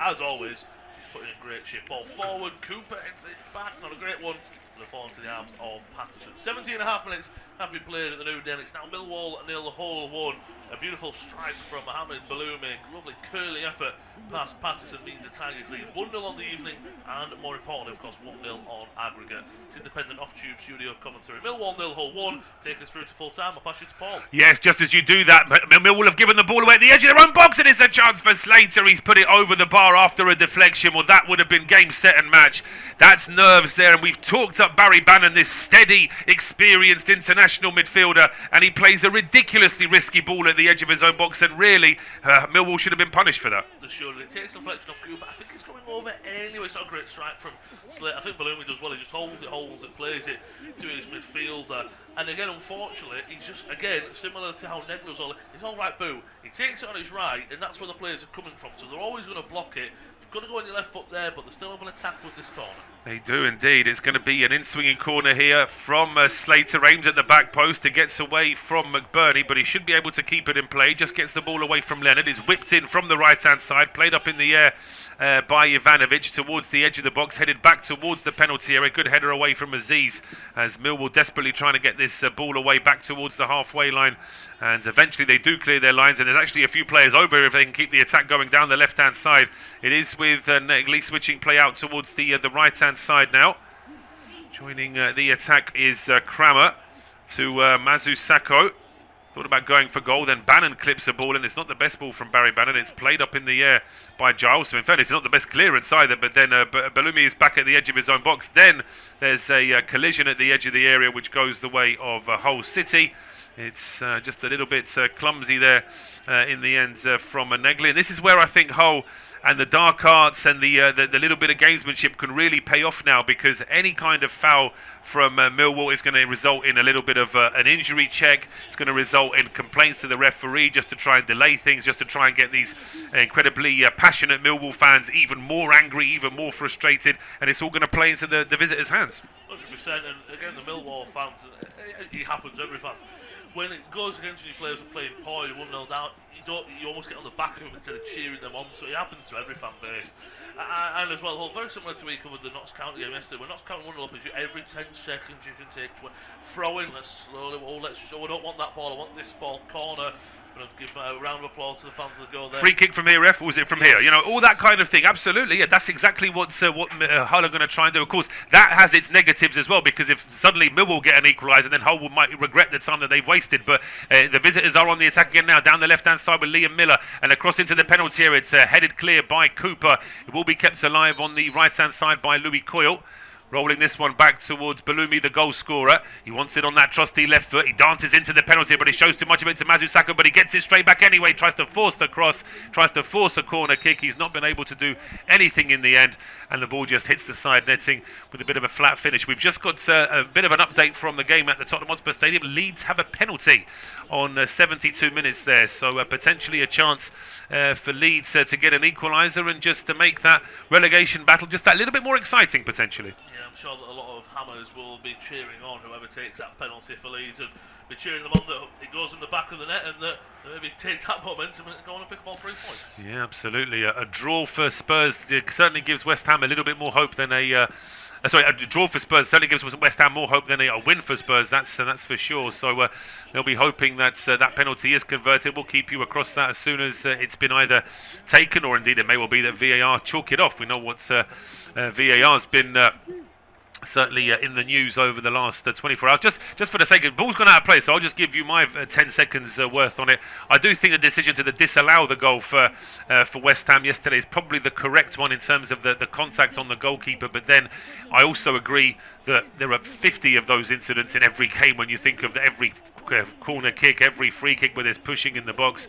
Speaker 2: as always, he's putting in a great shift. Ball forward, Cooper ends it back, not a great one. And a fall into the arms of Patterson. 17.5 minutes have been played at the New Den. It's now Millwall 0, Hull 1. A beautiful strike from Mohamed Baloumi. Lovely curling effort past Patterson means the Tigers lead 1-0 on the evening, and more importantly, of course, 1-0 on aggregate. It's independent off-tube studio commentary. Millwall 0, Hull 1. Take us through to full time. I'll pass you to Paul.
Speaker 3: Yes, just as you do that, Millwall have given the ball away at the edge of their own box, and it's a chance for Slater. He's put it over the bar after a deflection. Well, that would have been game, set and match. That's nerves there, and we've talked up Barry Bannon, this steady, experienced international midfielder, and he plays a ridiculously risky ball at the edge of his own box, and really, Millwall should have been punished for that.
Speaker 2: Surely it takes deflection off Cooper. I think it's going over anyway. It's not a great strike from Slater. I think Baloumi does well. He just holds it, plays it to his midfielder. And again, unfortunately, he's just, again, similar to how Negler was he's all right, boo. He takes it on his right, and that's where the players are coming from. So they're always going to block it. You've got to go on your left foot there, but they still have an attack with this corner.
Speaker 3: They do indeed. It's going to be an in-swinging corner here from Slater, aimed at the back post. It gets away from McBurney, but he should be able to keep it in play. Just gets the ball away from Leonard. It's whipped in from the right-hand side, played up in the air by Ivanovic towards the edge of the box, headed back towards the penalty area. Good header away from Aziz, as Millwall desperately trying to get this ball away back towards the halfway line. And eventually they do clear their lines, and there's actually a few players over if they can keep the attack going down the left-hand side. It is with Negli switching play out towards the right-hand side now. Joining the attack is Kramer to Mazu Sako. Thought about going for goal, then Bannon clips a ball, and it's not the best ball from Barry Bannon. It's played up in the air by Giles. So in fairness, it's not the best clearance either, but then Baloumi is back at the edge of his own box. Then there's a collision at the edge of the area, which goes the way of Hull City. It's just a little bit clumsy there in the end from Negli. And this is where I think Hull and the dark arts and the little bit of gamesmanship can really pay off now, because any kind of foul from Millwall is going to result in a little bit of an injury check. It's going to result in complaints to the referee just to try and delay things, just to try and get these incredibly passionate Millwall fans even more angry, even more frustrated, and it's all going to play into the visitors' hands.
Speaker 2: 100%, and again, the Millwall fans, it happens to every fan. When it goes against you, players are playing poor, you're 1-0 down, you almost get on the back of them instead of cheering them on, so it happens to every fan base. And as well, very similar to we covered the Notts County game yesterday. When Notts County 1-0 up, every 10 seconds you can take throw in, let's slowly, I don't want that ball, I want this ball, corner. I'm going to give a round of applause to the fans that go there.
Speaker 3: Free kick from here, ref, or was it from here? You know, all that kind of thing. Absolutely, yeah, that's exactly what Hull are going to try and do. Of course, that has its negatives as well, because if suddenly Millwall get an equaliser, then Hull might regret the time that they've wasted. But the visitors are on the attack again now, down the left-hand side with Liam Miller, and across into the penalty area. It's headed clear by Cooper. It will be kept alive on the right-hand side by Louis Coyle. Rolling this one back towards Baloumi, the goal scorer. He wants it on that trusty left foot. He dances into the penalty, but he shows too much of it to Mazu Sako, but he gets it straight back anyway. Tries to force the cross, tries to force a corner kick. He's not been able to do anything in the end, and the ball just hits the side netting with a bit of a flat finish. We've just got a bit of an update from the game at the Tottenham Hotspur Stadium. Leeds have a penalty on 72 minutes there, so potentially a chance for Leeds to get an equaliser and just to make that relegation battle just that little bit more exciting potentially.
Speaker 2: Yeah, I'm sure that a lot of Hammers will be cheering on whoever takes that penalty for Leeds, and be cheering them on that it goes in the back of the net, and that maybe take that momentum and go on and pick up all 3 points.
Speaker 3: Yeah, absolutely. A draw for Spurs certainly gives West Ham a little bit more hope than a draw for Spurs certainly gives West Ham more hope than a win for Spurs. That's for sure. So they'll be hoping that that penalty is converted. We'll keep you across that as soon as it's been either taken, or indeed it may well be that VAR chalk it off. We know what VAR's been. Certainly in the news over the last 24 hours. Just for the sake of ball's gone out of play, so I'll just give you my 10 seconds worth on it. I do think the decision to disallow the goal for West Ham yesterday is probably the correct one in terms of the contact on the goalkeeper. But then I also agree that there are 50 of those incidents in every game when you think of every corner kick, every free kick where there's pushing in the box.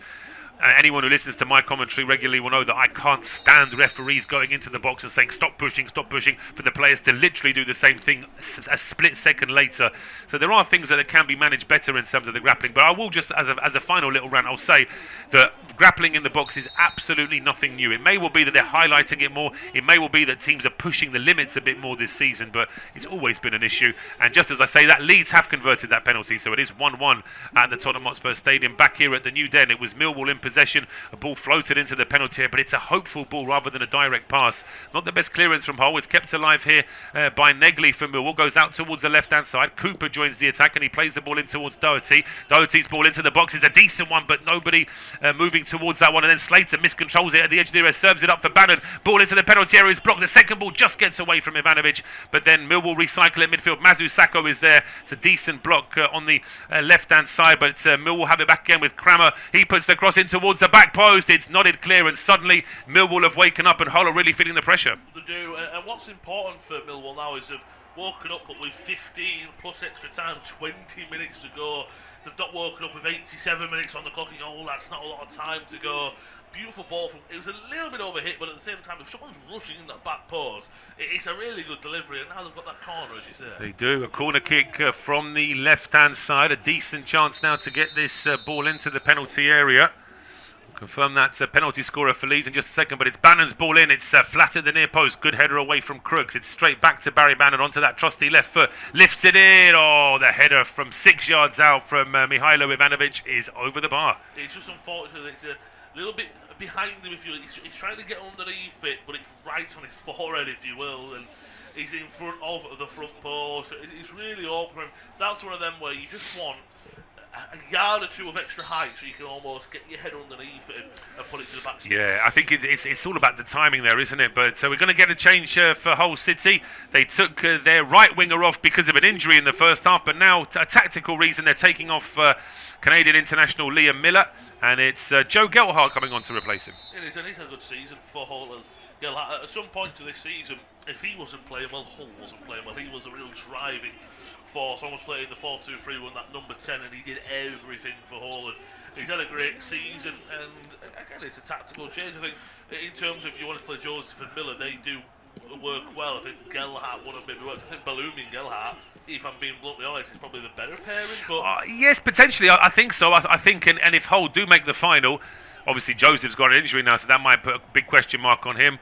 Speaker 3: Anyone who listens to my commentary regularly will know that I can't stand referees going into the box and saying stop pushing, for the players to literally do the same thing a split second later. So there are things that can be managed better in terms of the grappling. But I will just, as a final little rant, I'll say that grappling in the box is absolutely nothing new. It may well be that they're highlighting it more. It may well be that teams are pushing the limits a bit more this season, but it's always been an issue. And just as I say that, Leeds have converted that penalty, so it is 1-1 at the Tottenham Hotspur Stadium. Back here at the New Den, it was Millwall in possession. A ball floated into the penalty area, but it's a hopeful ball rather than a direct pass. Not the best clearance from Hull. It's kept alive here by Negley for Millwall. Goes out towards the left-hand side. Cooper joins the attack and he plays the ball in towards Doherty. Doherty's ball into the box is a decent one, but nobody moving towards that one. And then Slater miscontrols it at the edge of the area, serves it up for Bannon. Ball into the penalty area is blocked. The second ball just gets away from Ivanovic, but then Millwall recycle it midfield. Mazu Sacco is there. It's a decent block on the left-hand side, but Millwall have it back again with Kramer. He puts the cross in towards the back post. It's nodded clear, and suddenly Millwall have waken up and Hull are really feeling the pressure.
Speaker 2: They do, and what's important for Millwall now is they've woken up, but with 15 plus extra time, 20 minutes to go. They've not woken up with 87 minutes on the clock and go, oh, that's not a lot of time to go. Beautiful ball from, it was a little bit overhit, but at the same time, if someone's rushing in that back post, it's a really good delivery, and now they've got that corner, as you say.
Speaker 3: They do. A corner kick from the left-hand side. A decent chance now to get this ball into the penalty area. Confirm that penalty scorer for Leeds in just a second, but it's Bannon's ball in. It's flat at the near post. Good header away from Crooks. It's straight back to Barry Bannon onto that trusty left foot. Lifts it in. Oh, the header from 6 yards out from Mihailo Ivanovic is over the bar.
Speaker 2: It's just unfortunate that it's a little bit behind him, if you will. He's trying to get underneath it, but it's right on his forehead, if you will, and he's in front of the front post. It's really awkward. That's one of them where you just want a yard or two of extra height so you can almost get your head underneath it and put it to the back sticks.
Speaker 3: Yeah, I think it's all about the timing there, isn't it? But so we're going to get a change for Hull City. They took their right winger off because of an injury in the first half, but now a tactical reason they're taking off Canadian international Liam Miller, and it's Joe Gelhardt coming on to replace him.
Speaker 2: It is, and it's a good season for Hull. Gelhardt, at some point to this season, if he wasn't playing well, Hull wasn't playing well. He was a real driving force. Almost playing the 4-2-3, won that number 10, and he did everything for Hull. And he's had a great season, and again, it's a tactical change. I think in terms of if you want to play Joseph and Miller, they do work well. I think Gelhardt would have maybe worked. I think Ballumi and Gelhardt, if I'm being bluntly honest, is probably the better pairing. But
Speaker 3: yes, potentially, I think so. I think, and if Hull do make the final, obviously Joseph's got an injury now, so that might put a big question mark on him.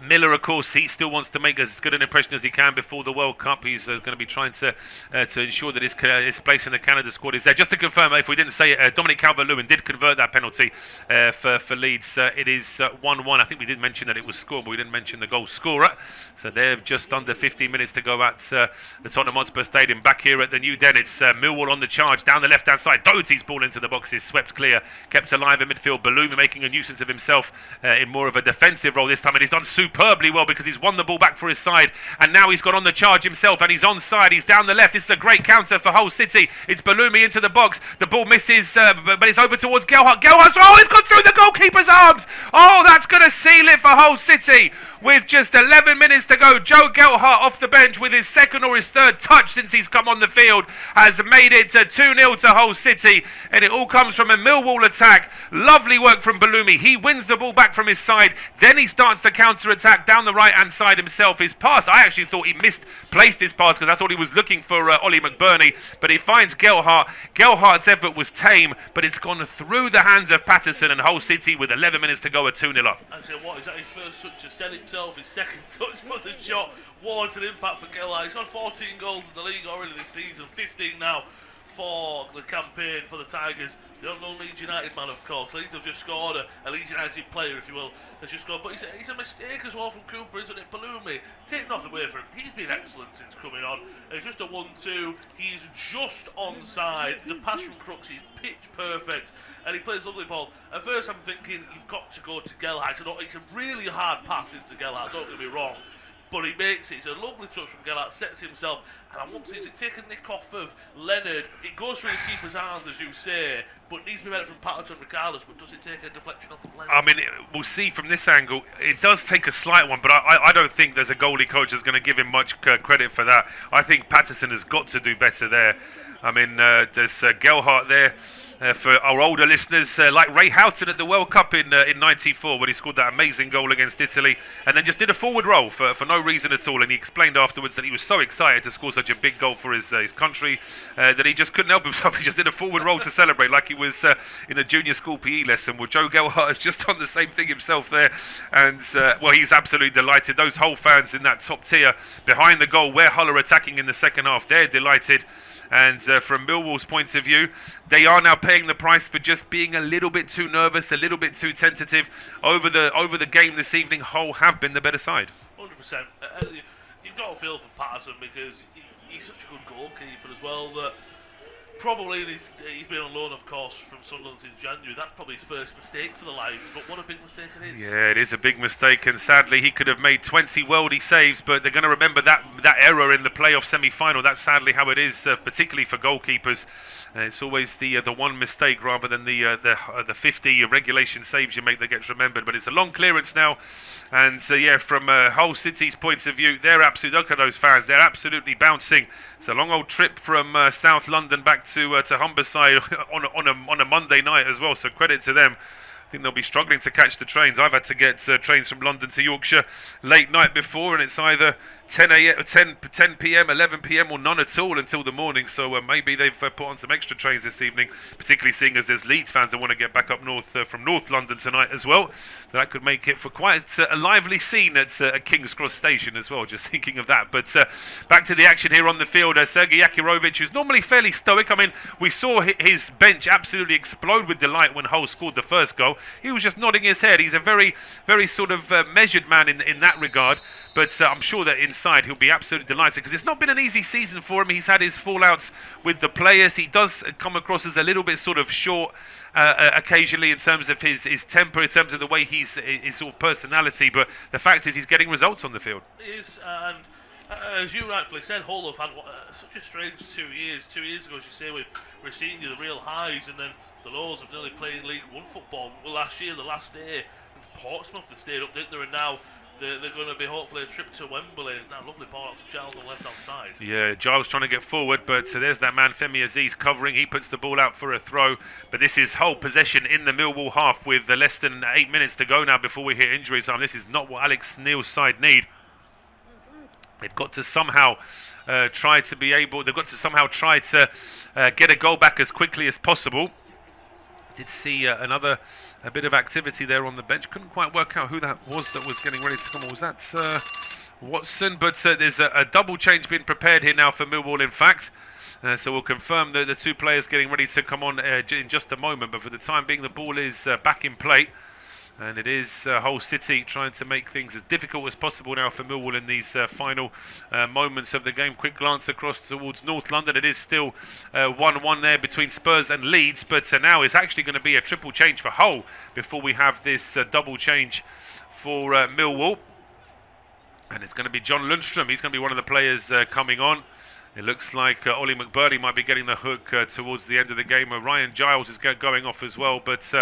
Speaker 3: Miller, of course, he still wants to make as good an impression as he can before the World Cup. He's going to be trying to ensure that his place in the Canada squad is there. Just to confirm, if we didn't say it, Dominic Calvert-Lewin did convert that penalty for Leeds. It is 1-1. I think we did mention that it was scored, but we didn't mention the goal scorer. So they've just under 15 minutes to go at the Tottenham Hotspur Stadium. Back here at the New Den, it's Millwall on the charge. Down the left-hand side, Doherty's ball into the boxes, swept clear, kept alive in midfield. Ballumi making a nuisance of himself in more of a defensive role this time, and he's done superbly well because he's won the ball back for his side, and now he's got on the charge himself, and he's onside. He's down the left. This is a great counter for Hull City. It's Ballumi into the box. The ball misses, but it's over towards Gelhardt. Gelhardt's, oh, it's gone through the goalkeeper's arms. Oh, that's going to seal it for Hull City with just 11 minutes to go. Joe Gelhardt off the bench with his second or his third touch since he's come on the field has made it 2-0 to Hull City, and it all comes from a Millwall attack. Lovely work from Ballumi. He wins the ball back from his side, then he starts the counter-attack down the right-hand side himself. His pass, I actually thought he misplaced his pass because I thought he was looking for Ollie McBurney, but he finds Gelhardt. Gelhardt's effort was tame, but it's gone through the hands of Patterson, and Hull City with 11 minutes to go are 2-0 up.
Speaker 2: Actually, what is that? His first touch to set himself, his second touch for the shot. What an impact for Gelhardt. He's got 14 goals in the league already this season, 15 now for the campaign for the Tigers. They don't know Leeds United man, of course. Leeds have just scored, a Leeds United player, if you will, has just scored. But he's a mistake as well from Cooper, isn't it? Palumi, take nothing away from him. He's been excellent since coming on. It's just a 1-2. He's just onside. The pass from Crooks is pitch perfect, and he plays lovely ball. At first, I'm thinking you've got to go to Gelhardt. It's a really hard pass into Gelhardt. Don't get me wrong. But he makes it. It's a lovely touch from Gelhardt, sets himself, and I want to see it take a nick off of Leonard. It goes through the keeper's hands, as you say, but needs to be better from Patterson regardless. But does it take a deflection off of Leonard?
Speaker 3: I mean, we'll see from this angle. It does take a slight one, but I don't think there's a goalie coach that's going to give him much credit for that. I think Patterson has got to do better there. I mean, there's Gelhardt there. For our older listeners, like Ray Houghton at the World Cup in '94 when he scored that amazing goal against Italy, and then just did a forward roll for no reason at all. And he explained afterwards that he was so excited to score such a big goal for his country that he just couldn't help himself. He just did a forward roll to celebrate like he was in a junior school PE lesson. Well, Joe Gelhardt has just done the same thing himself there, and well, he's absolutely delighted. Those Hull fans in that top tier behind the goal where Hull are attacking in the second half, they're delighted. And from Millwall's point of view, they are now paying the price for just being a little bit too nervous, a little bit too tentative. Over the game this evening, Hull have been the better side.
Speaker 2: 100%. You've got to feel for Patterson because he's such a good goalkeeper as well that probably he's been on loan, of course, from Sunderland in January. That's probably his first mistake for the Lions, but what a big mistake it is.
Speaker 3: Yeah, it is a big mistake, and sadly he could have made 20 worldy saves, but they're going to remember that error in the playoff semi-final. That's sadly how it is, particularly for goalkeepers. It's always the one mistake rather than the 50 regulation saves you make that gets remembered. But it's a long clearance now, and yeah, from Hull City's point of view, they're absolutely, look at those fans, they're absolutely bouncing. It's a long old trip from South London back to Humberside on a Monday night as well, so credit to them. I think they'll be struggling to catch the trains. I've had to get trains from London to Yorkshire late night before, and it's either 10 p.m, 11 p.m, or none at all until the morning. So maybe they've put on some extra trains this evening, particularly seeing as there's Leeds fans that want to get back up north from North London tonight as well. So that could make it for quite a lively scene at King's Cross Station as well, just thinking of that. But back to the action here on the field. Sergei Yakirovic, who's normally fairly stoic. I mean, we saw his bench absolutely explode with delight when Hull scored the first goal. He was just nodding his head. He's a very, very sort of measured man in that regard. But I'm sure that inside he'll be absolutely delighted because it's not been an easy season for him. He's had his fallouts with the players. He does come across as a little bit sort of short occasionally in terms of his temper, in terms of the way his sort of personality. But the fact is he's getting results on the field.
Speaker 2: He is, and as you rightfully said, Hull have had such a strange 2 years. 2 years ago, as you say, with Rossini, the real highs, and then the lows of nearly playing League One football. Well, last year, the last day, into Portsmouth, they stayed up, didn't they? And now they're going to be hopefully a trip to Wembley. Now, lovely ball out to Giles on the left-hand side. Yeah,
Speaker 3: Giles trying to get forward, but there's that man, Femi Aziz, covering. He puts the ball out for a throw. But this is Hull possession in the Millwall half with less than 8 minutes to go now before we hit injury time. This is not what Alex Neil's side need. They've got to somehow try to get a goal back as quickly as possible. Did see a bit of activity there on the bench. Couldn't quite work out who that was getting ready to come on. Was that Watson? But there's a double change being prepared here now for Millwall, in fact. So we'll confirm the two players getting ready to come on in just a moment. But for the time being, the ball is back in play. And it is Hull City trying to make things as difficult as possible now for Millwall in these final moments of the game. Quick glance across towards North London. It is still 1-1 there between Spurs and Leeds, but now it's actually going to be a triple change for Hull before we have this double change for Millwall. And it's going to be John Lundstrom. He's going to be one of the players coming on. It looks like Ollie McBurdy might be getting the hook towards the end of the game. Ryan Giles is going off as well. But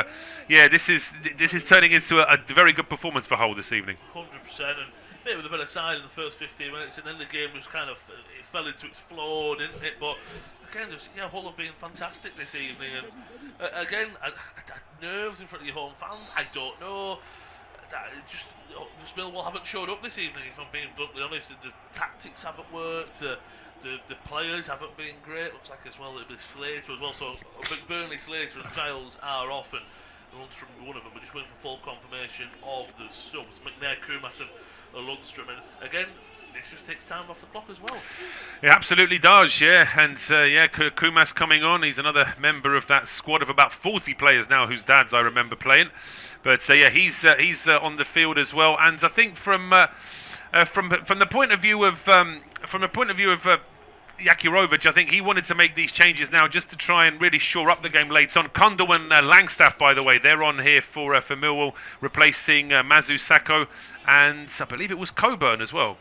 Speaker 3: yeah, this is turning into a very good performance for Hull this evening.
Speaker 2: 100%, and maybe with a better side in the first 15 minutes, and then the game was kind of it fell into its flow, didn't it? But again, Hull have been fantastic this evening, and again, nerves in front of your home fans. I don't know. Just Millwall haven't showed up this evening. If I'm being bluntly honest, the tactics haven't worked. The players haven't been great. Looks like as well it'll be Slater as well. So Burnley, Slater and Giles are off, and Lundstrom will be one of them. We're just waiting for full confirmation of the subs. McNair, Kumas and Lundstrom. And again, this just takes time off the clock as well.
Speaker 3: It absolutely does, yeah. And Kumas coming on. He's another member of that squad of about 40 players now, whose dads I remember playing. But he's on the field as well. And I think from the point of view of Jakirovic, I think he wanted to make these changes now just to try and really shore up the game late on. Kundal and Langstaff, by the way, they're on here for Millwall, replacing Mazu Sacco, and I believe it was Coburn as well.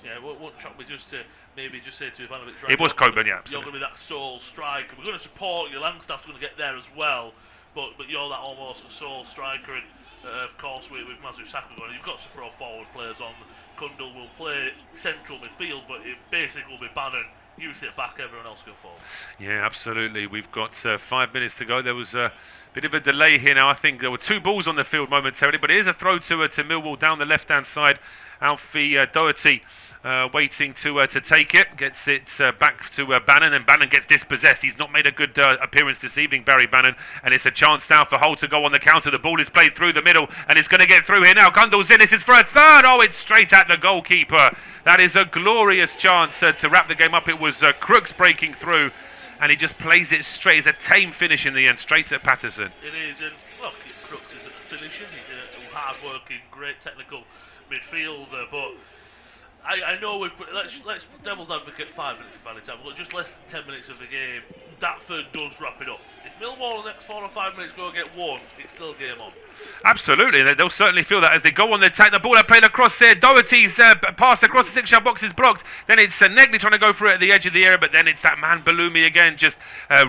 Speaker 2: Yeah, won't shock me just to maybe just say to Ivanovic, right,
Speaker 3: it was Coburn, yeah, absolutely.
Speaker 2: You're going to be that sole striker. We're going to support you. Langstaff's going to get there as well, but you're that almost sole striker, and of course with Mazu Sacco going, you've got to throw forward players on. Kundal will play central midfield, but it basically will be Bannon. You sit back, everyone else go forward.
Speaker 3: Yeah, absolutely. We've got 5 minutes to go. There was a bit of a delay here now. I think there were 2 balls on the field momentarily, but it is a throw to Millwall down the left-hand side. Alfie Doherty waiting to take it. Gets it back to Bannon, and Bannon gets dispossessed. He's not made a good appearance this evening, Barry Bannon, and it's a chance now for Hull to go on the counter. The ball is played through the middle, and it's going to get through here now. Kundal's in. This is for a third. Oh, it's straight at the goalkeeper. That is a glorious chance to wrap the game up. It was Crooks breaking through, and he just plays it straight. It's a tame finish in the end, straight at Patterson.
Speaker 2: It is, and look, Crooks isn't a finisher. He's a hard-working, great technical midfielder, but I know let's devil's advocate 5 minutes of added time. Look, just less than 10 minutes of the game. That third does wrap it up. If Millwall in the next 4 or 5 minutes go and get one, it's still game on.
Speaker 3: Absolutely, they'll certainly feel that as they go on the attack. The ball played across there. Doherty's pass across the 6-yard box is blocked. Then it's Negley trying to go for it at the edge of the area, but then it's that man Balumi again, just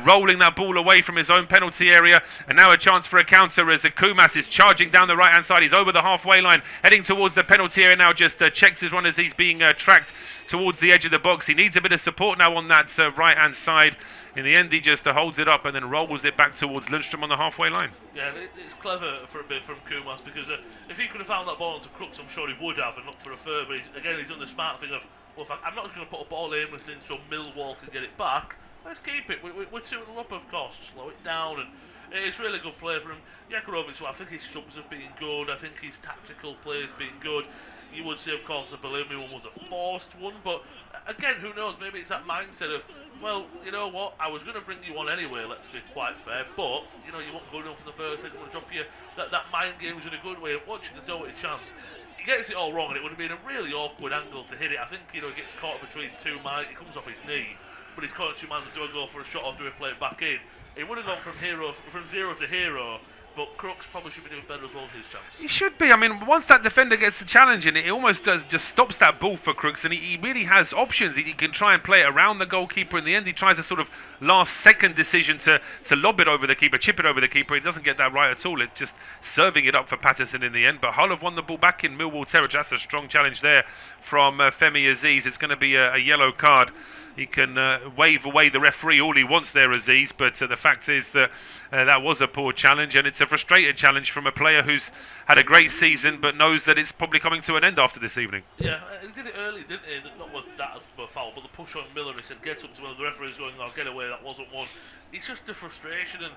Speaker 3: rolling that ball away from his own penalty area. And now a chance for a counter as Kumas is charging down the right-hand side. He's over the halfway line, heading towards the penalty area now. Just checks his run as he's being tracked towards the edge of the box. He needs a bit of support now on that right-hand side. In the end, he just holds it up and then rolls it back towards Lundstrom on the halfway line.
Speaker 2: Yeah, it's clever for a bit from Kumas, because if he could have found that ball onto Crooks, I'm sure he would have, and looked for a third. But he's done the smart thing of, well, I'm not just going to put a ball aimless in so Millwall can get it back. Let's keep it. We're 2-0 up, of course. Slow it down, and it's really good play from him. Jakirovic, well, I think his subs have been good. I think his tactical play has been good. You would say, of course, the Balumi one was a forced one, but again, who knows? Maybe it's that mindset of, well, you know what? I was going to bring you on anyway. Let's be quite fair, but you know, you won't go down from the first. I'm going to drop you. That mind game's in a good way. Watching the Doherty chance, he gets it all wrong, and it would have been a really awkward angle to hit it. I think he gets caught between 2 men. It comes off his knee, but he's caught 2 men. Do I go for a shot or do I play it back in? It would have gone from 0 to hero. But Crooks probably should be doing better as well with his chance. He
Speaker 3: should be. I mean, once that defender gets a challenge in it, almost just stops that ball for Crooks, and he really has options. He can try and play it around the goalkeeper. In the end, he tries a sort of last-second decision to lob it over the keeper, chip it over the keeper. He doesn't get that right at all. It's just serving it up for Patterson in the end. But Hull have won the ball back in Millwall territory. That's a strong challenge there from Femi Aziz. It's going to be a yellow card. He can wave away the referee all he wants there, Aziz, but the fact is that that was a poor challenge, and it's a frustrated challenge from a player who's had a great season but knows that it's probably coming to an end after this evening.
Speaker 2: Yeah, he did it early, didn't he? Not with that as a foul, but the push on Miller, he said get up to one of the referees going, oh, get away, that wasn't one. It's just the frustration, and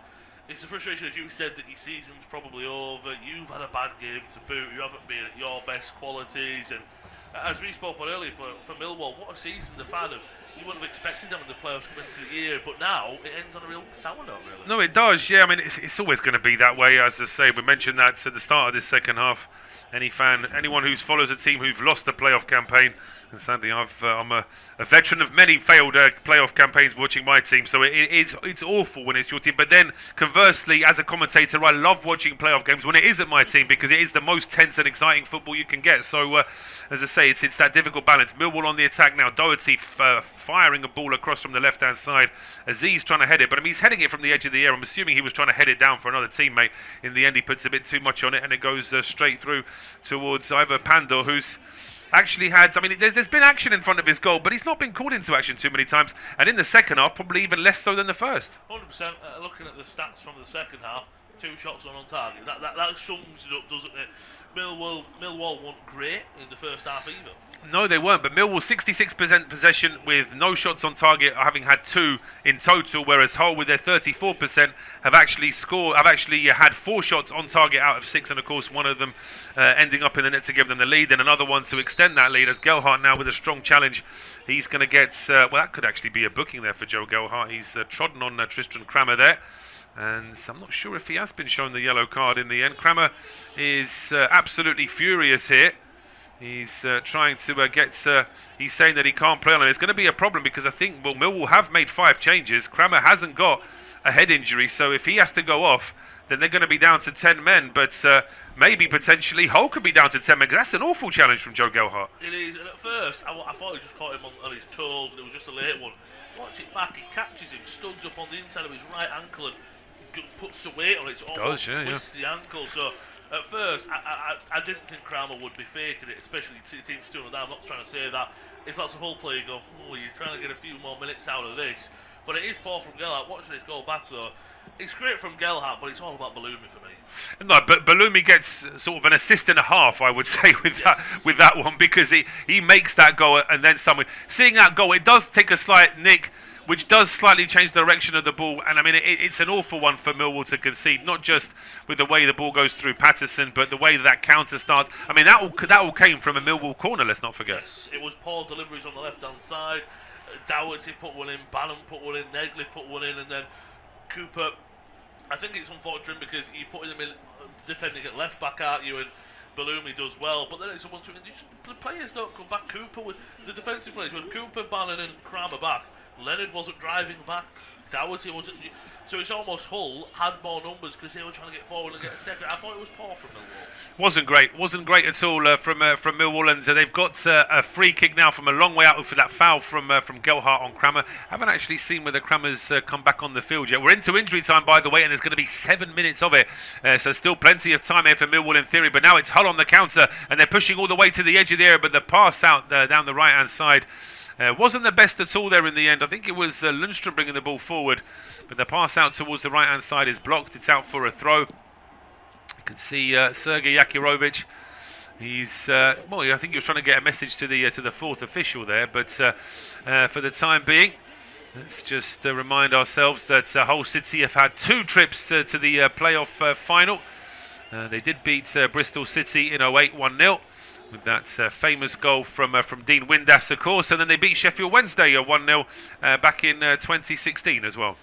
Speaker 2: it's the frustration, as you said, that your season's probably over. You've had a bad game to boot, you haven't been at your best qualities, and as we spoke about earlier for Millwall, what a season they've had. You wouldn't have expected them in the playoffs coming into the year, but now it ends on a real sour note, really.
Speaker 3: No, it does, yeah. I mean, it's always going to be that way, as I say. We mentioned that at the start of this second half. Anyone who follows a team who've lost the playoff campaign, and sadly I'm a veteran of many failed playoff campaigns watching my team, so it's awful when it's your team. But then conversely, as a commentator, I love watching playoff games when it isn't my team, because it is the most tense and exciting football you can get. So as I say, it's that difficult balance. Millwall on the attack now. Doherty firing a ball across from the left-hand side. Aziz trying to head it, but I mean, he's heading it from the edge of the air. I'm assuming he was trying to head it down for another teammate. In the end, he puts a bit too much on it, and it goes straight through towards Ivor Pandor, who's actually had, I mean, there's been action in front of his goal, but he's not been called into action too many times, and in the second half, probably even less so than the first.
Speaker 2: 100%. Looking at the stats from the second half, 2 shots on target. That sums it up, doesn't it? Millwall weren't great in the first half either.
Speaker 3: No, they weren't. But Millwall 66% possession with no shots on target, having had 2 in total, whereas Hull with their 34% have actually had 4 shots on target out of 6, and of course one of them ending up in the net to give them the lead, and another one to extend that lead. As Gelhardt now with a strong challenge, he's going to get well, that could actually be a booking there for Joe Gelhardt. He's trodden on Tristan Kramer there. And I'm not sure if he has been shown the yellow card in the end. Kramer is absolutely furious here. He's trying to he's saying that he can't play on him. It's going to be a problem because I think, well, Millwall have made 5 changes. Kramer hasn't got a head injury, so if he has to go off, then they're going to be down to 10 men. But maybe potentially Hull could be down to 10 men. That's an awful challenge from Joe Gelhardt.
Speaker 2: It is, and at first I thought he just caught him on his toes, and it was just a late one. Watch it back, he catches him, studs up on the inside of his right ankle and puts the weight on it. It almost twists the ankle. So at first, I didn't think Kramer would be faking it, especially it seems 2-0 down. I'm not trying to say that. If that's a whole play, you go, oh, you're trying to get a few more minutes out of this. But it is poor from Gelhardt. Watching this go back, though, it's great from Gelhardt, but it's all about Bellumi for me.
Speaker 3: No, but Bellumi gets sort of an assist and a half, I would say, with that one, because he makes that goal and then some. Seeing that goal, it does take a slight nick, which does slightly change the direction of the ball. And I mean, it's an awful one for Millwall to concede, not just with the way the ball goes through Patterson, but the way that counter starts. I mean, that all came from a Millwall corner, let's not forget.
Speaker 2: Yes, it was poor deliveries on the left-hand side. Doherty put one in, Bannon put one in, Negley put one in, and then Cooper. I think it's unfortunate because you're putting them in defending at left back, aren't you? And Bellumi does well, but then it's a 1-2. The players don't come back. Cooper, with the defensive players, when Cooper, Bannon, and Kramer back, Leonard wasn't driving back, Doherty wasn't. So it's almost Hull had more numbers because they were trying to get forward and get a second. I thought it was poor from Millwall.
Speaker 3: Wasn't great at all from Millwall, and they've got a free kick now from a long way out for that foul from Gelhardt on Kramer. Haven't actually seen whether Kramer's come back on the field yet. We're into injury time, by the way, and there's going to be 7 minutes of it, so still plenty of time here for Millwall in theory. But now it's Hull on the counter, and they're pushing all the way to the edge of the area, but the pass out down the right hand side wasn't the best at all there in the end. I think it was Lundstrom bringing the ball forward, but the pass out towards the right-hand side is blocked. It's out for a throw. You can see Sergei Yakirovich. He's well, I think he was trying to get a message to the fourth official there, but for the time being, let's just remind ourselves that Hull City have had 2 trips to the playoff final. They did beat Bristol City in 08 1-0. With that famous goal from Dean Windass, of course, and then they beat Sheffield Wednesday 1-0 back in 2016 as well.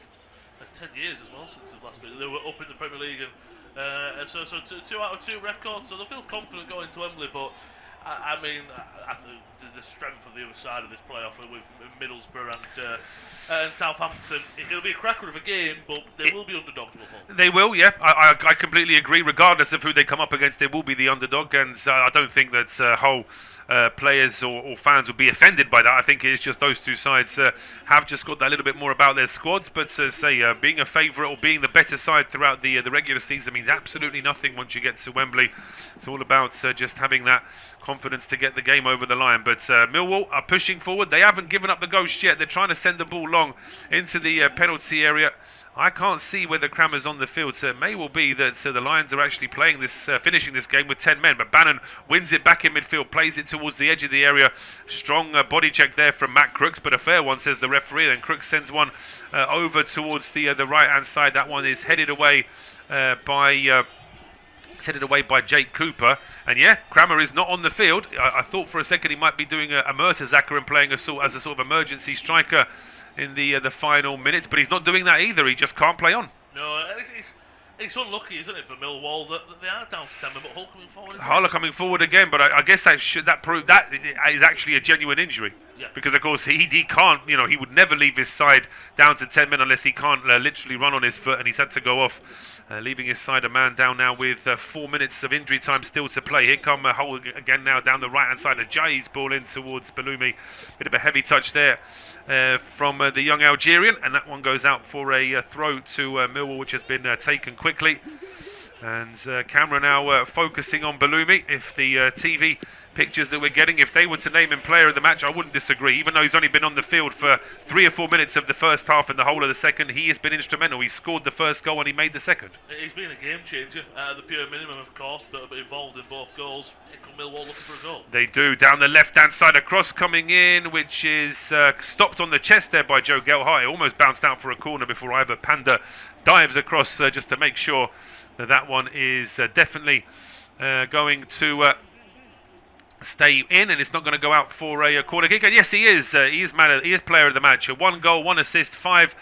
Speaker 2: 10 years as well since the last bit. They were up in the Premier League, and so 2 out of 2 records. So they feel confident going to Wembley, but I mean, I think there's a strength on the other side of this playoff with Middlesbrough and Southampton. It'll be a cracker of a game, but they will be underdogs.
Speaker 3: They will, yeah. I completely agree. Regardless of who they come up against, they will be the underdog, and I don't think that Hull players or fans will be offended by that. I think it's just those 2 sides have just got that little bit more about their squads. But being a favourite or being the better side throughout the regular season means absolutely nothing once you get to Wembley. It's all about just having that confidence to get the game over the line. But Millwall are pushing forward. They haven't given up the ghost yet. They're trying to send the ball long into the penalty area. I can't see whether Kramer's on the field, so it may well be that the Lions are actually playing this, finishing this game with 10 men. But Bannon wins it back in midfield, plays it towards the edge of the area. Strong body check there from Matt Crooks, but a fair one, says the referee. Then Crooks sends one over towards the right-hand side. That one is headed away by Jake Cooper. And yeah, Kramer is not on the field. I thought for a second he might be doing a Mertesacker and playing as a sort of emergency striker in the final minutes, but he's not doing that either. He just can't play on.
Speaker 2: No, it's unlucky, isn't it, for Millwall that they are down to 10 men, but Hull coming forward again.
Speaker 3: Hull are coming forward again, but I guess that proves that is actually a genuine injury.
Speaker 2: Yeah.
Speaker 3: Because of course he can't, he would never leave his side down to 10 men unless he can't literally run on his foot, and he's had to go off, leaving his side a man down now with 4 minutes of injury time still to play. Here come Hull again now down the right hand side. Ajayi's ball in towards Bellumi. Bit of a heavy touch there from the young Algerian, and that one goes out for a throw to Millwall, which has been taken quickly. And camera now focusing on Bellumi. If the TV pictures that we're getting, if they were to name him player of the match, I wouldn't disagree. Even though he's only been on the field for 3 or 4 minutes of the first half and the whole of the second, he has been instrumental. He scored the first goal and he made the second.
Speaker 2: He's been a game changer, the pure minimum of course, but involved in both goals. Here come Millwall looking for a goal.
Speaker 3: They do, down the left hand side, a cross coming in, which is stopped on the chest there by Joe Gelhardt. It almost bounced out for a corner before Ivor Panda dives across just to make sure that one is definitely going to stay in, and it's not going to go out for a corner kick. And yes, he is player of the match. 1 goal, 1 assist, 5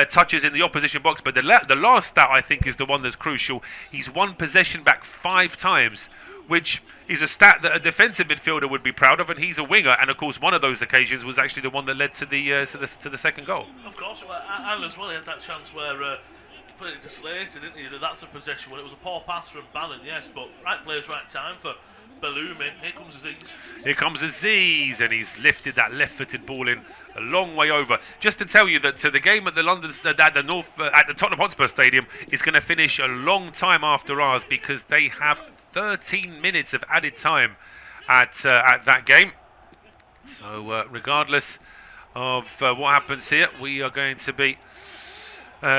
Speaker 3: touches in the opposition box. But the last stat, I think, is the one that's crucial. He's won possession back 5 times, which is a stat that a defensive midfielder would be proud of, and he's a winger. And of course, one of those occasions was actually the one that led to the second goal.
Speaker 2: Of course, and as well, he had that chance where he put it into Slater, didn't he? That's a possession. Well, it was a poor pass from Bannon, yes, but right place, right time for Balloum in. Here comes Aziz.
Speaker 3: Here comes Aziz, and he's lifted that left-footed ball in a long way over. Just to tell you that the game at the Tottenham Hotspur Stadium is going to finish a long time after ours, because they have 13 minutes of added time at that game. So regardless of what happens here, we are going to be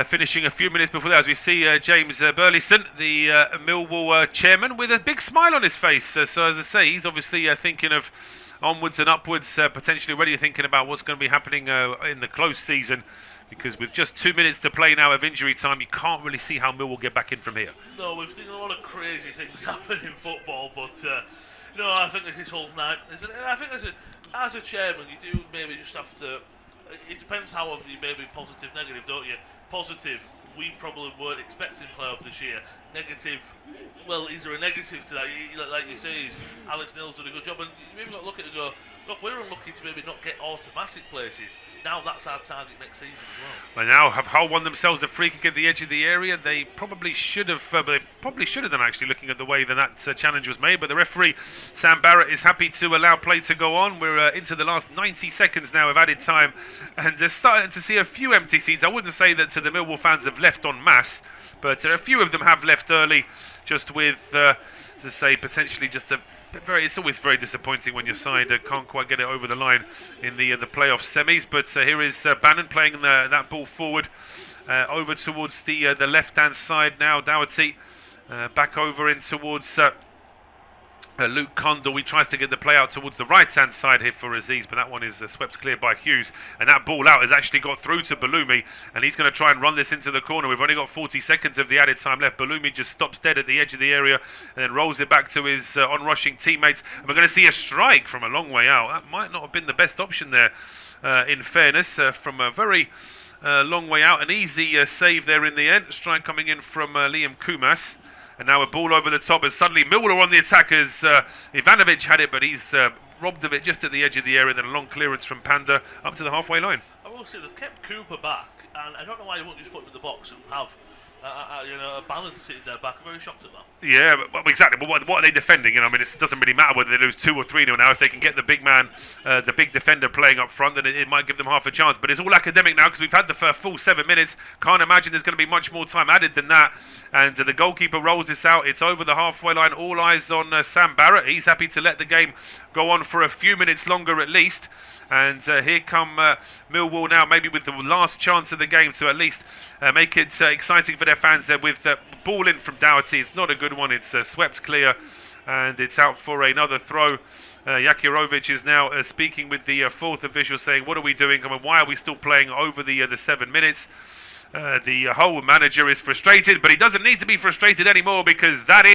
Speaker 3: finishing a few minutes before that, as we see James Burleson, the Millwall chairman, with a big smile on his face. So as I say, he's obviously thinking of onwards and upwards, potentially already thinking about what's going to be happening in the close season, because with just 2 minutes to play now of injury time, you can't really see how Millwall get back in from here.
Speaker 2: No, we've seen a lot of crazy things happen in football, but no, I think this is whole night. I think as a chairman, you do maybe just have to. It depends how you maybe positive, negative, don't you? Positive, we probably weren't expecting playoffs this year. Negative, well, is there a negative to that? Like you say, Alex Neil's done a good job, and you maybe not look at it and go, look, we're unlucky to maybe not get automatic places. Now that's our target next season as well.
Speaker 3: They now have Hull won themselves a free kick at the edge of the area. They probably should have, done, actually, looking at the way that challenge was made. But the referee, Sam Barrett, is happy to allow play to go on. We're into the last 90 seconds now of added time, and they're starting to see a few empty seats. I wouldn't say that the Millwall fans have left en masse, but a few of them have left early, just with, to say, potentially just it's always very disappointing when your side can't quite get it over the line in the playoff semis. But here is Bannon playing that ball forward over towards the left-hand side now. Doherty back over in towards Luke Condell. He tries to get the play out towards the right-hand side here for Aziz, but that one is swept clear by Hughes. And that ball out has actually got through to Balloumi, and he's going to try and run this into the corner. We've only got 40 seconds of the added time left. Balloumi just stops dead at the edge of the area and then rolls it back to his on-rushing teammates. And we're going to see a strike from a long way out. That might not have been the best option there, in fairness, from a very long way out. An easy save there in the end. Strike coming in from Liam Kumas. And now a ball over the top, as suddenly Millwall are on the attack, as Ivanovic had it, but he's robbed of it just at the edge of the area. Then a long clearance from Panda up to the halfway line.
Speaker 2: I will say they've kept Cooper back, and I don't know why you won't just put him in the box and have a balance sitting there back. I'm very shocked at that.
Speaker 3: Yeah, but exactly. But what are they defending? I mean, it doesn't really matter whether they lose 2 or 3-0 now. If they can get the big man, the big defender playing up front, then it might give them half a chance. But it's all academic now, because we've had the full 7 minutes. Can't imagine there's going to be much more time added than that. And the goalkeeper rolls this out. It's over the halfway line. All eyes on Sam Barrett. He's happy to let the game go on for a few minutes longer at least. And here come Millwall now, maybe with the last chance of the game to at least make it exciting for their fans there, with ball in from Doherty. It's not a good one. It's swept clear, and it's out for another throw. Jakirovic is now speaking with the fourth official, saying, what are we doing? I mean, why are we still playing over the 7 minutes? The Hull manager is frustrated, but he doesn't need to be frustrated anymore, because that is